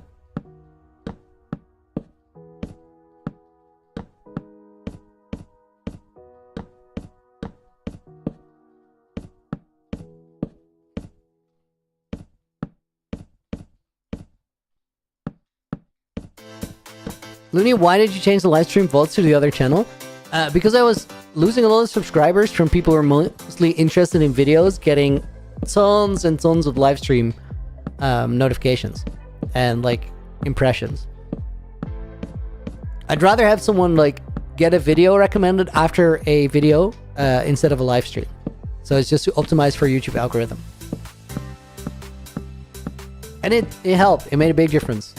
Looney, why did you change the live stream votes to the other channel? Because I was losing a lot of subscribers from people who are mostly interested in videos, getting tons and tons of live stream notifications and like impressions. I'd rather have someone like get a video recommended after a video instead of a live stream. So it's just to optimize for YouTube algorithm. And it helped. It made a big difference.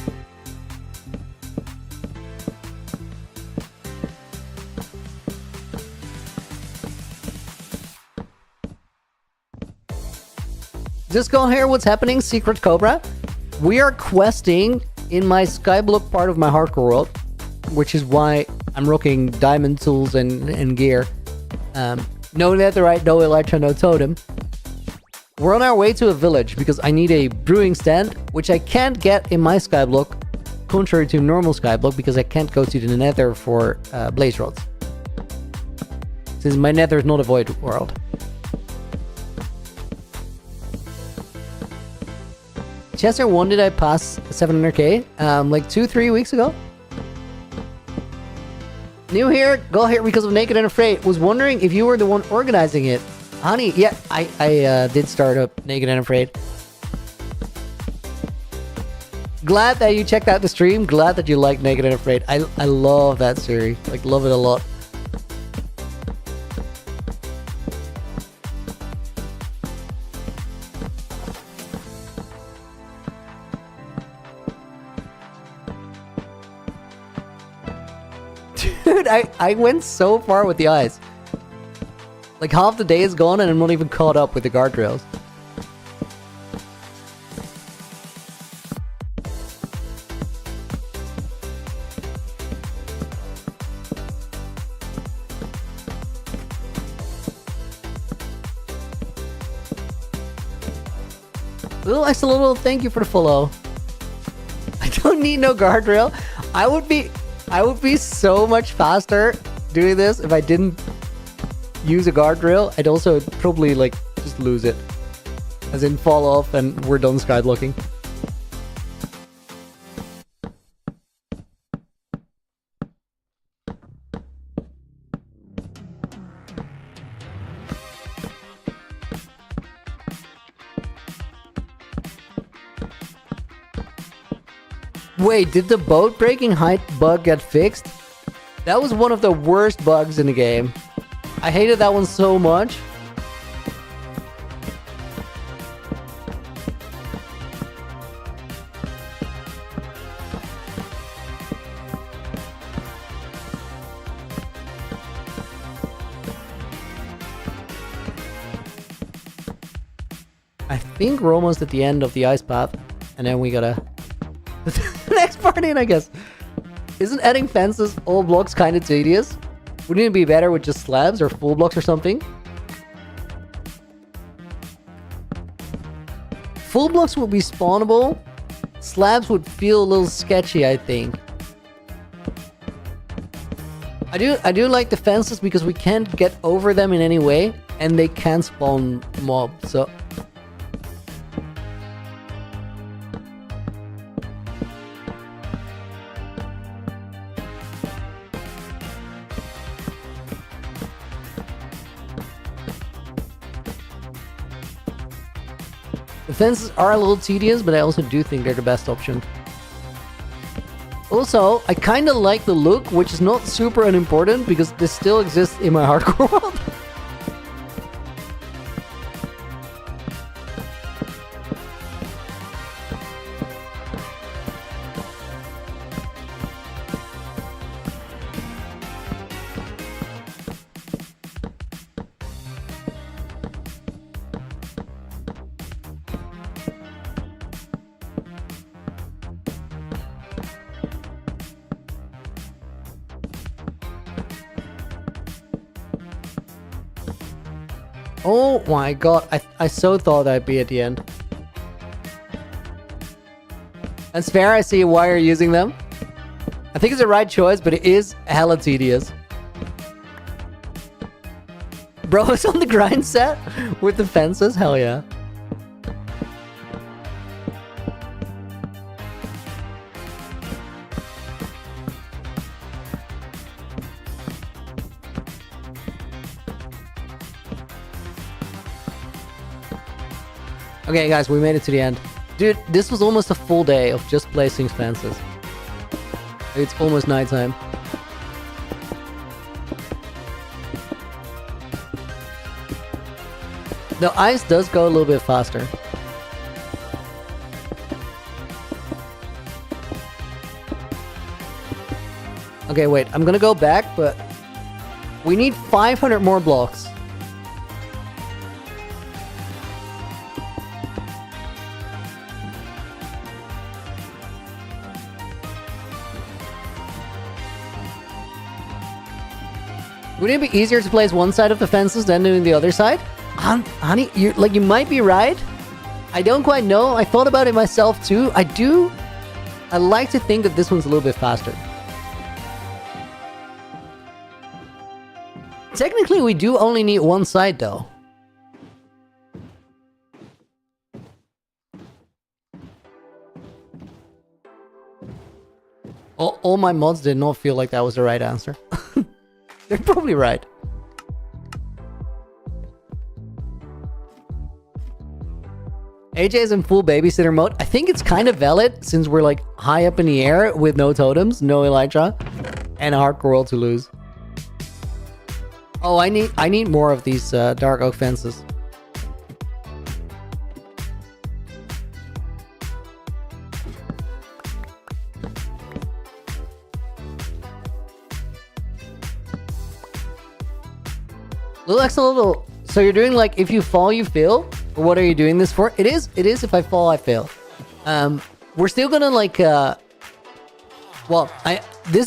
Just go here, what's happening, Secret Cobra? We are questing in my Skyblock part of my hardcore world, which is why I'm rocking diamond tools and gear. No netherite, no elytra, no totem. We're on our way to a village because I need a brewing stand, which I can't get in my Skyblock, contrary to normal Skyblock, because I can't go to the nether for blaze rods. Since my nether is not a void world. Chester, when did I pass 700k? Like 2-3 weeks ago? New here, go here because of Naked and Afraid. Was wondering if you were the one organizing it. Honey, yeah, I did start up Naked and Afraid. Glad that you checked out the stream. Glad that you like Naked and Afraid. I love that series. Like, love it a lot. Dude, I went so far with the eyes. Like, half the day is gone and I'm not even caught up with the guardrails. Little Axolotl, thank you for the follow. I don't need no guardrail. I would be so much faster doing this if I didn't use a guardrail. I'd also probably like just lose it. As in fall off and we're done skyblocking. Wait, did the boat breaking height bug get fixed? That was one of the worst bugs in the game. I hated that one so much. I think we're almost at the end of the ice path, and then we gotta... the next part in, I guess. Isn't adding fences all blocks kind of tedious? Wouldn't it be better with just slabs or full blocks or something? Full blocks would be spawnable. Slabs would feel a little sketchy, I think. I do like the fences because we can't get over them in any way, and they can spawn mobs, so... The fences are a little tedious, but I also do think they're the best option. Also, I kind of like the look, which is not super unimportant because this still exists in my hardcore world. Oh my god, I so thought I'd be at the end. That's fair, I see why you're using them. I think it's the right choice, but it is hella tedious. Bro, it's on the grind set with the fences? Hell yeah. Okay, guys, we made it to the end. Dude, this was almost a full day of just placing fences. It's almost nighttime. The ice does go a little bit faster. Okay, wait, I'm gonna go back, but we need 500 more blocks. Wouldn't it be easier to place one side of the fences than doing the other side? Honey, you might be right. I don't quite know. I thought about it myself too. I like to think that this one's a little bit faster. Technically, we do only need one side though. All my mods did not feel like that was the right answer. They're probably right. AJ is in full babysitter mode. I think it's kind of valid since we're like high up in the air with no totems, no Elytra, and a hardcore world to lose. Oh, I need more of these dark oak fences. Little. So you're doing like if you fall, you fail. Or what are you doing this for? It is if I fall, I fail. We're still gonna like this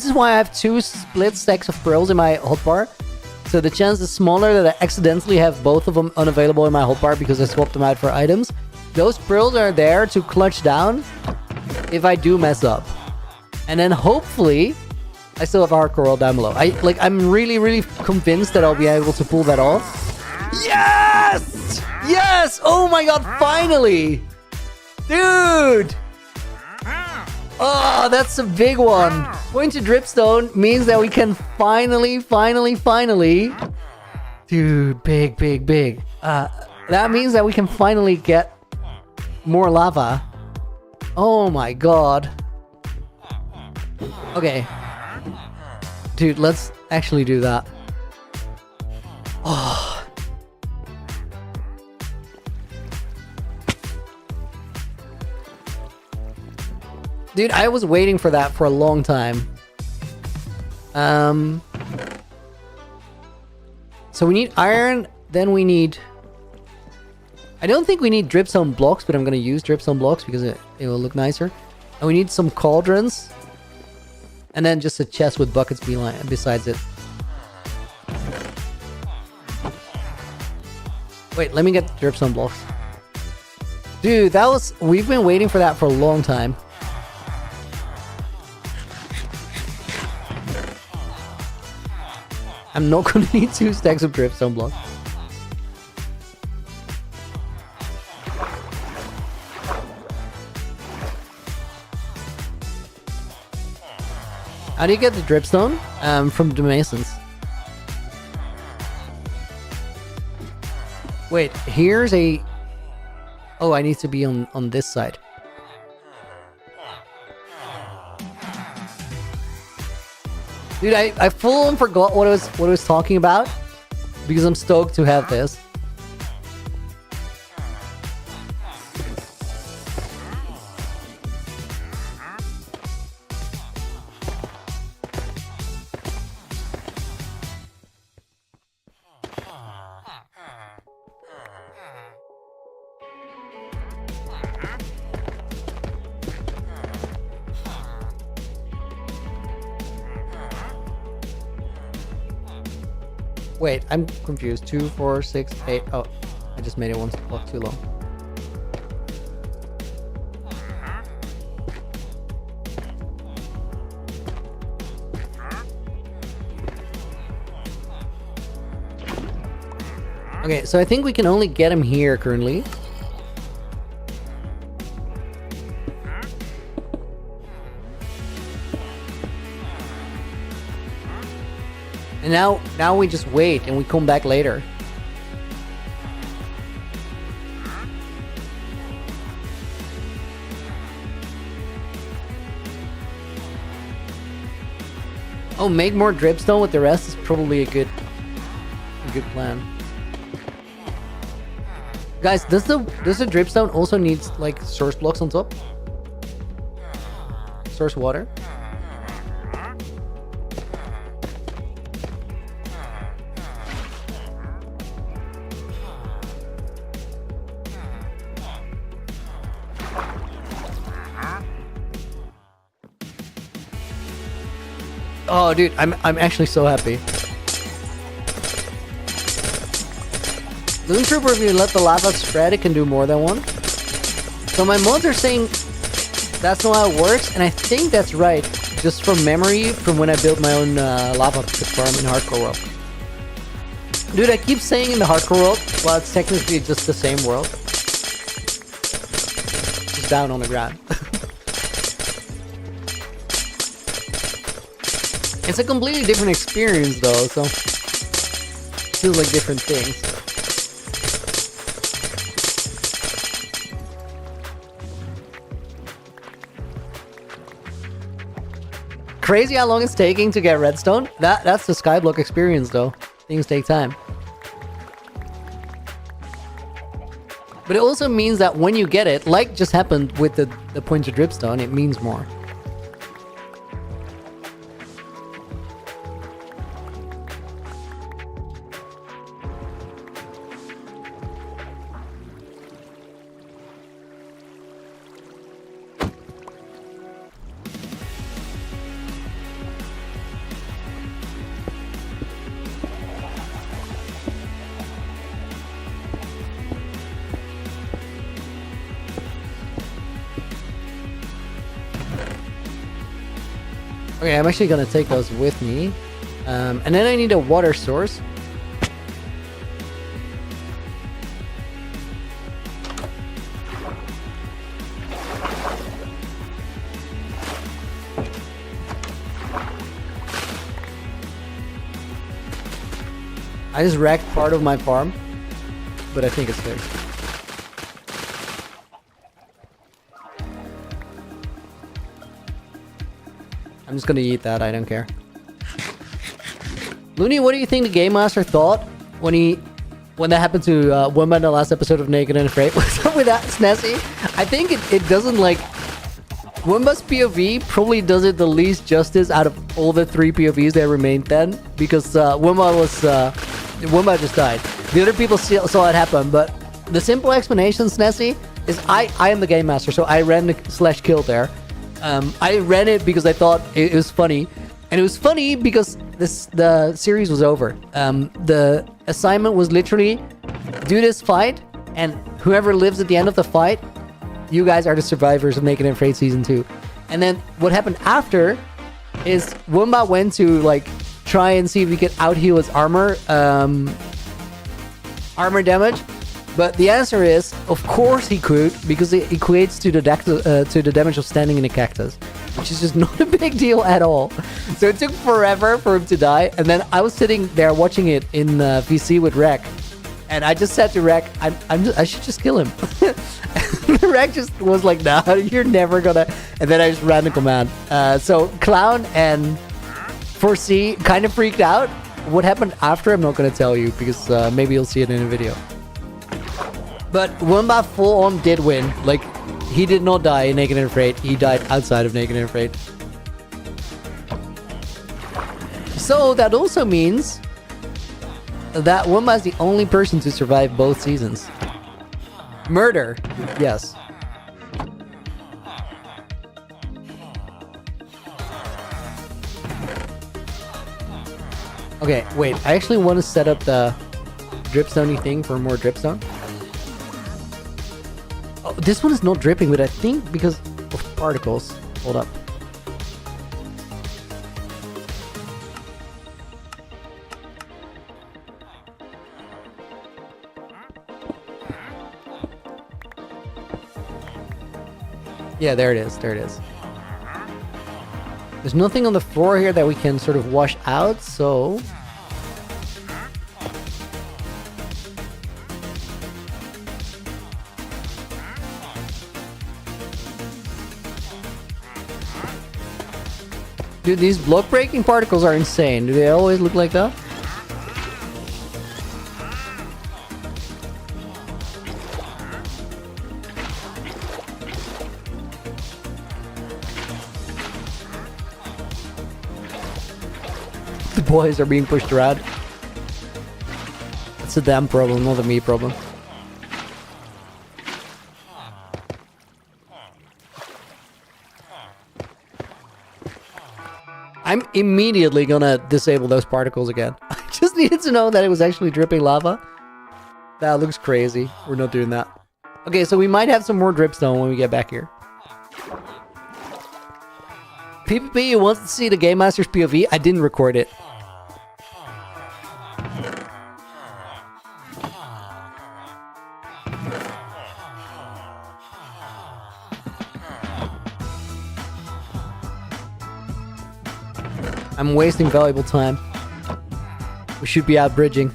is why I have 2 split stacks of pearls in my hotbar. So the chance is smaller that I accidentally have both of them unavailable in my hotbar because I swapped them out for items. Those pearls are there to clutch down if I do mess up. And then hopefully I still have a hardcore roll down below. I'm really convinced that I'll be able to pull that off. Yes! Yes! Oh my god, finally! Dude! Oh, that's a big one. Going to dripstone means that we can finally... Dude, big. That means that we can finally get more lava. Oh my god. Okay. Dude, let's actually do that. Oh. Dude, I was waiting for that for a long time. So we need iron, then we need... I don't think we need dripstone blocks, but I'm gonna use dripstone blocks because it will look nicer. And we need some cauldrons. And then just a chest with buckets besides it. Wait, let me get the dripstone blocks. Dude, we've been waiting for that for a long time. I'm not gonna need 2 stacks of dripstone blocks. How do you get the dripstone? From the masons. Wait, here's a... Oh, I need to be on this side. Dude, I full on forgot what I was talking about because I'm stoked to have this. Wait, I'm confused. 2, 4, 6, 8. Oh, I just made it one block too long. Okay, so I think we can only get him here currently. And now we just wait and we come back later. Oh, make more dripstone with the rest is probably a good plan. Guys, does the dripstone also need like source blocks on top? Source water? Oh, dude, I'm actually so happy. Loon Trooper, if you let the lava spread, it can do more than one. So my mods are saying that's not how it works, and I think that's right. Just from memory, from when I built my own lava pit farm in Hardcore World. Dude, I keep saying in the Hardcore World, well, it's technically just the same world. Just down on the ground. It's a completely different experience though, so feels like different things. Crazy how long it's taking to get redstone. That's the Skyblock experience though. Things take time. But it also means that when you get it, like just happened with the pointer dripstone, it means more. Okay, I'm actually gonna take those with me. And then I need a water source. I just wrecked part of my farm, but I think it's fixed. I'm just gonna eat that, I don't care. Looney, what do you think the Game Master thought when that happened to Wumba in the last episode of Naked and Afraid? What's up with that, Snessy? I think it doesn't like... Wumba's POV probably does it the least justice out of all the 3 POVs that remained then, because Wumba just died. The other people saw it happen, but the simple explanation, Snessy, is I am the Game Master, so I ran the /kill there. I ran it because I thought it was funny, and it was funny because the series was over. The assignment was literally do this fight, and whoever lives at the end of the fight, you guys are the survivors of Naked and Afraid Season 2. And then what happened after is Wumba went to like try and see if he could out-heal his armor damage. But the answer is, of course he could, because it equates to the damage of standing in a cactus, which is just not a big deal at all. So it took forever for him to die, and then I was sitting there watching it in VC with Rek, and I just said to Rek, I should just kill him. Rek just was like, nah, you're never gonna... And then I just ran the command. So Clown and 4C kind of freaked out. What happened after, I'm not gonna tell you, because maybe you'll see it in a video. But Wumba full on did win. Like, he did not die in Naked and Afraid. He died outside of Naked and Afraid. So that also means that Wumba is the only person to survive both seasons. Murder, yes. Okay, wait. I actually want to set up the dripstone-y thing for more dripstone. Oh, this one is not dripping, but I think because of particles. Hold up. Yeah, there it is. There it is. There's nothing on the floor here that we can sort of wash out, so... Dude, these block breaking particles are insane. Do they always look like that? The boys are being pushed around. It's a them problem, not a me problem. I'm immediately gonna disable those particles again. I just needed to know that it was actually dripping lava. That looks crazy. We're not doing that. Okay, so we might have some more dripstone when we get back here. PvP, you want to see the Game Master's POV? I didn't record it. I'm wasting valuable time. We should be out bridging.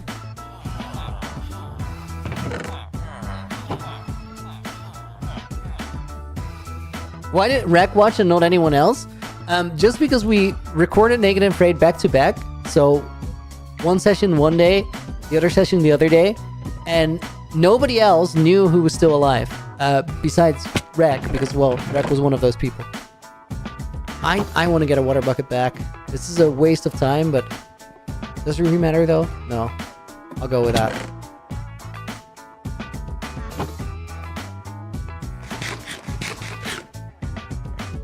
Why did Rec watch and not anyone else? Just because we recorded Naked and Afraid back to back. So one session one day, the other session the other day, and nobody else knew who was still alive. Besides Rec, because, well, Rec was one of those people. I want to get a water bucket back. This is a waste of time, but does it really matter though? No. I'll go with that.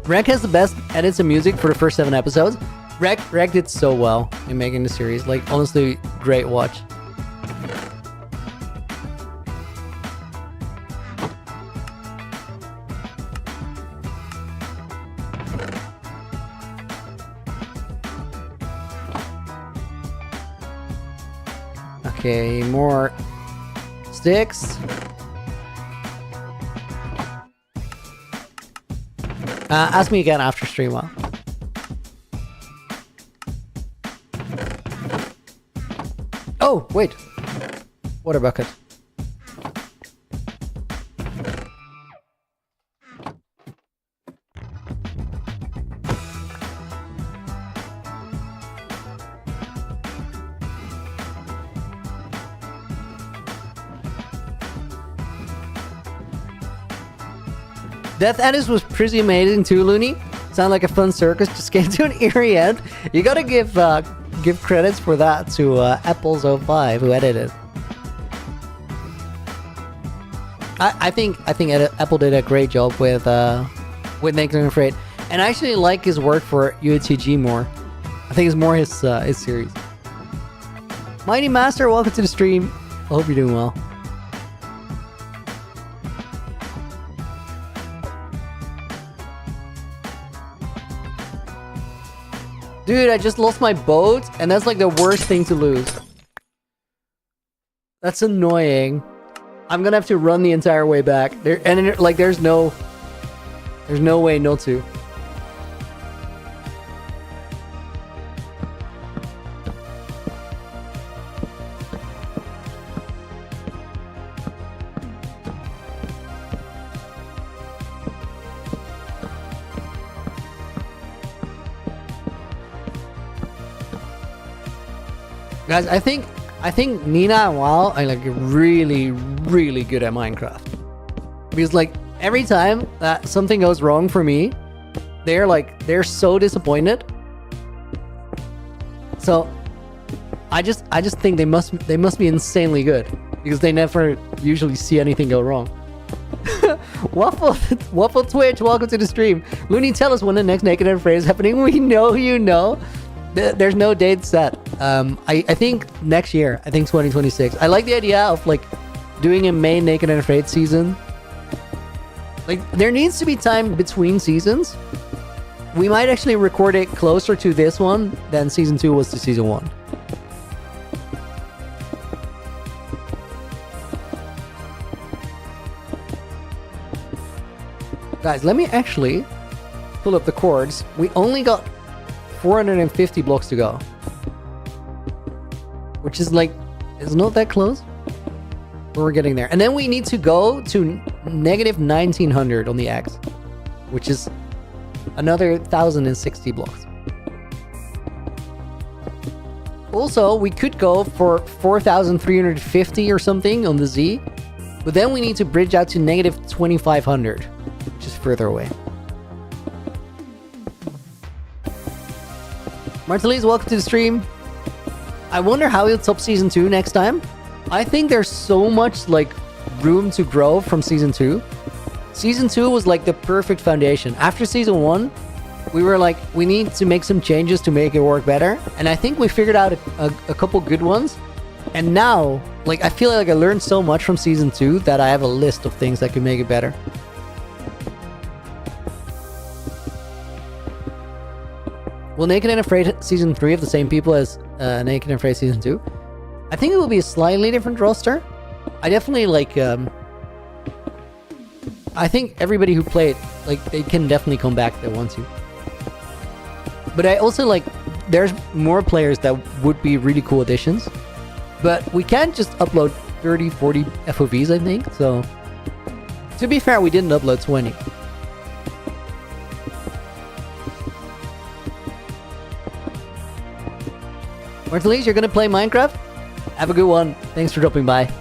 Rec has the best edits and music for the first 7 episodes. Rec did so well in making the series. Like, honestly, great watch. Okay, more sticks. Ask me again after stream, well. Oh, wait. Water bucket. Death Addis was pretty amazing too, Looney. Sound like a fun circus. Just came to an eerie end. You gotta give credits for that to Apples05 who edited. I think Apple did a great job with Naked and Afraid, and I actually like his work for UATG more. I think it's more his series. Mighty Master, welcome to the stream. I hope you're doing well. Dude, I just lost my boat, and that's like the worst thing to lose. That's annoying. I'm gonna have to run the entire way back. There's no way not to. Guys, I think Nina and Wow are like really, really good at Minecraft. Because like every time that something goes wrong for me, they're so disappointed. So I just think they must be insanely good because they never usually see anything go wrong. Waffle Twitch, welcome to the stream. Looney, tell us when the next Naked and Afraid is happening. We know you know. There's no date set. I think next year. I think 2026. I like the idea of like doing a main Naked and Afraid season. Like there needs to be time between seasons. We might actually record it closer to this one than season 2 was to season 1. Guys, let me actually pull up the chords. We only got 450 blocks to go, which is like, it's not that close, but we're getting there. And then we need to go to negative 1900 on the X, which is another 1060 blocks. Also, we could go for 4350 or something on the Z, but then we need to bridge out to negative 2500, which is further away. Martelise, welcome to the stream. I wonder how he'll top season 2 next time. I think there's so much like room to grow from season 2. Season 2 was like the perfect foundation. After season 1, we were like, we need to make some changes to make it work better. And I think we figured out a couple good ones. And now, like, I feel like I learned so much from season 2 that I have a list of things that can make it better. Will Naked and Afraid season 3 have the same people as Naked and Afraid season 2? I think it will be a slightly different roster. I definitely like, I think everybody who played, like, they can definitely come back if they want to. But I also like, there's more players that would be really cool additions. But we can't just upload 30, 40 FOVs, I think. So, to be fair, we didn't upload 20. Martelis, you're gonna play Minecraft? Have a good one. Thanks for dropping by.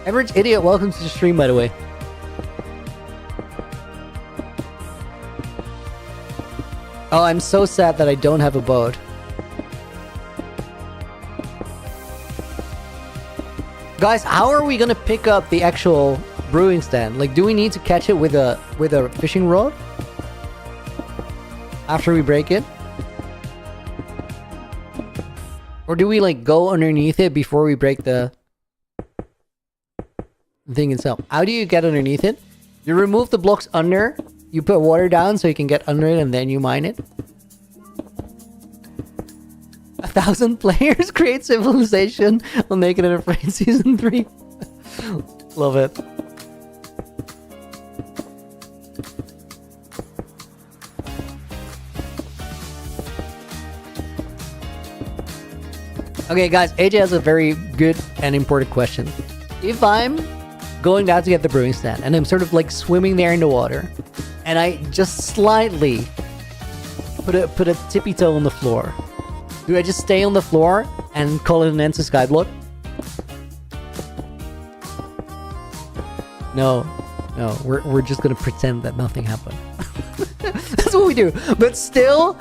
Average Idiot, welcome to the stream, by the way. Oh, I'm so sad that I don't have a boat. Guys, how are we gonna pick up the actual brewing stand? Like, do we need to catch it with a fishing rod? After we break it? Or do we, like, go underneath it before we break the thing itself? How do you get underneath it? You remove the blocks under, you put water down so you can get under it, and then you mine it. 1,000 players create civilization. I'll make it Afraid Season 3. Love it. Okay, guys, AJ has a very good and important question. If I'm going down to get the brewing stand and I'm sort of like swimming there in the water, and I just slightly put a tippy toe on the floor, do I just stay on the floor and call it an end to Skyblock? No, we're just gonna pretend that nothing happened. That's what we do. But still,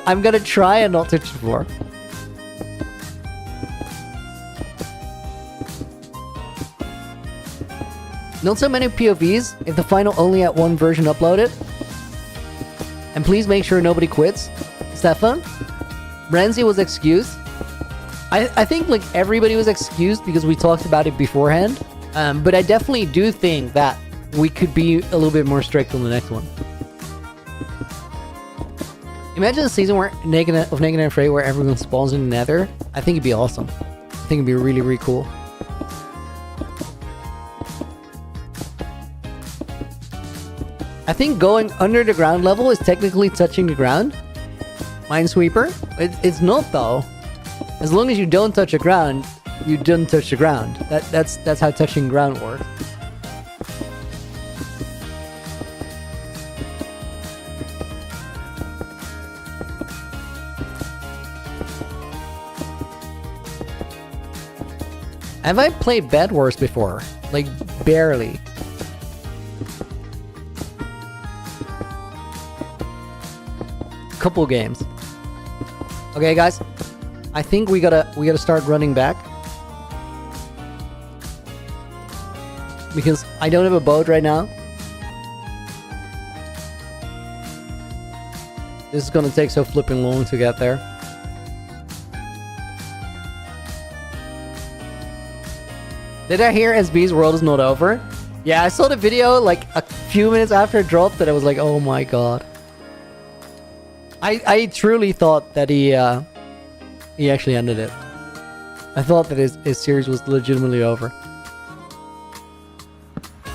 I'm gonna try and not touch the floor. Not so many POVs if the final only had one version uploaded. And please make sure nobody quits. Stefan? Renzi was excused. I think like everybody was excused because we talked about it beforehand. But I definitely do think that we could be a little bit more strict on the next one. Imagine a season where Naked and Afraid where everyone spawns in the Nether. I think it'd be awesome. I think it'd be really, really cool. I think going under the ground level is technically touching the ground. Minesweeper? It's not though. As long as you don't touch the ground, you don't touch the ground. That's how touching ground works. Have I played Bed Wars before? Like, barely. Couple games. Okay, guys. I think we gotta start running back. Because I don't have a boat right now. This is gonna take so flipping long to get there. Did I hear SB's world is not over? Yeah, I saw the video like a few minutes after it dropped and I was like, oh my god. I truly thought that he actually ended it. I thought that his series was legitimately over.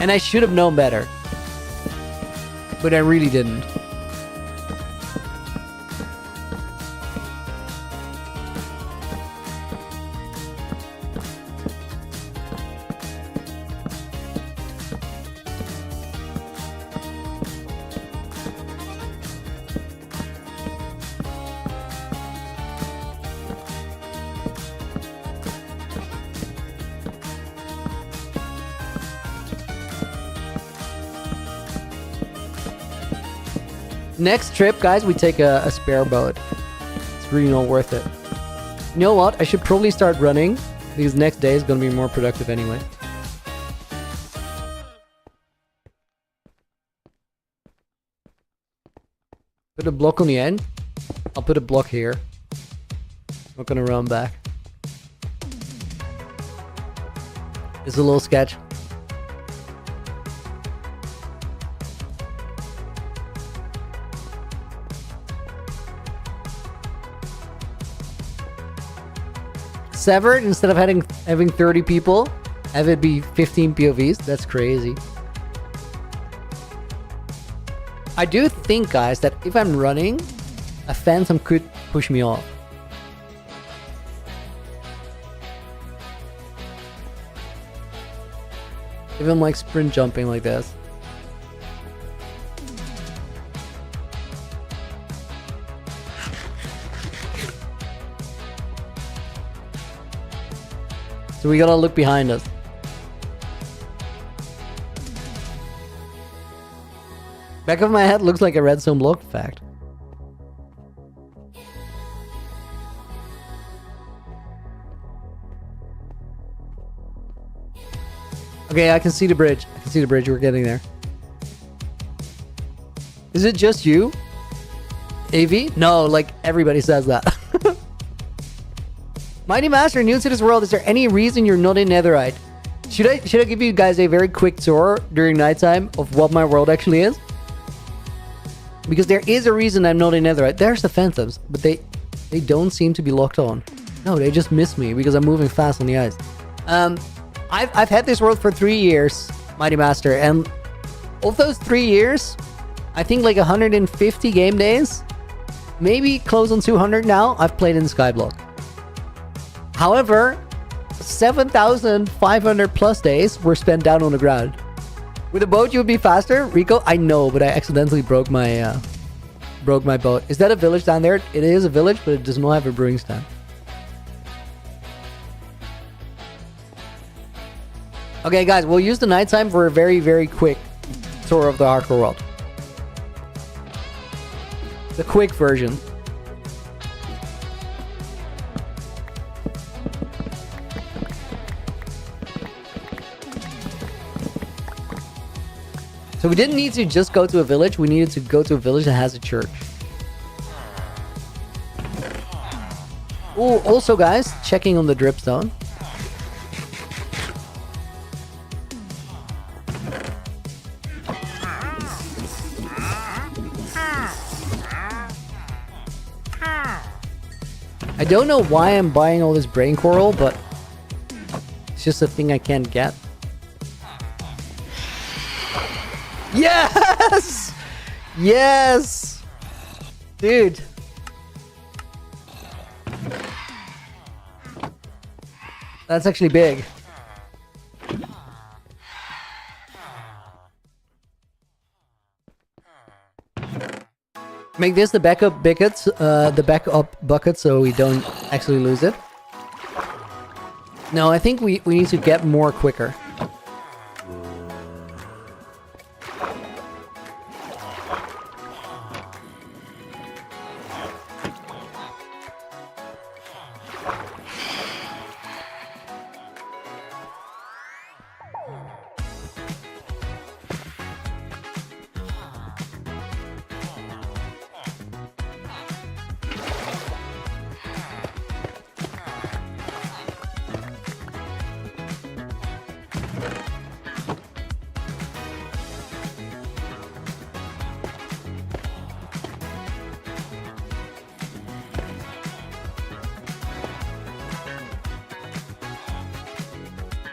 And I should have known better. But I really didn't. Next trip, guys, we take a spare boat. It's really not worth it. You know what? I should probably start running, because next day is going to be more productive anyway. Put a block on the end. I'll put a block here. Not going to run back. It's a little sketch. Severed, instead of having 30 people, have it be 15 POVs. That's crazy. I do think, guys, that if I'm running, a phantom could push me off. If I'm like sprint jumping like this. So we gotta look behind us. Back of my head looks like a redstone block fact. Okay, I can see the bridge. I can see the bridge. We're getting there. Is it just you? AV? No, like everybody says that. Mighty Master, new to this world, is there any reason you're not in Netherite? Should I give you guys a very quick tour during nighttime of what my world actually is? Because there is a reason I'm not in Netherite. There's the phantoms, but they don't seem to be locked on. No, they just miss me because I'm moving fast on the ice. I've had this world for 3 years, Mighty Master, and of those 3 years, I think like 150 game days, maybe close on 200 now, I've played in Skyblock. However, 7,500 plus days were spent down on the ground. With a boat, you would be faster, Rico. I know, but I accidentally broke my boat. Is that a village down there? It is a village, but it does not have a brewing stand. Okay, guys, we'll use the nighttime for a very, very quick tour of the hardcore world. The quick version. So we didn't need to just go to a village, we needed to go to a village that has a church. Oh, also guys, checking on the dripstone. I don't know why I'm buying all this brain coral, but it's just a thing I can't get. Yes! Yes! Dude. That's actually big. Make this the backup bucket so we don't actually lose it. No, I think we need to get more quicker.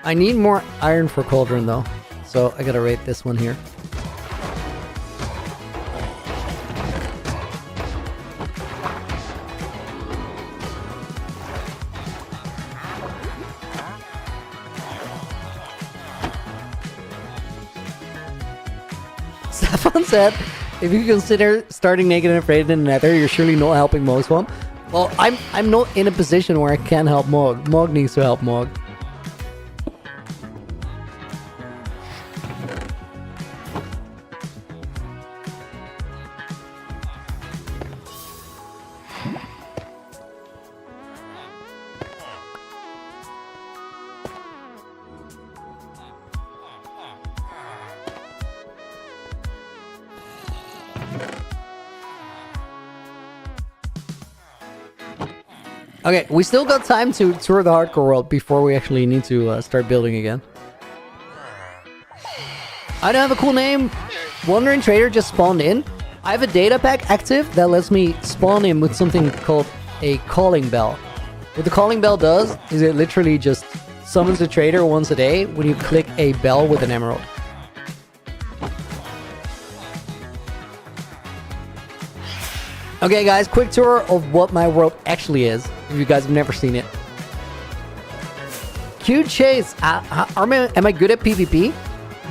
I need more iron for cauldron though, so I gotta rate this one here. Stefan said, if you consider starting naked and afraid in the nether, you're surely not helping Mogswamp. Well, I'm not in a position where I can help Mog. Mog needs to help Mog. Okay, we still got time to tour the hardcore world before we actually need to start building again. I don't have a cool name. Wandering Trader just spawned in. I have a data pack active that lets me spawn in with something called a calling bell. What the calling bell does is it literally just summons the trader once a day when you click a bell with an emerald. Okay, guys, quick tour of what my world actually is, if you guys have never seen it. Cute Chase. Am I good at PvP?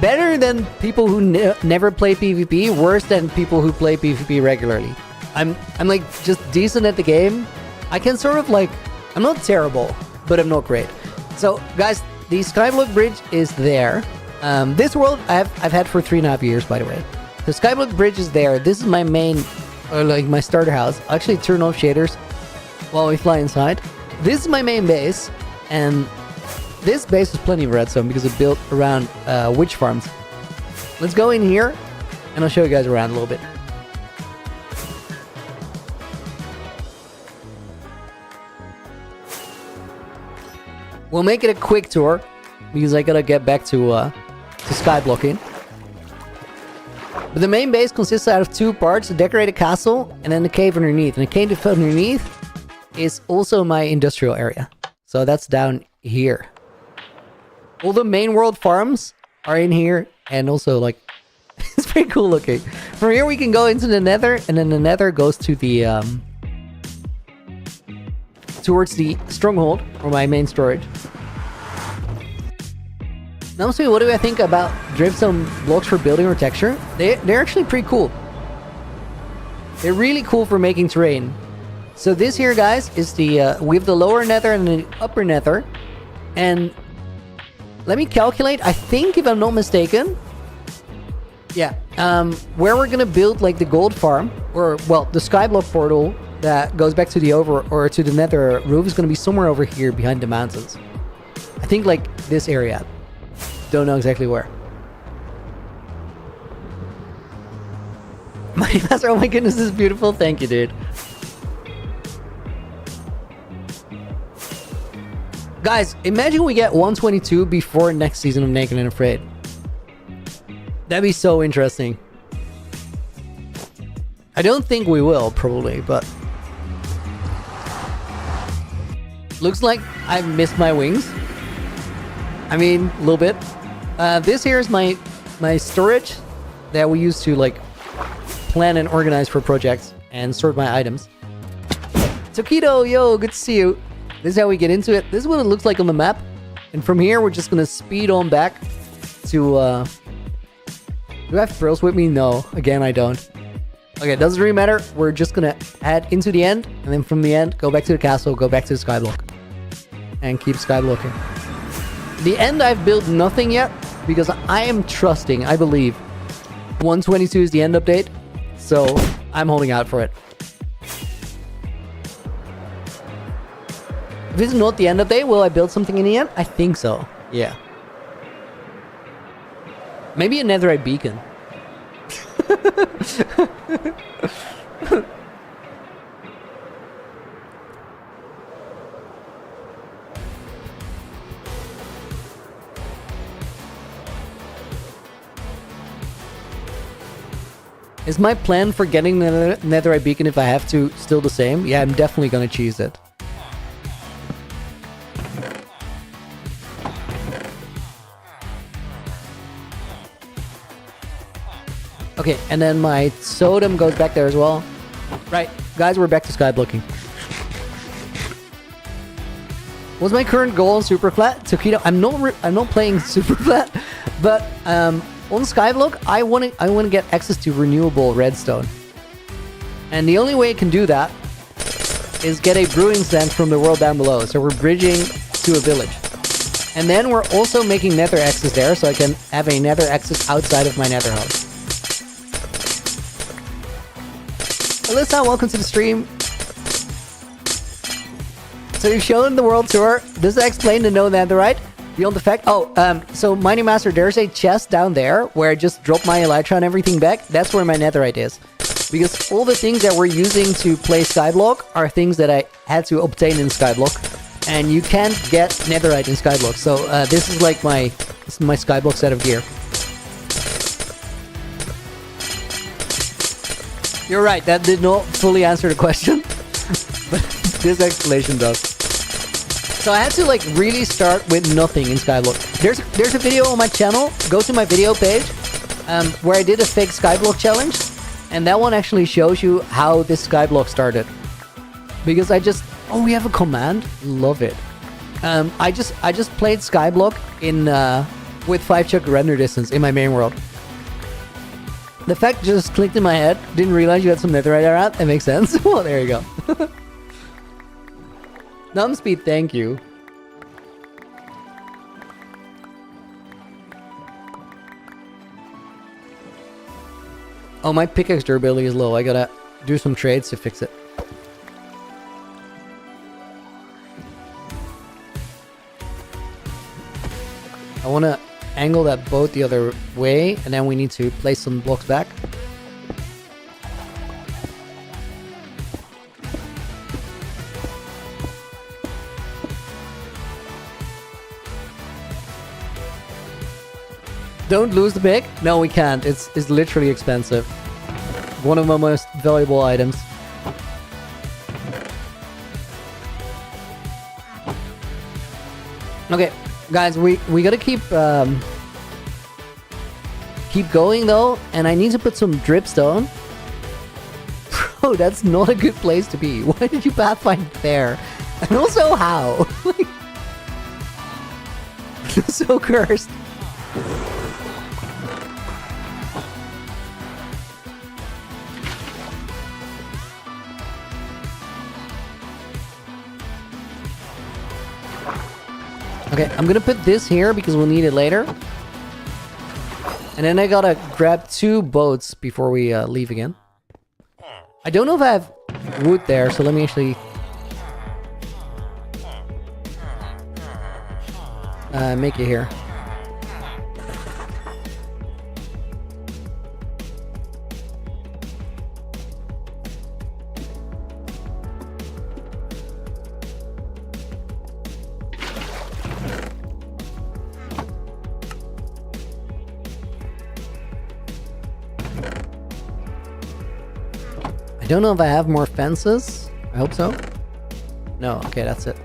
Better than people who never play PvP, worse than people who play PvP regularly. I'm like just decent at the game. I can sort of like, I'm not terrible, but I'm not great. So guys, the Skyblock bridge is there. This world I've had for 3.5 years, by the way. The Skyblock bridge is there. This is my main, like my starter house. I'll actually turn off shaders while we fly inside. This is my main base, and this base is plenty of redstone because it's built around witch farms. Let's go in here, and I'll show you guys around a little bit. We'll make it a quick tour because I gotta get back to skyblocking. But the main base consists out of 2 parts: a decorated castle and then the cave underneath. And the cave underneath is also my industrial area. So that's down here. All the main world farms are in here, and also like it's pretty cool looking. From here we can go into the nether, and then the nether goes to the towards the stronghold, or my main storage. Now, so what do I think about dripstone blocks for building or texture? They're actually pretty cool. They're really cool for making terrain. So this here, guys, is the we have the lower nether and the upper nether, and let me calculate. I think, if I'm not mistaken, yeah, where we're gonna build like the gold farm, or well, the skyblock portal that goes back to the to the nether roof is gonna be somewhere over here behind the mountains. I think like this area. Don't know exactly where. Mighty Master, oh my goodness, this is beautiful. Thank you, dude. Guys, imagine we get 122 before next season of Naked and Afraid. That'd be so interesting. I don't think we will, probably, but looks like I missed my wings. I mean, a little bit. This here is my storage that we use to like plan and organize for projects and sort my items. Tokido, yo, good to see you. This is how we get into it. This is what it looks like on the map. And from here, we're just gonna speed on back to, do I have pearls with me? No. Again, I don't. Okay, it doesn't really matter. We're just gonna head into the end, and then from the end, go back to the castle, go back to the skyblock. And keep skyblocking. The end, I've built nothing yet, because I am trusting, I believe, 122 is the end update, so I'm holding out for it. If it's not the end update, will I build something in the end? I think so, yeah. Maybe a netherite beacon. Is my plan for getting the netherite beacon, if I have to, still the same? Yeah, I'm definitely gonna choose it. Okay, and then my totem goes back there as well. Right, guys, we're back to skyblocking. What's my current goal on super flat? Tokido, I'm not playing super flat, but on Skyblock, I want to get access to renewable redstone. And the only way I can do that is get a brewing stand from the world down below. So we're bridging to a village. And then we're also making nether access there, so I can have a nether access outside of my nether house. Alyssa, welcome to the stream. So you've shown the world tour. Does that explain the no netherite? Beyond the fact, so Mighty Master, there's a chest down there where I just dropped my elytra and everything back. That's where my netherite is. Because all the things that we're using to play Skyblock are things that I had to obtain in Skyblock. And you can't get netherite in Skyblock. So this is like my Skyblock set of gear. You're right, that did not fully answer the question. But this explanation does. So I had to like really start with nothing in Skyblock. There's a video on my channel. Go to my video page where I did a fake Skyblock challenge, And that one actually shows you how this Skyblock started. Because oh, we have a command? Love it. I just played Skyblock in with 5-chuck render distance in my main world. The fact just clicked in my head. Didn't realize you had some netherite around. That makes sense. Well, there you go. Numbspeed, thank you. Oh, my pickaxe durability is low. I gotta do some trades to fix it. I want to angle that boat the other way, and then we need to place some blocks back. Don't lose the pick? No, we can't. It's literally expensive. One of my most valuable items. Okay, guys, we gotta keep going though, and I need to put some dripstone. Bro, that's not a good place to be. Why did you pathfind there? And also how? Like, so cursed. Okay, I'm gonna put this here because we'll need it later. And then I gotta grab 2 boats before we leave again. I don't know if I have wood there, so let me actually... make it here. I don't know if I have more fences. I hope so. No, okay, that's it.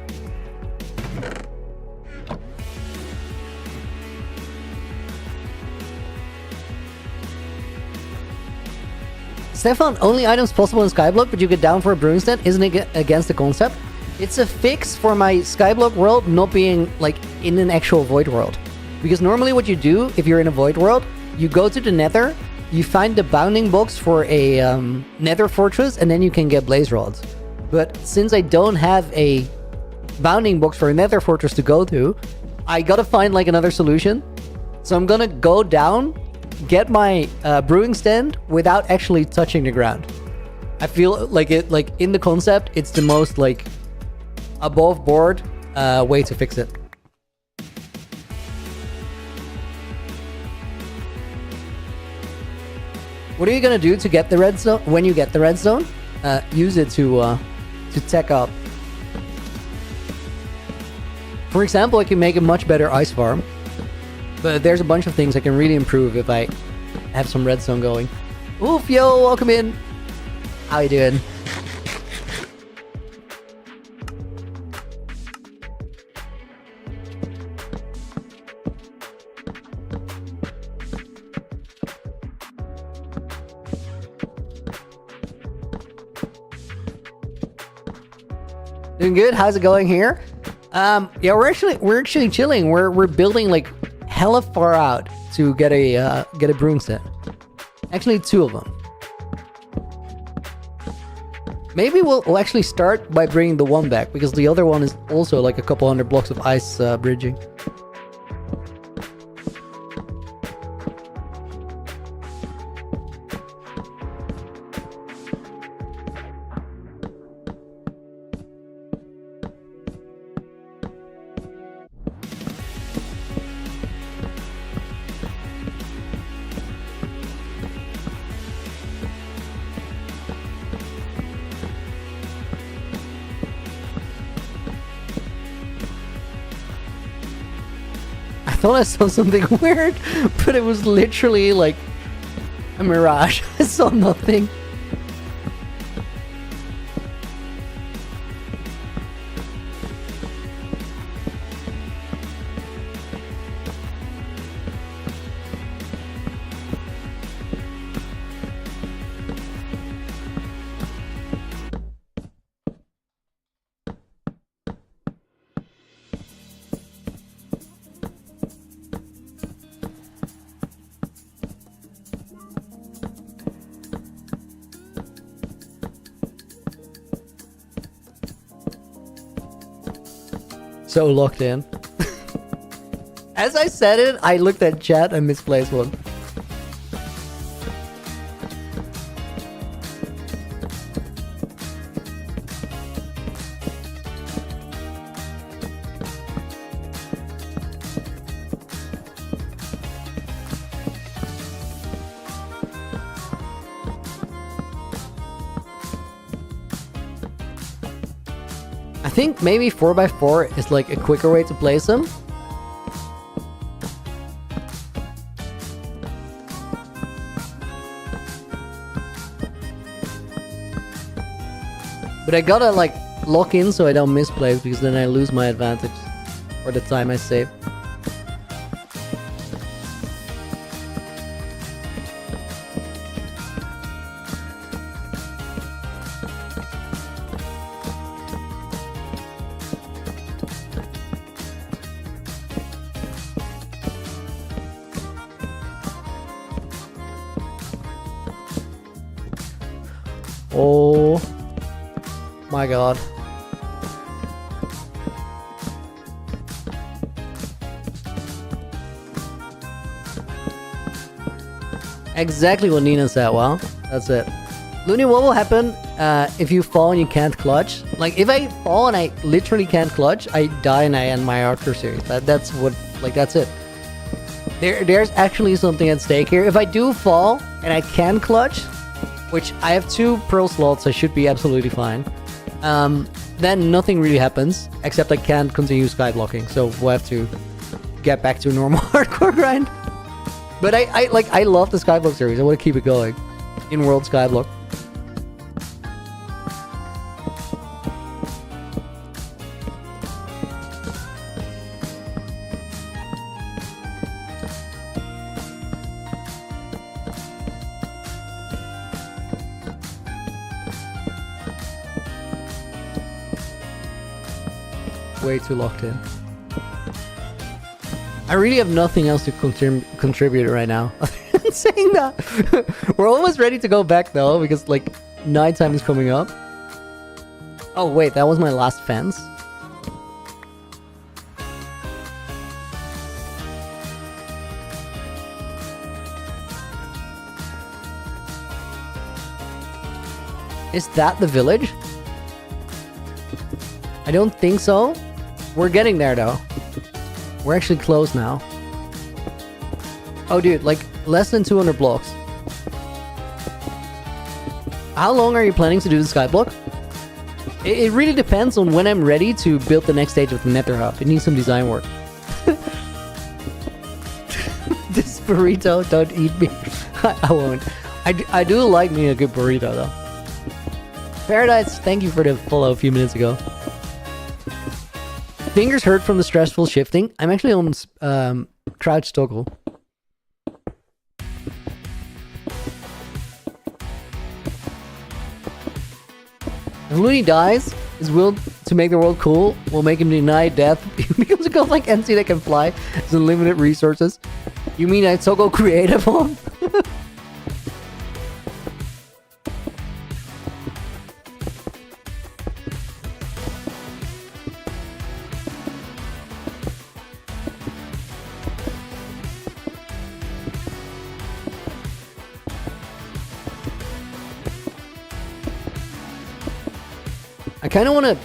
Stefan, only items possible in Skyblock, but you get down for a brewing stand. Isn't it against the concept? It's a fix for my Skyblock world not being like in an actual void world. Because normally what you do if you're in a void world, you go to the nether, you find the bounding box for a nether fortress, and then you can get blaze rods. But since I don't have a bounding box for a nether fortress to go to, I gotta find like another solution. So I'm gonna go down, get my brewing stand without actually touching the ground. I feel like in the concept, it's the most like above board way to fix it. What are you gonna do to get the redstone? When you get the redstone, use it to tech up. For example, I can make a much better ice farm, but there's a bunch of things I can really improve if I have some redstone going. Oof, yo, welcome in. How you doing? Doing good. How's it going here? Yeah, we're actually chilling. We're building like hella far out to get a brewing set. Actually, 2 of them. Maybe we'll actually start by bringing the one back because the other one is also like a couple hundred blocks of ice bridging. I thought I saw something weird, but it was literally like a mirage. I saw nothing. So locked in. As I said it, I looked at chat and misplaced one. I think maybe 4x4 is like a quicker way to place them. But I gotta like lock in so I don't misplace, because then I lose my advantage for the time I save. Oh my god. Exactly what Nina said. Well, that's it. Looney, what will happen if you fall and you can't clutch? Like, if I fall and I literally can't clutch, I die and I end my Archer series. That's what, like, that's it. There's actually something at stake here. If I do fall and I can clutch, which I have 2 pearl slots, I should be absolutely fine. Then nothing really happens, except I can't continue skyblocking, so we'll have to get back to normal hardcore grind. But I love the Skyblock series. I want to keep it going in World Skyblock. Way too locked in. I really have nothing else to contribute right now. Saying that. We're almost ready to go back though, because like nighttime is coming up. Oh wait, that was my last fence. Is that the village? I don't think so. We're getting there though. We're actually close now. Oh dude, like less than 200 blocks. How long are you planning to do the Skyblock? It really depends on when I'm ready to build the next stage of the Nether Hub. It needs some design work. This burrito, don't eat me. I won't. I do like me a good burrito though. Paradise, thank you for the follow a few minutes ago. Fingers hurt from the stressful shifting. I'm actually on crouch toggle. If Looney dies, his will to make the world cool will make him deny death. He becomes a godlike entity that can fly, has unlimited resources. You mean I toggle creative on? I kind of want to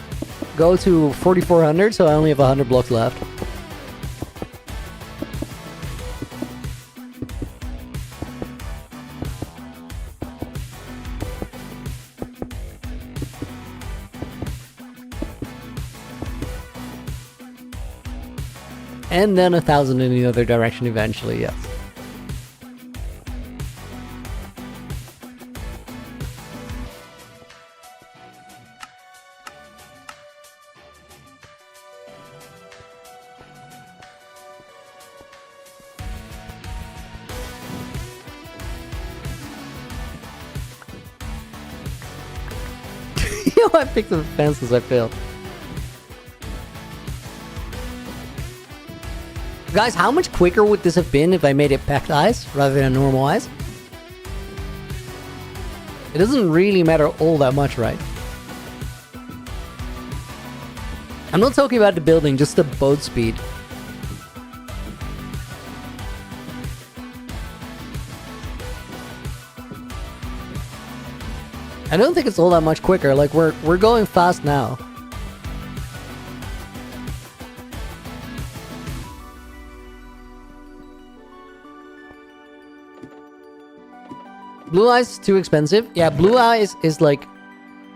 go to 4400, so I only have 100 blocks left. And then 1,000 in the other direction eventually, yes. I picked the fences, I failed. Guys, how much quicker would this have been if I made it packed ice rather than normal ice? It doesn't really matter all that much, right? I'm not talking about the building, just the boat speed. I don't think it's all that much quicker. Like we're going fast now. Blue eyes is too expensive. Yeah, blue eyes is like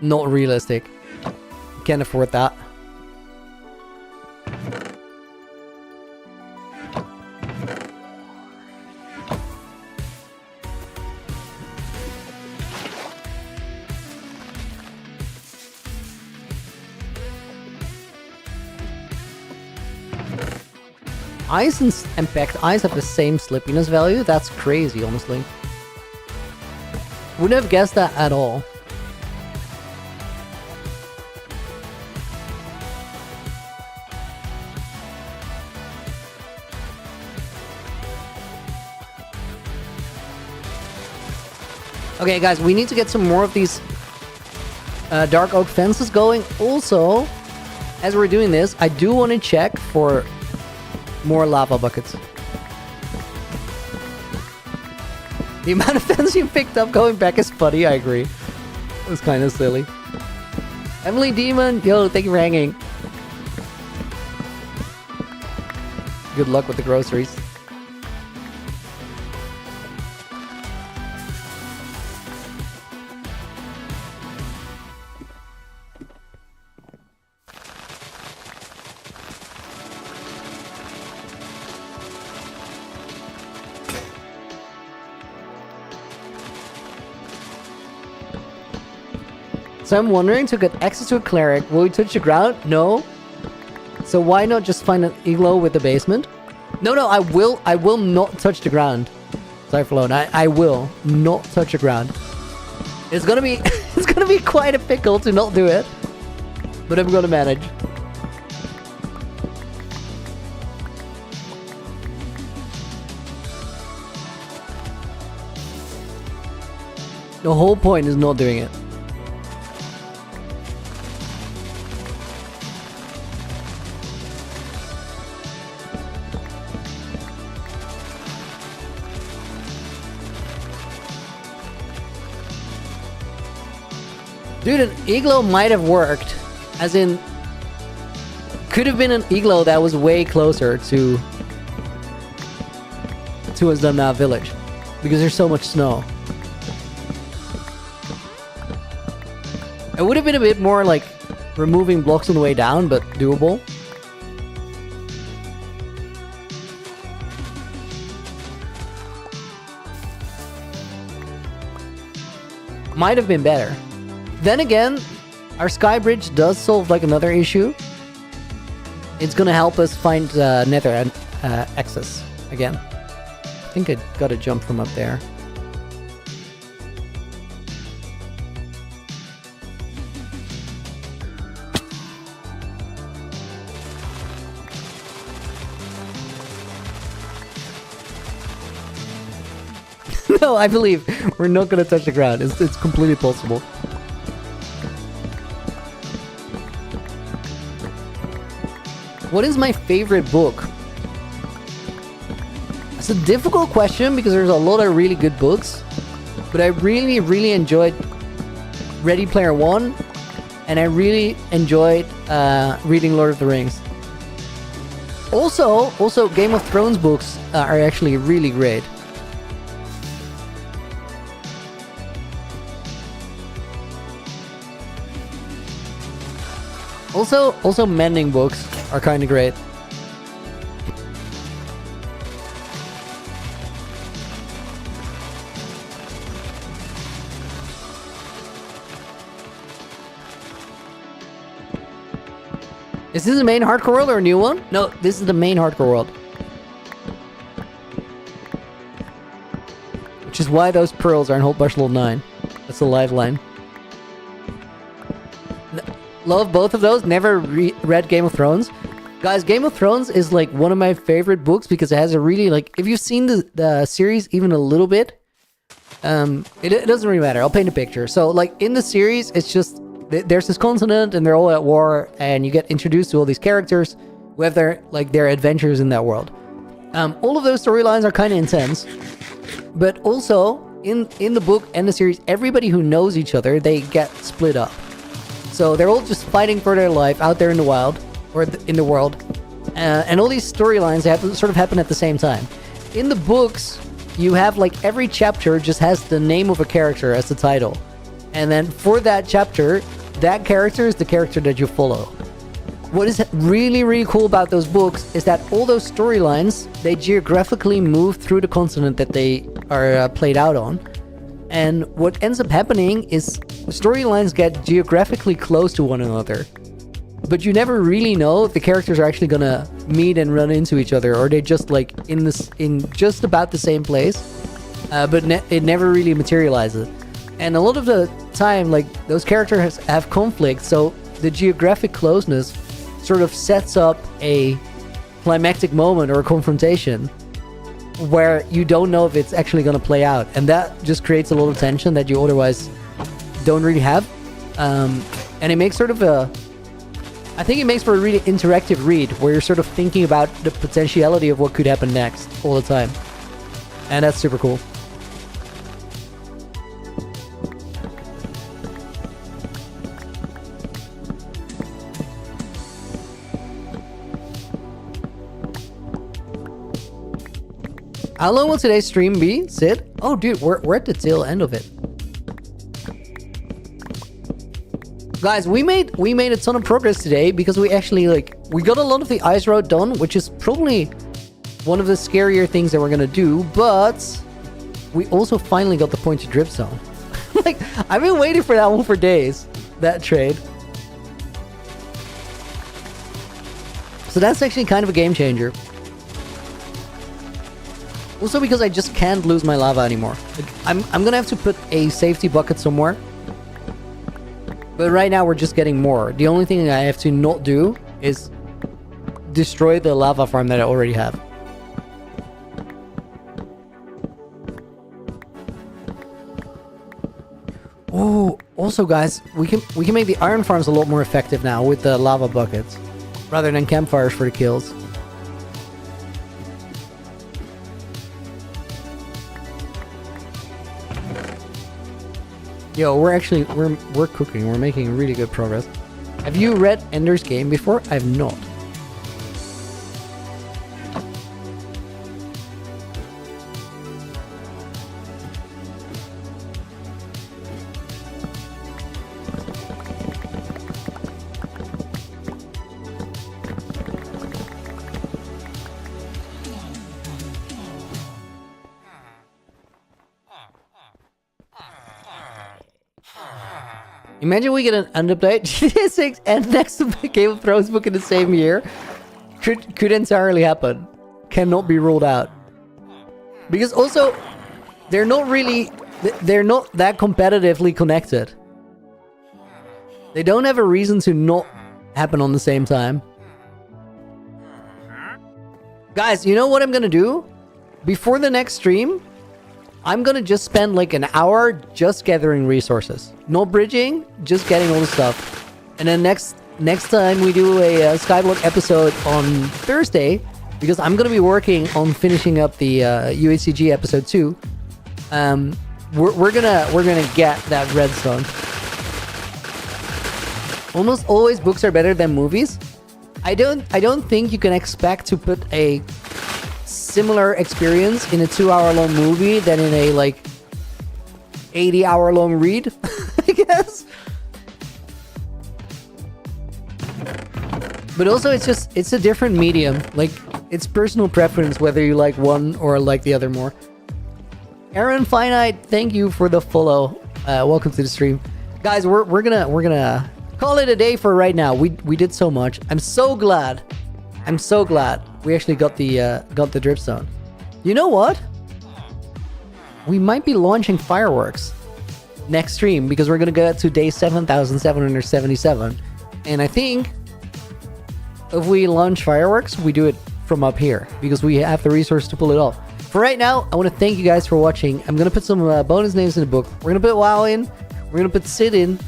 not realistic. Can't afford that. Ice and packed ice have the same slippiness value? That's crazy, honestly. Wouldn't have guessed that at all. Okay, guys, we need to get some more of these dark oak fences going. Also, as we're doing this, I do want to check for more lava buckets. The amount of fence you picked up going back is funny, I agree. It was kind of silly. Emily Demon, yo, thank you for hanging. Good luck with the groceries. So I'm wondering, to get access to a cleric, will we touch the ground? No. So why not just find an igloo with the basement? No, I will not touch the ground. Sorry, Flown. I will not touch the ground. It's gonna be it's gonna be quite a pickle to not do it. But I'm gonna manage. The whole point is not doing it. Dude, an igloo might have worked. As in, could have been an igloo that was way closer to Asdamna village. Because there's so much snow. It would have been a bit more like removing blocks on the way down, but doable. Might have been better. Then again, our sky bridge does solve like another issue. It's gonna help us find nether access again. I think I got a jump from up there. No, I believe we're not gonna touch the ground. It's completely possible. What is my favorite book? It's a difficult question because there's a lot of really good books. But I really enjoyed Ready Player One. And I really enjoyed reading Lord of the Rings. Also Game of Thrones books are actually really great. Also mending books are kind of great. Is this the main hardcore world or a new one? No, this is the main hardcore world. Which is why those pearls are in Hold Bush Level 9. That's the live line. Love both of those. Never read Game of Thrones. Guys, Game of Thrones is like one of my favorite books because it has a really like... If you've seen the series even a little bit, it doesn't really matter. I'll paint a picture. So like in the series, it's just there's this continent and they're all at war, and you get introduced to all these characters who have their adventures in that world. All of those storylines are kind of intense, but also in the book and the series, everybody who knows each other, they get split up. So they're all just fighting for their life out there in the wild, or in the world, and all these storylines sort of happen at the same time. In the books, you have like every chapter just has the name of a character as the title, and then for that chapter, that character is the character that you follow. What is really, really cool about those books is that all those storylines, they geographically move through the continent that they are played out on. And what ends up happening is storylines get geographically close to one another. But you never really know if the characters are actually gonna meet and run into each other, or they just like in just about the same place, but it never really materializes. And a lot of the time, like, those characters have conflict, so the geographic closeness sort of sets up a climactic moment or a confrontation where you don't know if it's actually going to play out, and that just creates a lot of tension that you otherwise don't really have. And it makes sort of I think it makes for a really interactive read where you're sort of thinking about the potentiality of what could happen next all the time, and that's super cool. How long will today's stream be, Sid? Oh, dude, we're at the tail end of it. Guys, we made a ton of progress today because we actually, like, we got a lot of the ice road done, which is probably one of the scarier things that we're gonna do, but we also finally got the pointed drip zone. Like, I've been waiting for that one for days, that trade. So that's actually kind of a game changer. Also because I just can't lose my lava anymore. Like, I'm gonna have to put a safety bucket somewhere. But right now we're just getting more. The only thing I have to not do is destroy the lava farm that I already have. Oh, also guys, we can make the iron farms a lot more effective now with the lava buckets, rather than campfires for the kills. Yo, we're cooking. We're making really good progress. Have you read Ender's Game before? I've not. Imagine we get an update, GTA 6 and next to the Game of Thrones book in the same year. Could entirely happen. Cannot be ruled out. Because also, they're not that competitively connected. They don't have a reason to not happen on the same time. Guys, you know what I'm gonna do? Before the next stream, I'm gonna just spend like an hour just gathering resources. No bridging, just getting all the stuff. And then next time we do a Skyblock episode on Thursday, because I'm gonna be working on finishing up the UHCG episode 2. We're gonna get that redstone. Almost always books are better than movies. I don't think you can expect to put a similar experience in a 2-hour long movie than in a like 80-hour long read, I guess. But also it's a different medium. Like, it's personal preference whether you like one or like the other more. Aaron Finite, thank you for the follow. Welcome to the stream. Guys, we're gonna call it a day for right now. We did so much. I'm so glad we actually got the drip zone. You know what? We might be launching fireworks next stream because we're gonna get to day 7,777, and I think if we launch fireworks, we do it from up here because we have the resource to pull it off. For right now, I want to thank you guys for watching. I'm gonna put some bonus names in the book. We're gonna put WoW in. We're gonna put Sid in.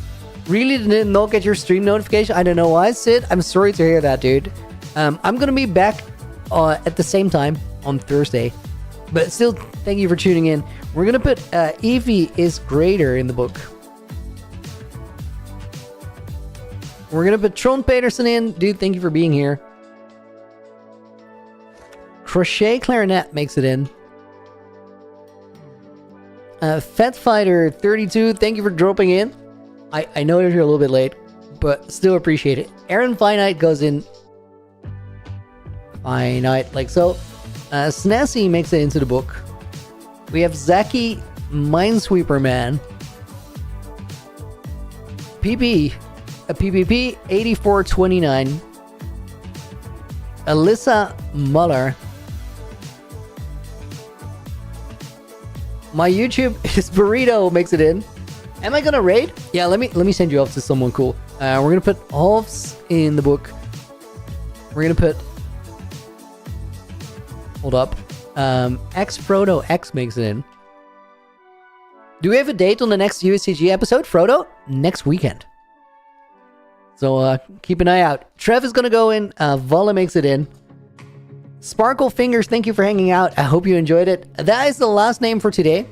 Really did not get your stream notification? I don't know why, Sid. I'm sorry to hear that, dude. I'm gonna be back at the same time on Thursday. But still, thank you for tuning in. We're gonna put Evie is greater in the book. We're gonna put Trond Peterson in. Dude, thank you for being here. Crochet Clarinet makes it in. Fat Fighter 32, thank you for dropping in. I know you're a little bit late, but still appreciate it. Aaron Finite goes in. Finite, like so. Snazzy makes it into the book. We have Zaki Minesweeper Man. PPP 8429. Alyssa Muller. My YouTube is Burrito makes it in. Am I gonna raid? Yeah, let me send you off to someone cool. We're gonna put Holves in the book. We're gonna put. Hold up. X Frodo X makes it in. Do we have a date on the next USCG episode, Frodo? Next weekend. So keep an eye out. Trev is gonna go in. Vala makes it in. Sparkle Fingers, thank you for hanging out. I hope you enjoyed it. That is the last name for today.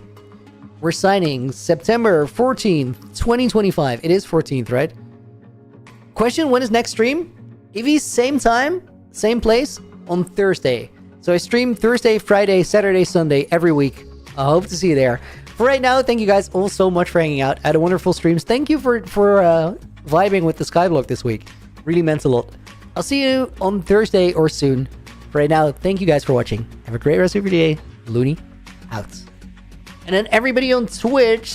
We're signing September 14th, 2025. It is 14th, right? Question, when is next stream? Evie, same time, same place, on Thursday. So I stream Thursday, Friday, Saturday, Sunday, every week. I hope to see you there. For right now, thank you guys all so much for hanging out. I had a wonderful streams. Thank you for vibing with the Skyblock this week. Really meant a lot. I'll see you on Thursday or soon. For right now, thank you guys for watching. Have a great rest of your day. Looney, out. And then everybody on Twitch,